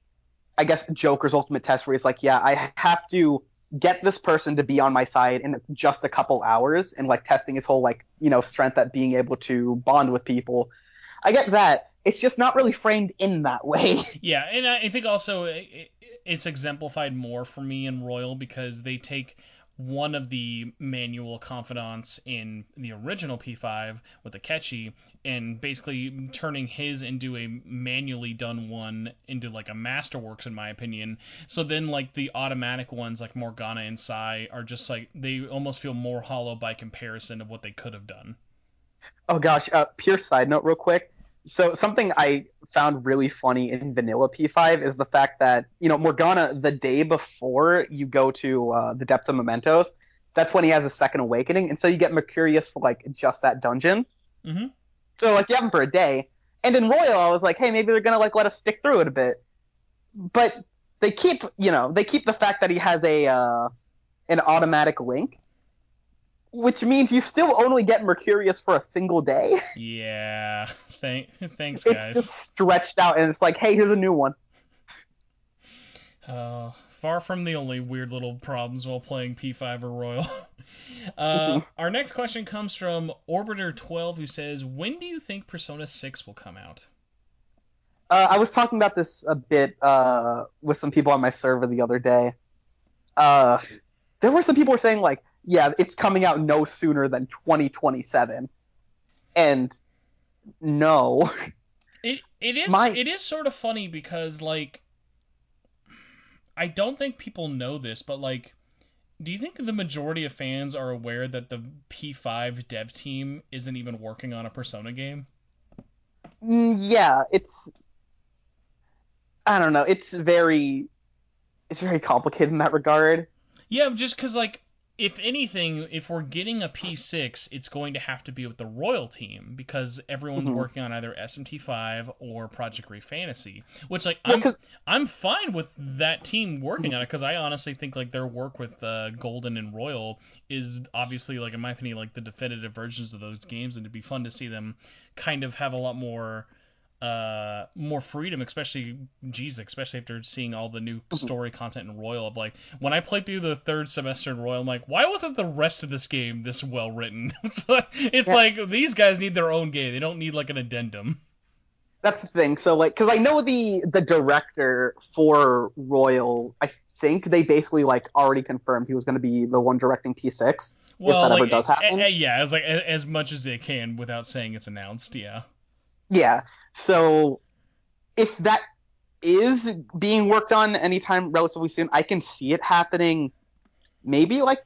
I guess, Joker's ultimate test, where he's like, yeah, I have to get this person to be on my side in just a couple hours, and like testing his whole like, you know, strength at being able to bond with people. I get that. It's just not really framed in that way. Yeah, and I think also it's exemplified more for me in Royal because they take one of the manual confidants in the original P5 with Akechi and basically turning his into a manually done one into like a masterworks, in my opinion. So then like the automatic ones like Morgana and Sai are just like, they almost feel more hollow by comparison of what they could have done. Oh gosh, pure side note real quick. So something I found really funny in vanilla P5 is the fact that, Morgana, the day before you go to the Depths of Mementos, that's when he has a second awakening, and so you get Mercurius for like just that dungeon. Mm-hmm. So like you have him for a day. And in Royal, I was like, hey, maybe they're gonna like let us stick through it a bit. But they keep the fact that he has an automatic link, which means you still only get Mercurius for a single day. Yeah. Thanks, It's guys. just stretched out, and it's like, hey, here's a new one. Far from the only weird little problems while playing P5 or Royal. Our next question comes from Orbiter12, who says, when do you think Persona 6 will come out? I was talking about this a bit with some people on my server the other day. There were some people who were saying, like, yeah, it's coming out no sooner than 2027. And no. It is sort of funny because, like, I don't think people know this, but, like, do you think the majority of fans are aware that the P5 dev team isn't even working on a Persona game? Yeah, I don't know. It's very complicated in that regard. Yeah, just because, like, if anything, if we're getting a P6, it's going to have to be with the Royal team because everyone's working on either SMT5 or Project Ray Fantasy. Which, like, I'm fine with that team working on it because I honestly think, like, their work with Golden and Royal is obviously, like, in my opinion, like, the definitive versions of those games, and it'd be fun to see them kind of have a lot more freedom, especially after seeing all the new story content in Royal. Of like, when I played through the third semester in Royal, I'm like, why wasn't the rest of this game this well written? It's like these guys need their own game. They don't need like an addendum. That's the thing. So like, because I know the director for Royal, I think they basically like already confirmed he was going to be the one directing P6. Well, if that like, ever does happen. Yeah, as much as they can without saying it's announced. Yeah. Yeah. So if that is being worked on anytime relatively soon, I can see it happening maybe like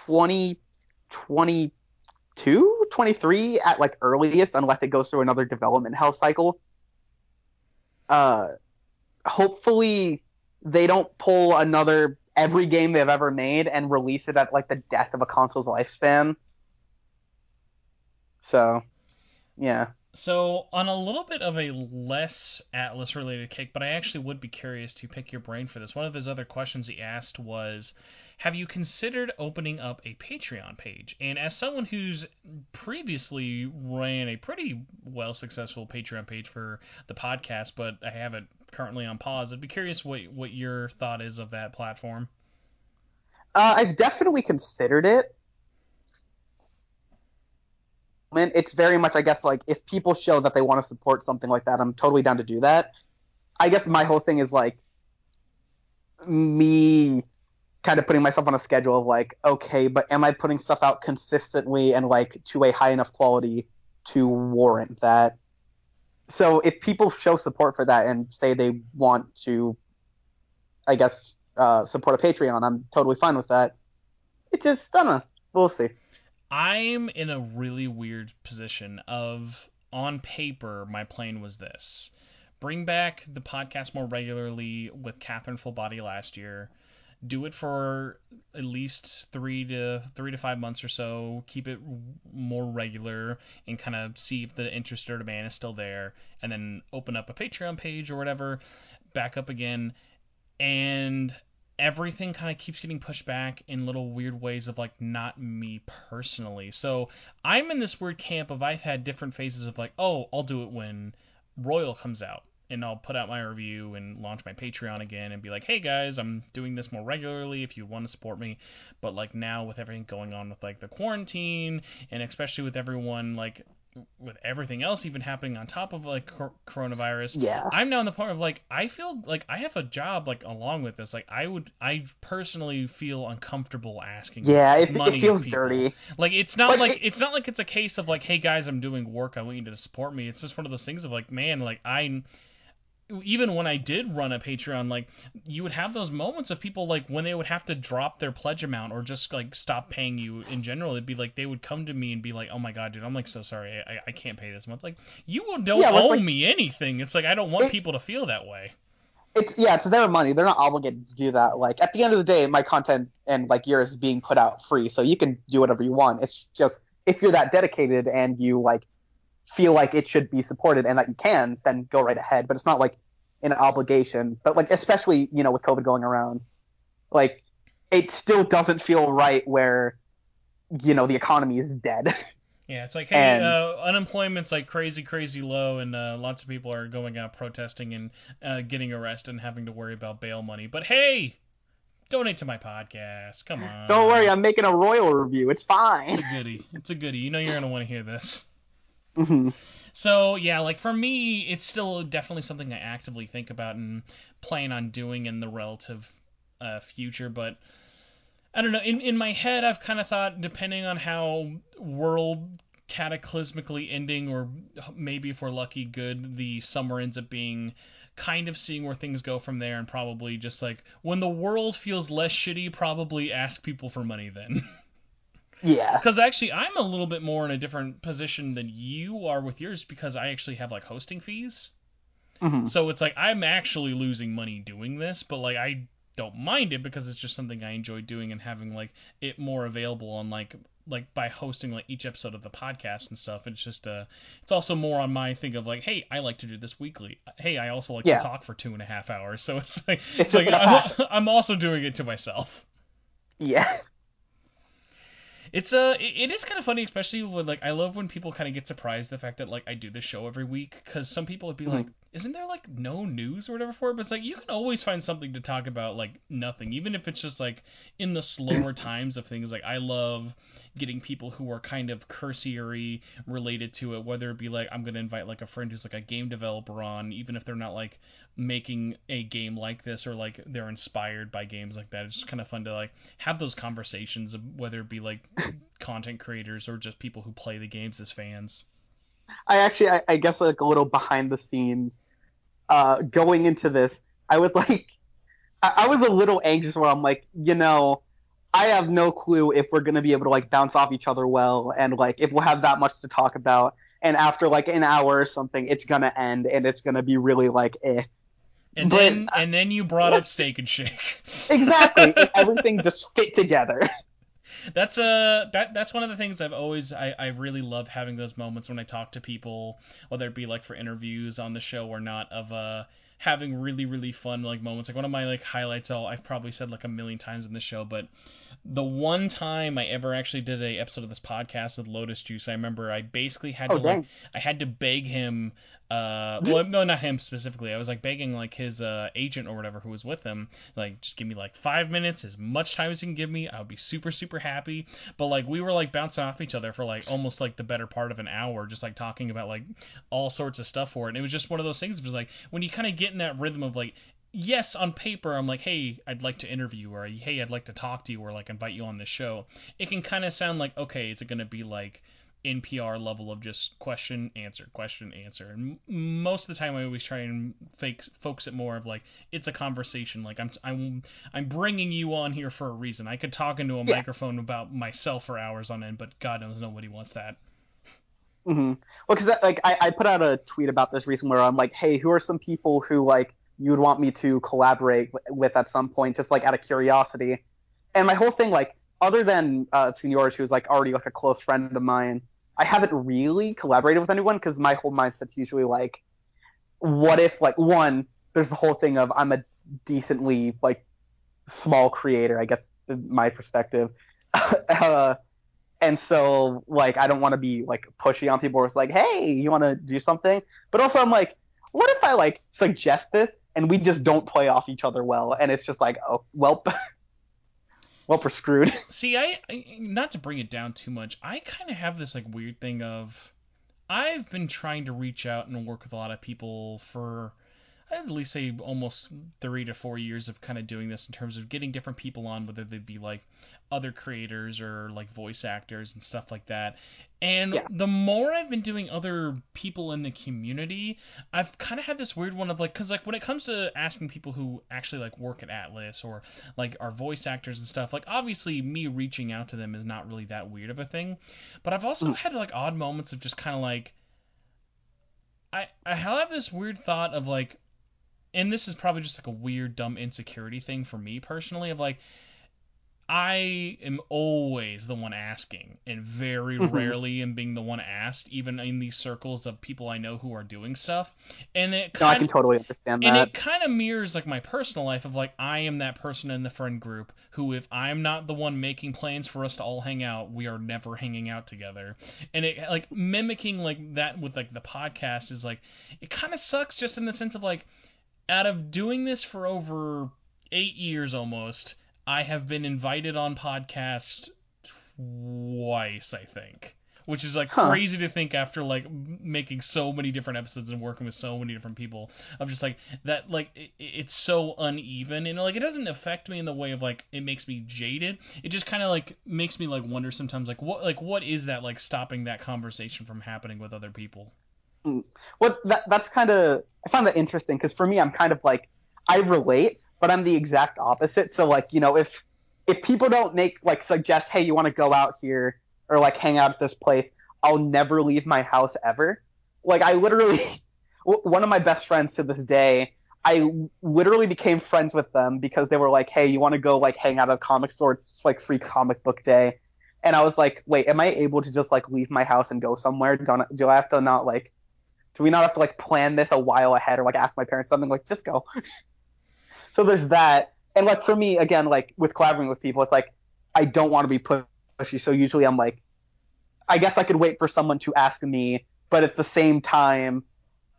2022, 23 at like earliest, unless it goes through another development hell cycle. Hopefully they don't pull another every game they've ever made and release it at like the death of a console's lifespan. So, yeah. So, on a little bit of a less Atlas-related kick, but I actually would be curious to pick your brain for this. One of his other questions he asked was, have you considered opening up a Patreon page? And as someone who's previously ran a pretty well-successful Patreon page for the podcast, but I have it currently on pause, I'd be curious what your thought is of that platform. I've definitely considered it. It's very much, I guess, like, if people show that they want to support something like that, I'm totally down to do that. I guess my whole thing is, like, me kind of putting myself on a schedule of, like, okay, but am I putting stuff out consistently and, like, to a high enough quality to warrant that? So if people show support for that and say they want to, I guess, support a Patreon, I'm totally fine with that. It just, I don't know. We'll see. I'm in a really weird position of, on paper, my plan was this. Bring back the podcast more regularly with Catherine Fullbody last year. Do it for at least 3 to 5 months or so. Keep it more regular and kind of see if the interest or demand is still there. And then open up a Patreon page or whatever. Back up again. And everything kind of keeps getting pushed back in little weird ways of, like, not me personally. So I'm in this weird camp of, I've had different phases of, like, oh, I'll do it when Royal comes out, and I'll put out my review and launch my Patreon again and be like, hey guys, I'm doing this more regularly if you want to support me. But, like, now with everything going on with, like, the quarantine, and especially with everyone, like, with everything else even happening on top of, like, coronavirus, yeah, I'm now in the point of, like, I feel like I have a job, like, along with this. Like, I personally feel uncomfortable asking money. It feels of people. dirty. Like, it's not like it's a case of, like, hey guys, I'm doing work, I want you to support me. It's just one of those things of, like, man, like, even when I did run a Patreon, like, you would have those moments of people, like, when they would have to drop their pledge amount or just, like, stop paying you in general. It'd be like they would come to me and be like, oh my god, dude, I'm, like, so sorry, I can't pay this month. Like, you don't owe me anything. It's like, I don't want people to feel that way. It's their money. They're not obligated to do that. Like, at the end of the day, my content and, like, yours is being put out free, so you can do whatever you want. It's just, if you're that dedicated and you, like, feel like it should be supported and that you can, then go right ahead. But it's not, like, an obligation. But, like, especially, you know, with COVID going around, like, it still doesn't feel right where, you know, the economy is dead. Yeah, it's like, hey, unemployment's like crazy low, and lots of people are going out protesting and getting arrested and having to worry about bail money. But hey, donate to my podcast. Come on. Don't worry, I'm making a royal review. It's fine. It's a goodie. You know you're going to want to hear this. Mm-hmm. So, yeah, like, for me, it's still definitely something I actively think about and plan on doing in the relative future, but I don't know, in my head, I've kind of thought, depending on how world cataclysmically ending, or maybe if we're lucky, good, the summer ends up being, kind of seeing where things go from there, and probably just, like, when the world feels less shitty, probably ask people for money then. Yeah. Because actually, I'm a little bit more in a different position than you are with yours, because I actually have, like, hosting fees. Mm-hmm. So it's like, I'm actually losing money doing this, but, like, I don't mind it because it's just something I enjoy doing, and having, like, it more available on, like by hosting, like, each episode of the podcast and stuff. It's just it's also more on my thing of, like, hey, I like to do this weekly. Hey, I also like to talk for 2.5 hours. So it's like I'm also doing it to myself. Yeah. It is kind of funny, especially when, like, I love when people kind of get surprised the fact that, like, I do this show every week, because some people would be like, isn't there, like, no news or whatever for it? But it's like, you can always find something to talk about, like, nothing, even if it's just, like, in the slower times of things. Like, I love getting people who are kind of cursory related to it, whether it be, like, I'm going to invite, like, a friend who's, like, a game developer on, even if they're not, like, making a game like this, or, like, they're inspired by games like that. It's just kind of fun to, like, have those conversations, whether it be, like, content creators or just people who play the games as fans. I guess, like, a little behind the scenes, going into this, I was like, I was a little anxious where I'm like, you know, I have no clue if we're going to be able to, like, bounce off each other well, and, like, if we'll have that much to talk about, and after, like, an hour or something, it's going to end, and it's going to be really, like, eh. And then you brought up Steak and Shake. Exactly. Everything just fit together. That's one of the things I really love, having those moments when I talk to people, whether it be, like, for interviews on the show or not, of having really, really fun, like, moments. Like, one of my, like, highlights, I've probably said, like, a million times in the show, but the one time I ever actually did a episode of this podcast with Lotus Juice, I remember I basically had I had to beg him, well, no, not him specifically. I was, like, begging, like, his agent or whatever who was with him, like, just give me, like, 5 minutes, as much time as you can give me. I would be super, super happy. But, like, we were, like, bouncing off each other for, like, almost, like, the better part of an hour, just, like, talking about, like, all sorts of stuff for it. And it was just one of those things. It was like, when you kind of get in that rhythm of, like, yes, on paper, I'm like, hey, I'd like to interview you, or hey, I'd like to talk to you, or, like, invite you on the show. It can kind of sound like, okay, is it going to be, like, NPR level of just question, answer. And most of the time I always try and focus it more of, like, it's a conversation. Like, I'm bringing you on here for a reason. I could talk into a microphone about myself for hours on end, but God knows nobody wants that. Mm-hmm. Well, because, like, I put out a tweet about this recently where I'm like, hey, who are some people who, like, you would want me to collaborate with at some point, just, like, out of curiosity. And my whole thing, like, other than Seniorage, who's, like, already, like, a close friend of mine, I haven't really collaborated with anyone, because my whole mindset's usually, like, what if, like, one, there's the whole thing of I'm a decently, like, small creator, I guess, my perspective. And so, like, I don't want to be, like, pushy on people where it's like, hey, you want to do something? But also I'm like, what if I, like, suggest this and we just don't play off each other well, and it's just like, oh, well, we're screwed. See, I not to bring it down too much, I kind of have this, like, weird thing of, I've been trying to reach out and work with a lot of people for, at least say almost 3 to 4 years of kind of doing this in terms of getting different people on, whether they be like other creators or like voice actors and stuff like that. And Yeah. the more I've been doing other people in the community, I've kind of had this weird one of like, because like when it comes to asking people who actually like work at Atlas or like are voice actors and stuff, like obviously me reaching out to them is not really that weird of a thing. But I've also had like odd moments of just kind of like, I have this weird thought of like, and this is probably just like a weird, dumb insecurity thing for me personally, of like, I am always the one asking, and very rarely am being the one asked, even in these circles of people I know who are doing stuff. And it No, I kind can totally understand and that. it kind of mirrors like my personal life of like I am that person in the friend group who, if I'm not the one making plans for us to all hang out, we are never hanging out together. And it like mimicking like that with like the podcast is like, it kind of sucks just in the sense of like, out of doing this for over 8 years almost, I have been invited on podcast twice, I think. Which is like crazy to think after like making so many different episodes and working with so many different people, of just like that, like it's so uneven, and like it doesn't affect me in the way of like it makes me jaded. It just kind of like makes me like wonder sometimes like what is that like stopping that conversation from happening with other people. Well, that's kind of, I find that interesting, because for me, I'm kind of like, I relate, but I'm the exact opposite. So like, if people don't suggest, hey, you want to go out here or like hang out at this place, I'll never leave my house ever. Like I literally, one of my best friends to this day, I literally became friends with them because they were like, hey, you want to go like hang out at a comic store? It's like free comic book day. And I was like, wait, am I able to just like leave my house and go somewhere? Do I have to not like, do we not have to like plan this a while ahead or like ask my parents something? Like, just go. So there's that. And like for me, again, like with collaborating with people, it's like I don't want to be pushy. So usually I'm like, I guess I could wait for someone to ask me, but at the same time,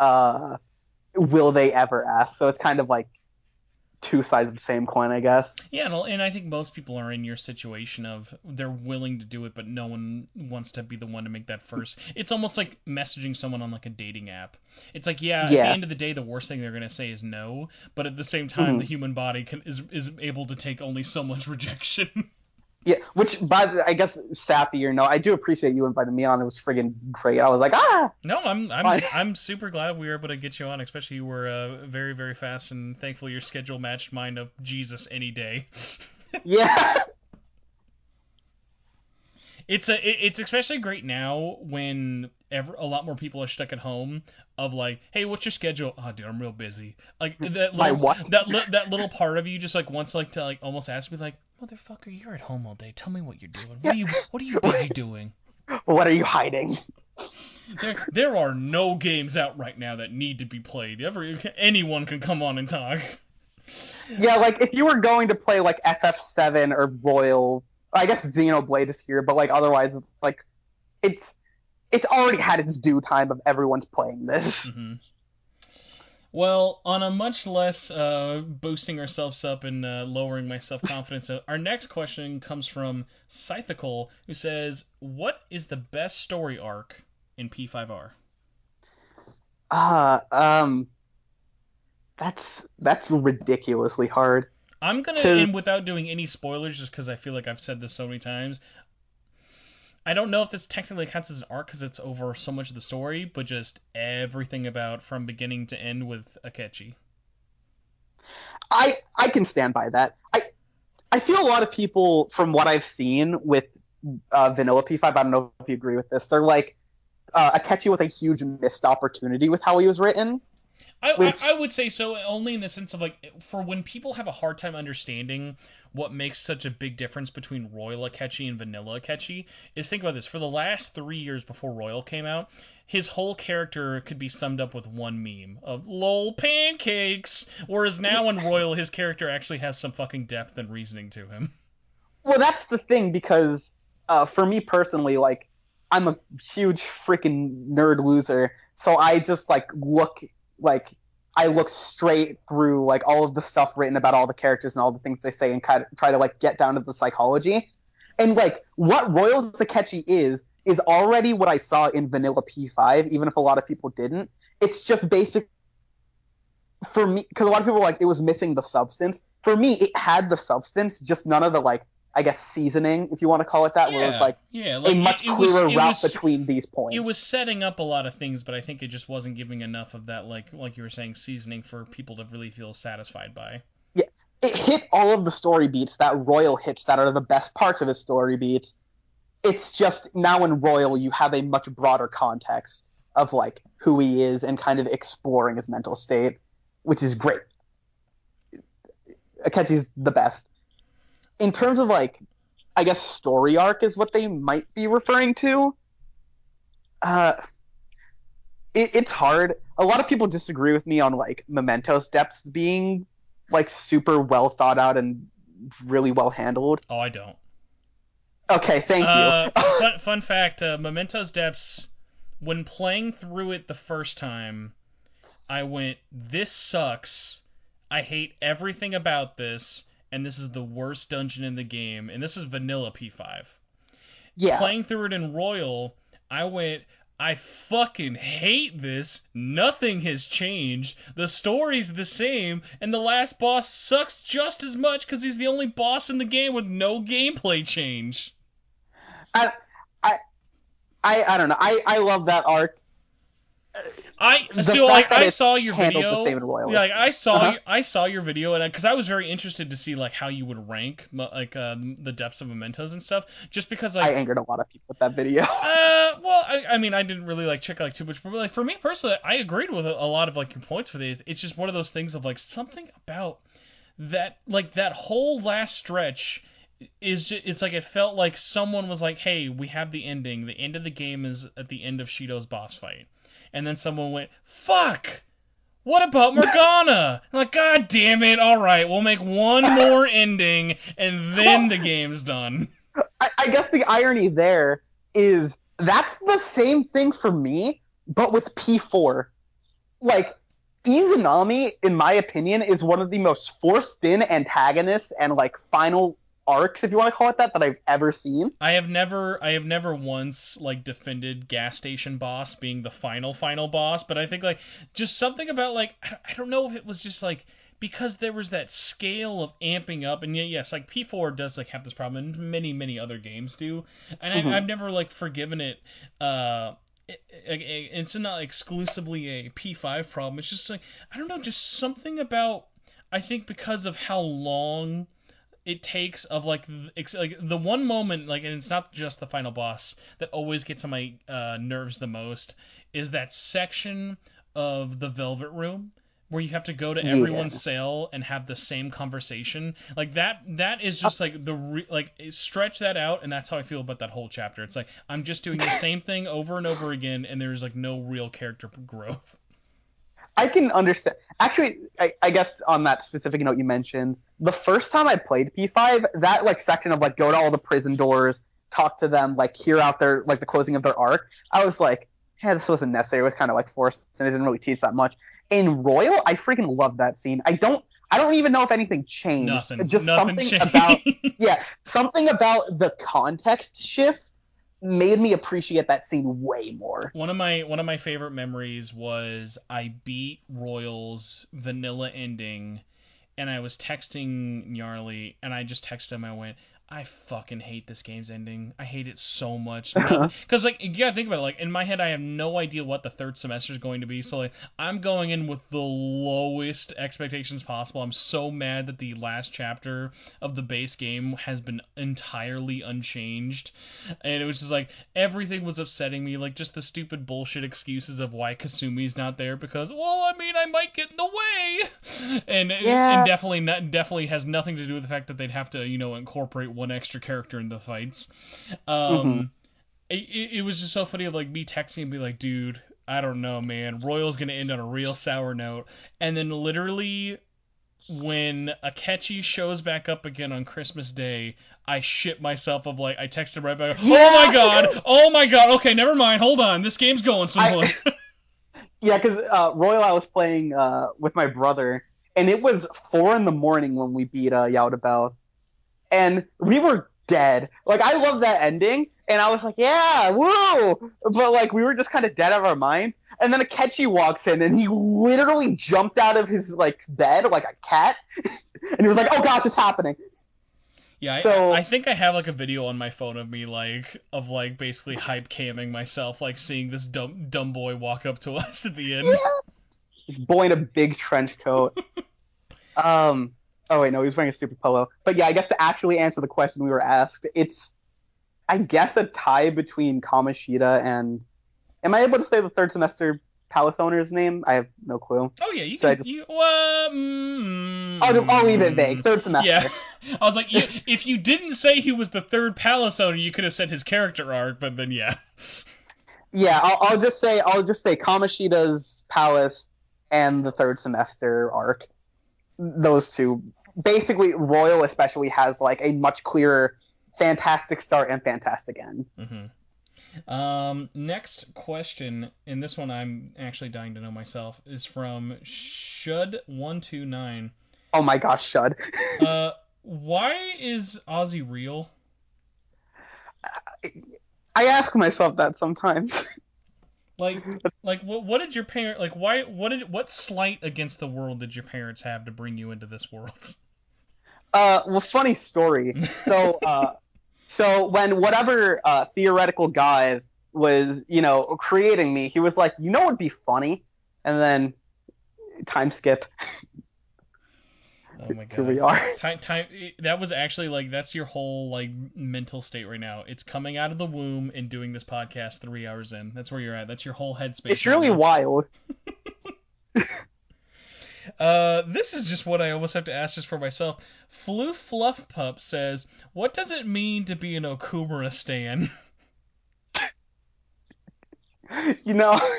will they ever ask? So it's kind of like two sides of the same coin, I guess. Yeah, and I think most people are in your situation of they're willing to do it, but no one wants to be the one to make that first. It's almost like messaging someone on like a dating app. It's like, yeah, at the end of the day, the worst thing they're going to say is no, but at the same time, the human body is able to take only so much rejection. Yeah, which, I guess, sappy or no, I do appreciate you inviting me on. It was friggin' great. I was like, No, I'm super glad we were able to get you on. Especially you were very, very fast, and thankfully your schedule matched mine of Jesus any day. Yeah. It's especially great now when a lot more people are stuck at home. Of like, hey, what's your schedule? Oh, dude, I'm real busy. Like that little, that little part of you just like wants like to like almost ask me like, motherfucker, you're at home all day. Tell me what you're doing. What are you busy doing? What are you hiding? There are no games out right now that need to be played. Anyone can come on and talk. Yeah, like if you were going to play like FF7 or Royal, I guess Xenoblade is here, but like otherwise, it's like it's already had its due time of everyone's playing this. Mm-hmm. Well, on a much less boosting ourselves up and lowering my self-confidence, our next question comes from Scythical, who says, what is the best story arc in P5R? That's ridiculously hard. I'm going to end without doing any spoilers, just because I feel like I've said this so many times. I don't know if this technically counts as an arc because it's over so much of the story, but just everything about from beginning to end with Akechi. I can stand by that. I feel a lot of people, from what I've seen with vanilla P5, I don't know if you agree with this, they're like, Akechi was a huge missed opportunity with how he was written. I would say so, only in the sense of like, for when people have a hard time understanding what makes such a big difference between Royal Akechi and Vanilla Akechi, is think about this. For the last 3 years before Royal came out, his whole character could be summed up with one meme of LOL pancakes, whereas now in Royal his character actually has some fucking depth and reasoning to him. Well, that's the thing, because for me personally, like, I'm a huge freaking nerd loser, so I just I look straight through like all of the stuff written about all the characters and all the things they say and kind of try to like get down to the psychology. And like what Royal Akechi is already what I saw in vanilla P5, even if a lot of people didn't. It's just basically for me, because a lot of people were like, it was missing the substance. For me, it had the substance, just none of the, like, I guess, seasoning, if you want to call it that, where it was like a much clearer route between these points. It was setting up a lot of things, but I think it just wasn't giving enough of that, like you were saying, seasoning for people to really feel satisfied by. Yeah, it hit all of the story beats that Royal hits that are the best parts of his story beats. It's just now in Royal you have a much broader context of like who he is and kind of exploring his mental state, which is great. Akechi's the best. In terms of like, I guess story arc is what they might be referring to. It's hard. A lot of people disagree with me on like Memento's depths being like super well thought out and really well handled. Oh, I don't. Okay, thank you. Fun fact, Memento's depths, when playing through it the first time, I went, this sucks. I hate everything about this, and this is the worst dungeon in the game. And this is vanilla P5. Yeah. Playing through it in Royal, I went, I fucking hate this. Nothing has changed. The story's the same, and the last boss sucks just as much because he's the only boss in the game with no gameplay change. I don't know. I love that arc. I saw your video. Like I saw your video, and because I was very interested to see like how you would rank like the depths of Mementos and stuff, just because like I angered a lot of people with that video. Well, I mean I didn't really like check like too much, but like for me personally, I agreed with a lot of like your points with it. It's just one of those things of like something about that like that whole last stretch. It's like it felt like someone was like, hey, we have the ending. The end of the game is at the end of Shido's boss fight. And then someone went, fuck! What about Morgana? I'm like, god damn it, alright, we'll make one more ending, and then the game's done. I guess the irony there is that's the same thing for me, but with P4. Like, Izanami, in my opinion, is one of the most forced-in antagonists and, like, final arcs, if you want to call it that I've ever seen. I have never once like defended Gas Station Boss being the final boss, but I think like just something about like I don't know if it was just like because there was that scale of amping up, and yes, like P4 does like have this problem, and many other games do, and I've never like forgiven it. It's not exclusively a P5 problem. It's just like I don't know, just something about I think because of how long it takes of like the one moment, like, and it's not just the final boss that always gets on my nerves the most, is that section of the Velvet Room where you have to go to everyone's cell and have the same conversation. Like that is just like stretch that out, and that's how I feel about that whole chapter. It's like I'm just doing the same thing over and over again, and there's like no real character growth. I can understand. Actually, I guess on that specific note you mentioned, the first time I played P5, that like section of like go to all the prison doors, talk to them, like hear out their like the closing of their arc, I was like, yeah, this wasn't necessary. It was kind of like forced, and it didn't really teach that much. In Royal, I freaking love that scene. I don't even know if anything changed. Nothing. Just Nothing something changed. about something about the context shift made me appreciate that scene way more. One of my favorite memories was I beat Royal's vanilla ending, and I was texting Gnarly, and I just texted him. I went, I fucking hate this game's ending. I hate it so much. Because, like, you gotta think about it. Like, in my head, I have no idea what the third semester is going to be. So, like, I'm going in with the lowest expectations possible. I'm so mad that the last chapter of the base game has been entirely unchanged. And it was just, like, everything was upsetting me. Like, just the stupid bullshit excuses of why Kasumi's not there. Because, well, I mean, I might get in the way. And definitely has nothing to do with the fact that they'd have to, incorporate one extra character into the fights. It was just so funny of like me texting and be like, dude, I don't know, man, Royal's gonna end on a real sour note. And then literally when Akechi shows back up again on Christmas Day, I shit myself of like I texted right back, oh my god, okay, never mind, hold on, this game's going someplace. Yeah, because Royal I was playing with my brother, and it was 4 a.m. when we beat Yaudabel. And we were dead. Like, I love that ending, and I was like, yeah, woo! But, like, we were just kind of dead out of our minds. And then Akechi walks in, and he literally jumped out of his, like, bed like a cat. And he was like, oh gosh, it's happening. Yeah, So, I think I have like a video on my phone of me basically hype camming myself, like seeing this dumb boy walk up to us at the end. yes! Boy in a big trench coat. Oh wait, no, he was wearing a stupid polo. But yeah, I guess to actually answer the question we were asked, it's, I guess, a tie between Kamoshida and, am I able to say the third semester palace owner's name? I have no clue. Oh yeah, you Should can. I'll leave it vague. Third semester. Yeah. I was like, if you didn't say he was the third palace owner, you could have said his character arc, but then yeah. Yeah, I'll just say Kamoshida's palace and the third semester arc. Those two. Basically, Royal especially has like a much clearer fantastic start and fantastic end. Mm-hmm. Next question, and this one I'm actually dying to know myself, is from Shud129. Oh my gosh, Shud. Why is Ozzy real? I ask myself that sometimes. Like what did your parent like? What slight against the world did your parents have to bring you into this world? Well, funny story. So when whatever theoretical guy was, creating me, he was like, it would be funny, and then time skip. Oh my god. Here we are. Time. That was actually like that's your whole like mental state right now. It's coming out of the womb and doing this podcast 3 hours in. That's where you're at. That's your whole headspace. It's really wild. This is just what I almost have to ask just for myself. Floof Fluff Pup says, "What does it mean to be an Okumura stan?" Because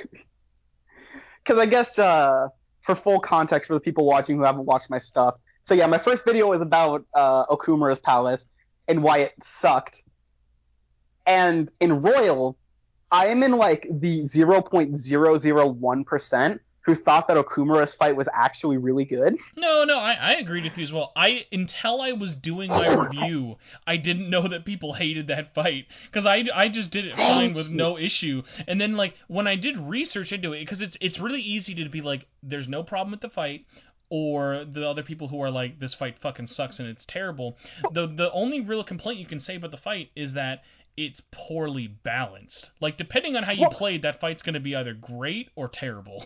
I guess for full context for the people watching who haven't watched my stuff. So yeah, my first video was about Okumura's palace and why it sucked. And in Royal, I am in like the 0.001% who thought that Okumura's fight was actually really good. No, I agreed with you as well. Until I was doing my review, I didn't know that people hated that fight because I just did it fine with no issue. And then like when I did research into it, because it's really easy to be like, there's no problem with the fight, or the other people who are like, this fight fucking sucks and it's terrible. The only real complaint you can say about the fight is that it's poorly balanced. Like depending on how you played, that fight's going to be either great or terrible.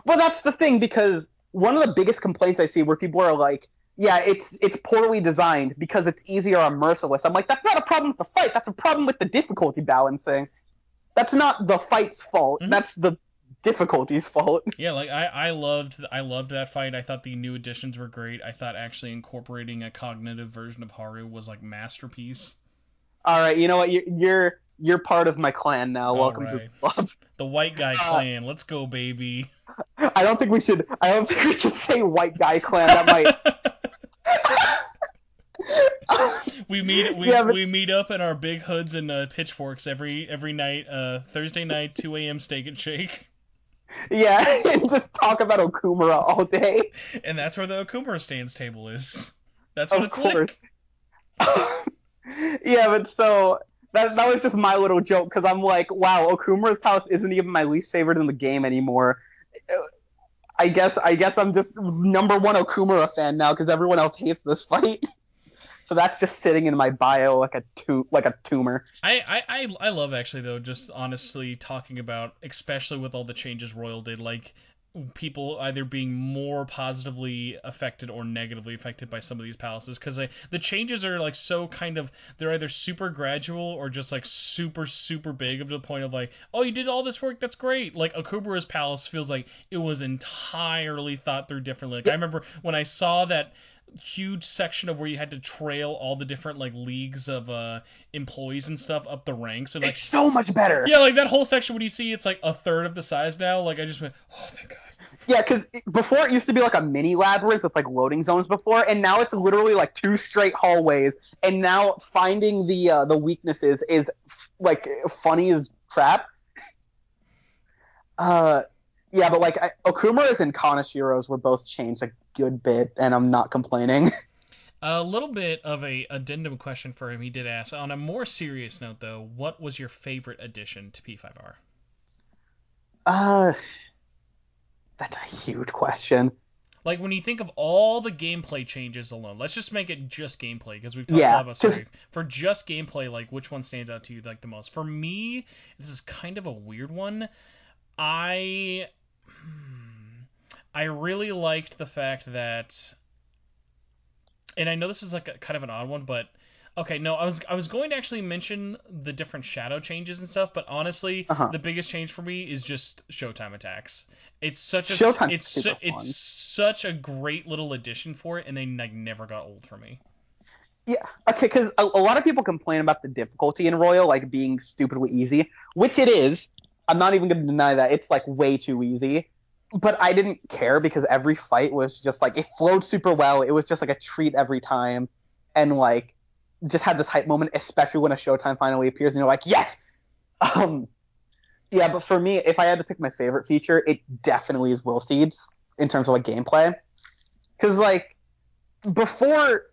Well, that's the thing, because one of the biggest complaints I see where people are like, yeah, it's poorly designed because it's easier on Merciless. I'm like, that's not a problem with the fight. That's a problem with the difficulty balancing. That's not the fight's fault. Mm-hmm. That's the difficulty's fault. Yeah, like I loved that fight. I thought the new additions were great. I thought actually incorporating a cognitive version of Haru was like masterpiece. All right, you know what? You're part of my clan now. Welcome to the club. The white guy clan. Let's go, baby. I don't think we should say white guy clan. That might. We meet up in our big hoods and pitchforks every night. Thursday night, 2 a.m. steak and shake. Yeah, and just talk about Okumura all day. And that's where the Okumura stands table is. That's what it's like. Yeah, but so that was just my little joke, because I'm like, wow, Okumura's palace isn't even my least favorite in the game anymore. I guess I'm just number one Okumura fan now because everyone else hates this fight. So that's just sitting in my bio like a tumor. I love actually though, just honestly talking about, especially with all the changes Royal did, like people either being more positively affected or negatively affected by some of these palaces, because the changes are like so kind of, they're either super gradual or just like super big, up to the point of like, oh, you did all this work, that's great. Like Okumura's palace feels like it was entirely thought through differently. Like I remember when I saw that huge section of where you had to trail all the different like leagues of employees and stuff up the ranks, and like it's so much better. Yeah, like that whole section when you see it's like a third of the size now. Like I just went, oh thank God. Yeah, because before it used to be like a mini labyrinth with like loading zones before, and now it's literally like 2 straight hallways. And now finding the weaknesses is like funny as crap. Yeah, but like Okumura's and Kanashiro's were both changed a good bit, and I'm not complaining. A little bit of a addendum question for him. He did ask, on a more serious note, though, what was your favorite addition to P5R? Uh, that's a huge question. Like, when you think of all the gameplay changes alone, let's just make it just gameplay, because we've talked a lot Yeah, about because story. For just gameplay, like, which one stands out to you, like, the most? For me, this is kind of a weird one. I... I really liked the fact that... And I know this is, like, kind of an odd one, but... Okay, no, I was going to actually mention the different shadow changes and stuff, but honestly, uh-huh. the biggest change for me is just Showtime attacks. It's such a Showtime's it's super it's fun. such a great little addition for it, and they like never got old for me. Yeah, okay, because a lot of people complain about the difficulty in Royal, like being stupidly easy, which it is. I'm not even going to deny that. It's like way too easy. But I didn't care because every fight was just like, it flowed super well. It was just like a treat every time. And like, just had this hype moment, especially when a Showtime finally appears and you're like, yes! Um, yeah, but for me, if I had to pick my favorite feature, it definitely is Will Seeds in terms of like gameplay. Because like, before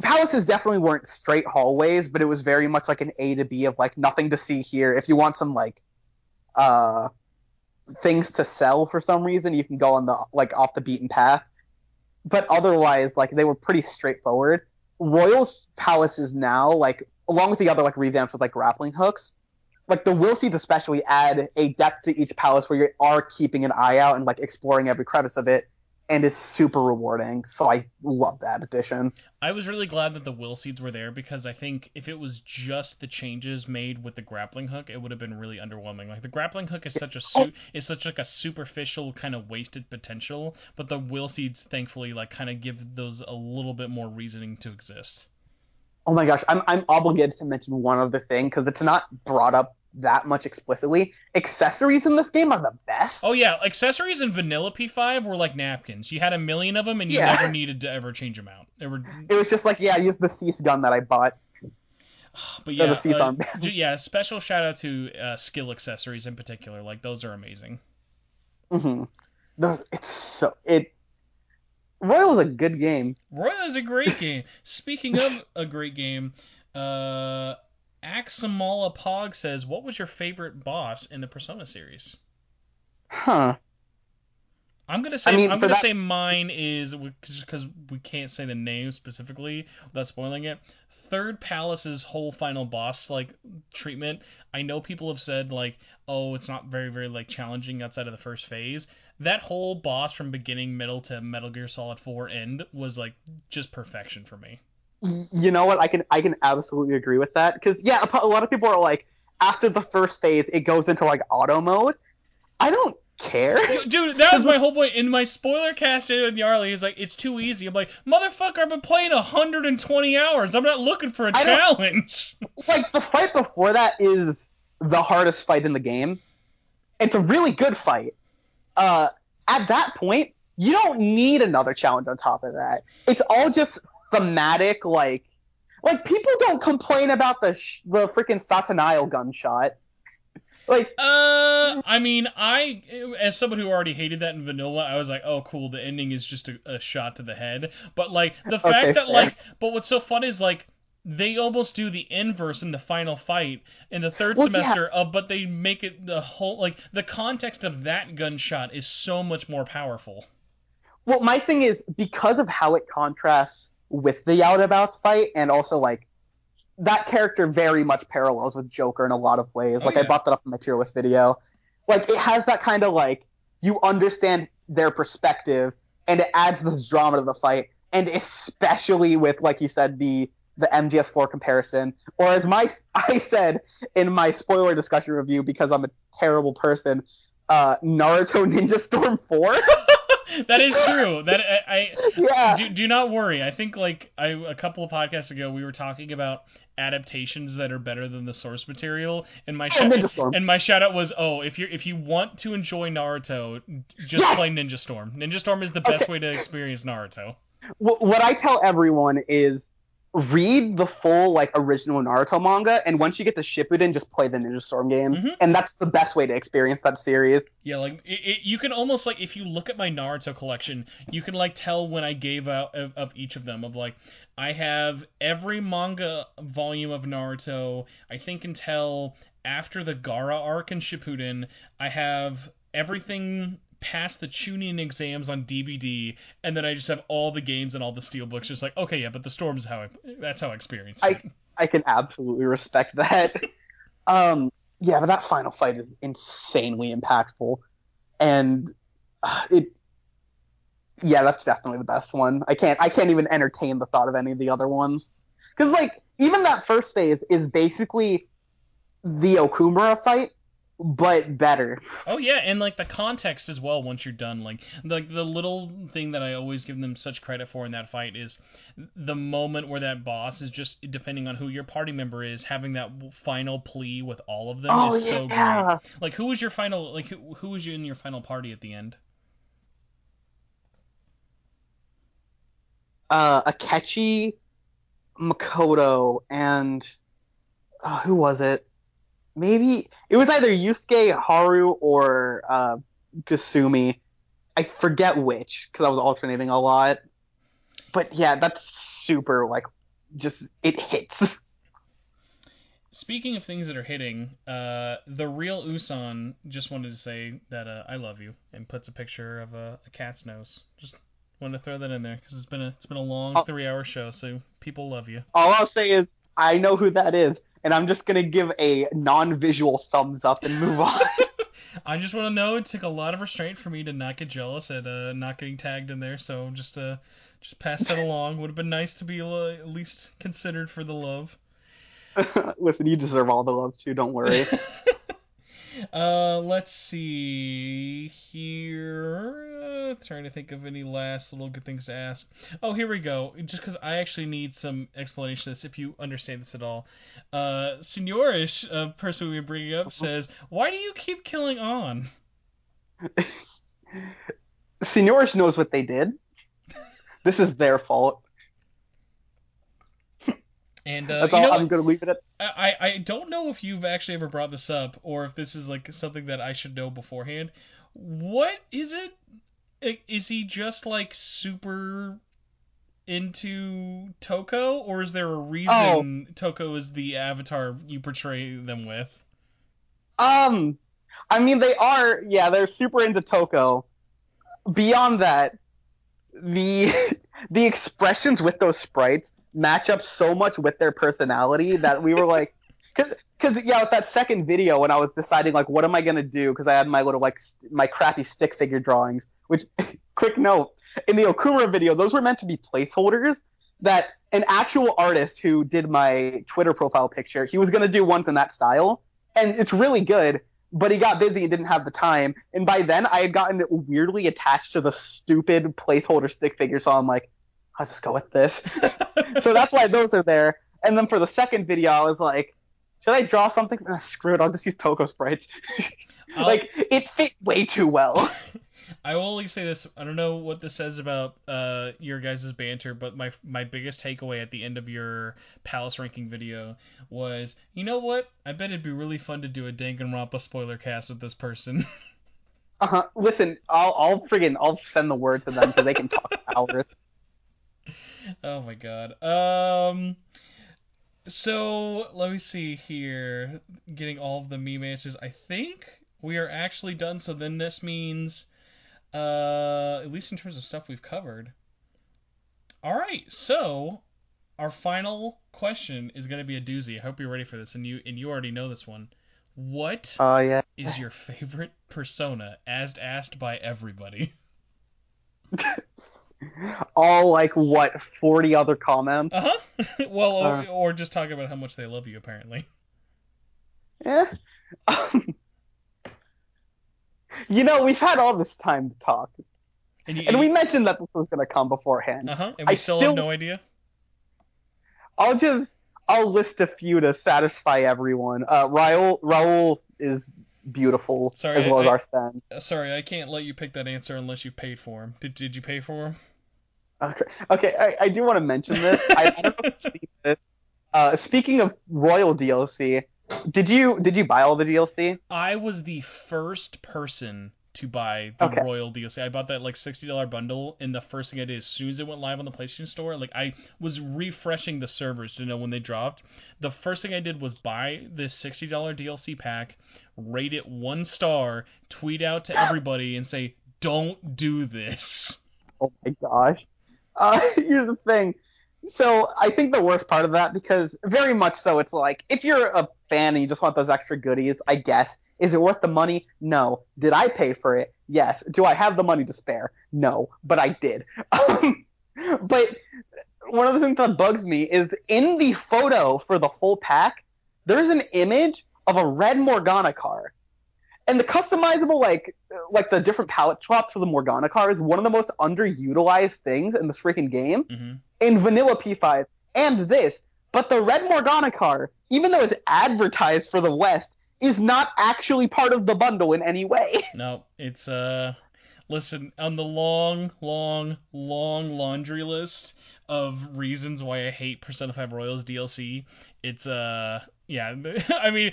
palaces definitely weren't straight hallways, but it was very much like an A to B of like nothing to see here. If you want some like uh things to sell for some reason, you can go on the like off the beaten path. But otherwise, like they were pretty straightforward. Royal's palaces now, like along with the other like revamps with like grappling hooks, like the will seeds especially add a depth to each palace where you are keeping an eye out and like exploring every crevice of it, and it's super rewarding. So I love that addition. I was really glad that the will seeds were there because I think if it was just the changes made with the grappling hook, it would have been really underwhelming. Like the grappling hook is Oh, is such like a superficial kind of wasted potential, but the will seeds thankfully like kind of give those a little bit more reasoning to exist. oh my gosh, I'm obligated to mention one other thing because it's not brought up that much explicitly. Accessories in this game are the Oh best. yeah, accessories in vanilla P5 were like napkins. You had a million of them and you Yeah, never needed to ever change them out. They were it was just like, yeah, use the cease gun that I bought, But or the yeah, cease armband. yeah. Special shout out to skill accessories in particular. Like those are amazing. Mm-hmm. It's so it. Royal is a good game. Royal is a great game. Speaking of a great game, uh, Axamala Pog says, "What was your favorite boss in the Persona series?" Huh. I I'm mean, for gonna that, say mine is just because we can't say the name specifically without spoiling it. Third Palace's whole final boss like treatment. I know people have said like, oh, it's not very like challenging outside of the first phase. That whole boss from beginning, middle to Metal Gear Solid 4 end was like just perfection for me. you know what? I can absolutely agree with that because yeah, a lot of people are like, after the first phase, it goes into like auto mode. I don't care Dude, that was because my whole point. In my spoiler cast with Yarly, he's like, it's too easy. I'm like, motherfucker, I've been playing 120 hours. I'm not looking for a I don't challenge. like the fight before that is the hardest fight in the game. It's a really good fight. Uh, at that point, you don't need another challenge on top of that. It's all just thematic, like people don't complain about the freaking Satanael gunshot. Like, I mean, as someone who already hated that in vanilla, I was like, oh, cool, the ending is just a shot to the head. But, like, the okay, fact that, fair. like, but what's so fun is, like, they almost do the inverse in the final fight in the third Well, yeah. semester but they make it the whole, like, the context of that gunshot is so much more powerful. Well, my thing is because of how it contrasts with the Yaodabout fight, and also like that character very much parallels with Joker in a lot of ways. Oh, Like I yeah. brought that up in my tier list video. Like it has that kind of like you understand their perspective, and it adds this drama to the fight. And especially with, like you said, the MGS4 comparison, or as I said in my spoiler discussion review because I'm a terrible person, Naruto Ninja Storm 4. That is true. That I Yeah, do not worry. I think like a couple of podcasts ago we were talking about adaptations that are better than the source material, and Ninja Storm. my shout out was, oh, if you want to enjoy Naruto, just play Yes. Ninja Storm. Ninja Storm is the Okay. best way to experience Naruto. What I tell everyone is read the full like original Naruto manga, and once you get to Shippuden, just play the Ninja Storm games, and that's the best way to experience that series. Yeah, like you can almost like if you look at my Naruto collection, you can like tell when I gave out of each of them. Of like, I have every manga volume of Naruto. I think until after the Gaara arc in Shippuden, I have everything past the Chunin exams on DVD, and then I just have all the games and all the steelbooks. Just like, okay, yeah, but the Storm's that's how I experienced it. I can absolutely respect that. Yeah, but that final fight is insanely impactful, and that's definitely the best one. I can't even entertain the thought of any of the other ones, because like even that first phase is basically the Okumura fight, but better. Oh yeah, and like the context as well once you're done. Like the little thing that I always give them such credit for in that fight is the moment where that boss is just, depending on who your party member is, having that final plea with all of them is so great. Like who was your final, like who was you in your final party at the end? Akechi, Makoto, and who was it? Maybe it was either Yusuke, Haru, or Kasumi. I forget which, because I was alternating a lot. But yeah, that's super, like, just, it hits. Speaking of things that are hitting, the real Usan just wanted to say that I love you, and puts a picture of a cat's nose. Just wanted to throw that in there, because it's been a long 3-hour show, so people love you. All I'll say is, I know who that is, and I'm just going to give a non-visual thumbs up and move on. I just want to know it took a lot of restraint for me to not get jealous at not getting tagged in there, so just pass that along. Would have been nice to be at least considered for the love. Listen, you deserve all the love too, don't worry. Let's see here. Trying to think of any last little good things to ask. Oh, here we go. Just because I actually need some explanation of this, if you understand this at all. Seniorish, a person we've been bringing up, says, "Why do you keep killing On?" Seniorish knows what they did. This is their fault. And that's all I'm going to leave it at. I don't know if you've actually ever brought this up, or if this is like something that I should know beforehand. What is it? Is he just like super into Toko, or is there a reason Toko is the avatar you portray them with? I mean, they're super into Toko. Beyond that, the expressions with those sprites match up so much with their personality that we were like, because with that second video when I was deciding like what am I gonna do, because I had my little like my crappy stick figure drawings, which quick note, in the Okumura video those were meant to be placeholders that an actual artist who did my Twitter profile picture, he was gonna do ones in that style, and it's really good, but he got busy and didn't have the time, and by then I had gotten weirdly attached to the stupid placeholder stick figure, so I'm like, I'll just go with this. So that's why those are there. And then for the second video, I was like, should I draw something? Screw it, I'll just use Toko sprites. Like, it fit way too well. I will only say this. I don't know what this says about your guys' banter, but my biggest takeaway at the end of your Palace ranking video was, you know what? I bet it'd be really fun to do a Danganronpa spoiler cast with this person. Listen, I'll send the word to them because they can talk hours. Oh my god. So let me see here. Getting all of the meme answers. I think we are actually done. So then this means, at least in terms of stuff we've covered. All right. So our final question is going to be a doozy. I hope you're ready for this, and you already know this one. What is your favorite persona, as asked by everybody? All like what 40 other comments. Well, or just talk about how much they love you, apparently. Yeah. We've had all this time to talk, and we mentioned that this was going to come beforehand. And we still have no idea. I'll list a few to satisfy everyone. Raul is beautiful, as well as Arsene. Sorry, I can't let you pick that answer unless you paid for him. Did you pay for him? Okay, I do want to mention this. I don't know if you've seen this. Speaking of Royal DLC, did you buy all the DLC? I was the first person to buy the Okay. Royal DLC. I bought that like $60 bundle, and the first thing I did as soon as it went live on the PlayStation Store, like I was refreshing the servers to know when they dropped. The first thing I did was buy this $60 DLC pack, rate it 1 star, tweet out to everybody, and say, "Don't do this." Oh my gosh. Here's the thing. So I think the worst part of that, because very much so, it's like if you're a fan and you just want those extra goodies, I guess. Is it worth the money? No. Did I pay for it? Yes. Do I have the money to spare? No, but I did. But one of the things that bugs me is in the photo for the whole pack, there's an image of a red Morgana car. And the customizable like the different palette swaps for the Morgana car is one of the most underutilized things in this freaking game Mm-hmm. in vanilla P5 and this. But the red Morgana car, even though it's advertised for the West, is not actually part of the bundle in any way. No, it's listen, on the long, long, long laundry list of reasons why I hate Persona 5 Royals DLC, it's yeah, I mean,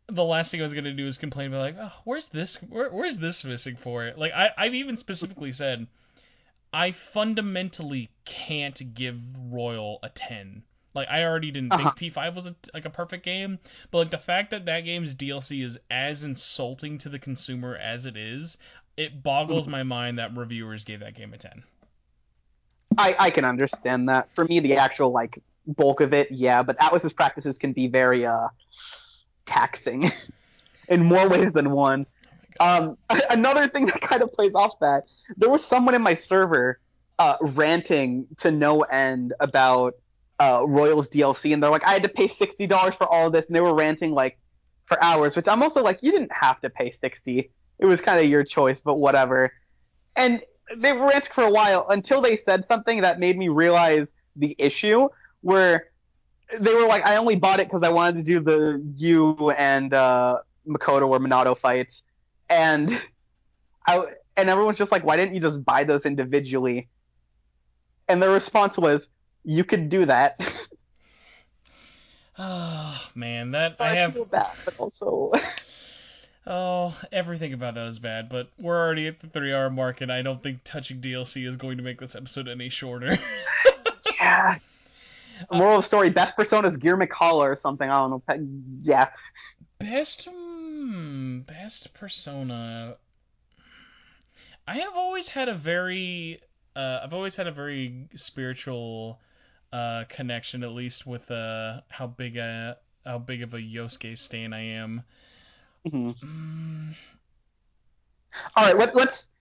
the last thing I was gonna do is complain about like, oh, where's this missing for it? Like I've even specifically said I fundamentally can't give Royal a 10. Like I already didn't think P5 was like a perfect game, but like the fact that that game's DLC is as insulting to the consumer as it is, it boggles my mind that reviewers gave that game a 10. I can understand that. For me, the actual like bulk of it, yeah, but Atlas's practices can be very taxing in more ways than one. Another thing that kind of plays off that, there was someone in my server ranting to no end about Royals DLC, and they're like, I had to pay $60 for all of this, and they were ranting like for hours, which I'm also like, you didn't have to pay 60. It was kind of your choice, but whatever. And they were ranting for a while until they said something that made me realize the issue, where they were like, I only bought it because I wanted to do the Yu and Makoto or Minato fights, and everyone's just like, why didn't you just buy those individually? And their response was, you could do that. Oh man, that So I feel bad, but also oh, everything about that is bad, but we're already at the 3 hour mark, and I don't think touching DLC is going to make this episode any shorter. yeah. Moral of the story: best Persona is Gear McCullough or something. I don't know. Yeah. Best Persona. I've always had a very spiritual connection, at least with how big of a Yosuke stan I am. Mm-hmm. All right,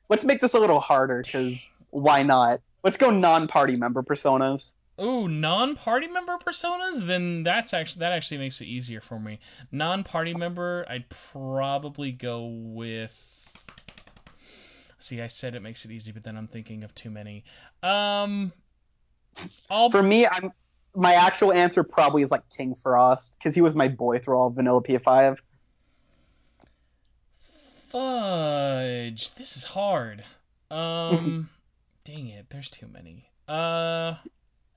let's make this a little harder, because why not? Let's go non-party member personas. Ooh, non-party member personas? Then that actually makes it easier for me. Non-party member, I'd probably go with. See, I said it makes it easy, but then I'm thinking of too many. For me, my actual answer probably is like King Frost, because he was my boy through all of Vanilla PS5. Fudge. This is hard. Dang it, there's too many.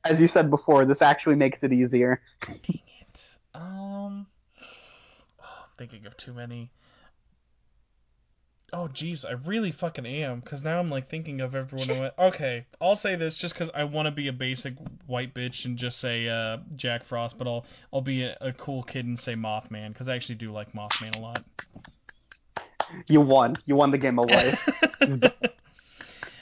As you said before, this actually makes it easier. Dang it. I'm thinking of too many. Oh, jeez, I really fucking am, because now I'm, like, thinking of everyone. Okay, I'll say this just because I want to be a basic white bitch and just say Jack Frost, but I'll be a cool kid and say Mothman, because I actually do like Mothman a lot. You won. You won the game of life.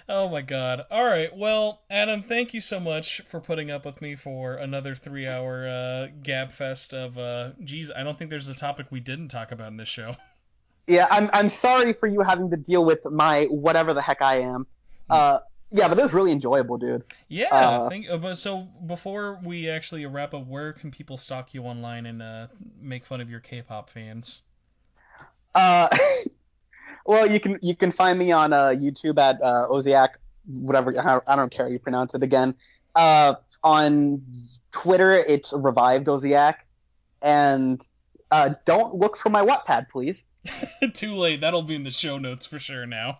Oh my god. Alright, well, Adam, thank you so much for putting up with me for another 3 hour gab fest of, geez, I don't think there's a topic we didn't talk about in this show. Yeah, I'm sorry for you having to deal with my whatever the heck I am. Yeah, but this was really enjoyable, dude. Yeah, so before we actually wrap up, where can people stalk you online and make fun of your K-pop fans? Well, you can find me on YouTube at Oziach, whatever, I don't care how you pronounce it again. On Twitter, it's Revived Oziach, and don't look for my Wattpad, please. Too late. That'll be in the show notes for sure now.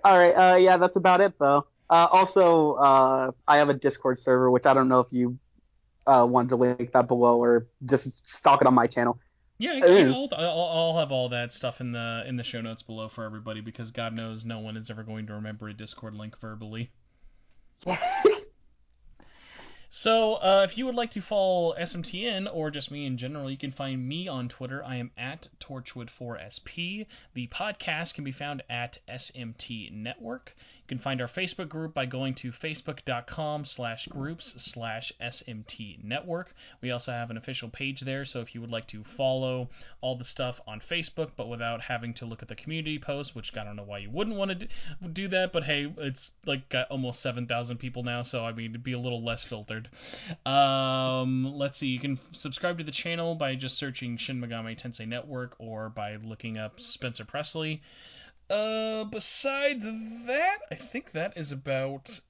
All right. Yeah, that's about it though. Also, I have a Discord server, which I don't know if you wanted to link that below or just stalk it on my channel. Yeah, I'll have all that stuff in the show notes below for everybody because God knows no one is ever going to remember a Discord link verbally. So, if you would like to follow SMTN or just me in general, you can find me on Twitter. I am at Torchwood4SP. The podcast can be found at SMT Network. You can find our Facebook group by going to facebook.com/groups/SMT Network. We also have an official page there, so if you would like to follow all the stuff on Facebook, but without having to look at the community posts, which I don't know why you wouldn't want to do that, but hey, it's like got almost 7,000 people now, so I mean, it'd be a little less filtered. Let's see, you can subscribe to the channel by just searching Shin Megami Tensei Network or by looking up Spencer Presley. Besides that, I think that is about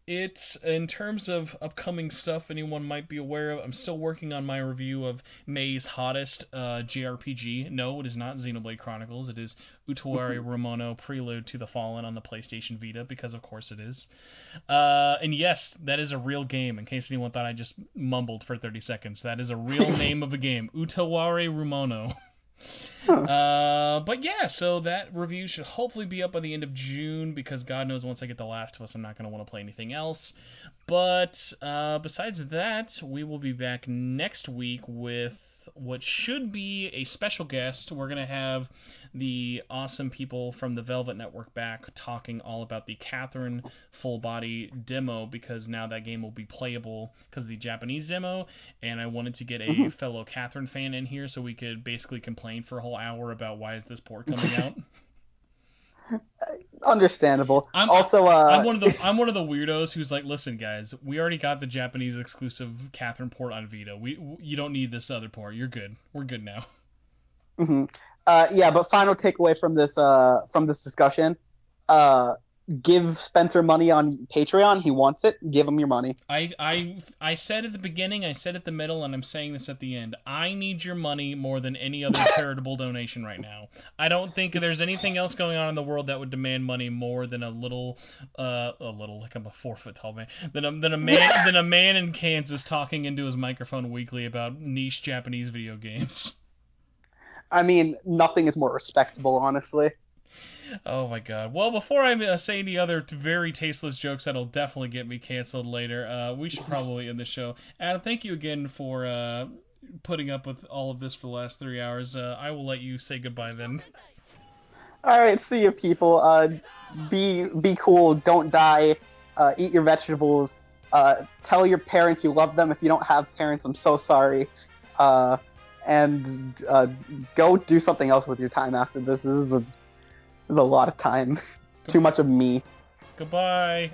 it in terms of upcoming stuff anyone might be aware of. I'm still working on my review of May's hottest JRPG. No, it is not Xenoblade Chronicles. It is Utawari Ramono Prelude to the Fallen on the PlayStation Vita, because of course it is. And yes, that is a real game, in case anyone thought I just mumbled for 30 seconds. That is a real name of a game. Utawari Ramono. But yeah, so that review should hopefully be up by the end of June, because God knows once I get The Last of Us, I'm not going to want to play anything else. But besides that, we will be back next week with what should be a special guest. We're going to have the awesome people from the Velvet Network back talking all about the Catherine full body demo, because now that game will be playable because of the Japanese demo, and I wanted to get a fellow Catherine fan in here so we could basically complain for a whole hour about why is this port coming out. Understandable. I'm one of the weirdos who's like, listen guys, we already got the Japanese exclusive Catherine port on Vita. You don't need this other port. You're good. We're good now. Yeah, but final takeaway from this discussion: give Spencer money on Patreon. He wants it. Give him your money. I said at the beginning, I said at the middle, and I'm saying this at the end. I need your money more than any other charitable donation right now. I don't think there's anything else going on in the world that would demand money more than a little like I'm a 4 foot tall man, than a man in Kansas talking into his microphone weekly about niche Japanese video games. I mean, nothing is more respectable, honestly. Oh my god. Well, before I say any other very tasteless jokes that'll definitely get me canceled later, we should probably end the show. Adam, thank you again for putting up with all of this for the last 3 hours. I will let you say goodbye then. Alright, see you people. Be cool, don't die, eat your vegetables, tell your parents you love them. If you don't have parents, I'm so sorry. And go do something else with your time after this. This is a lot of time. Too much of me. Goodbye.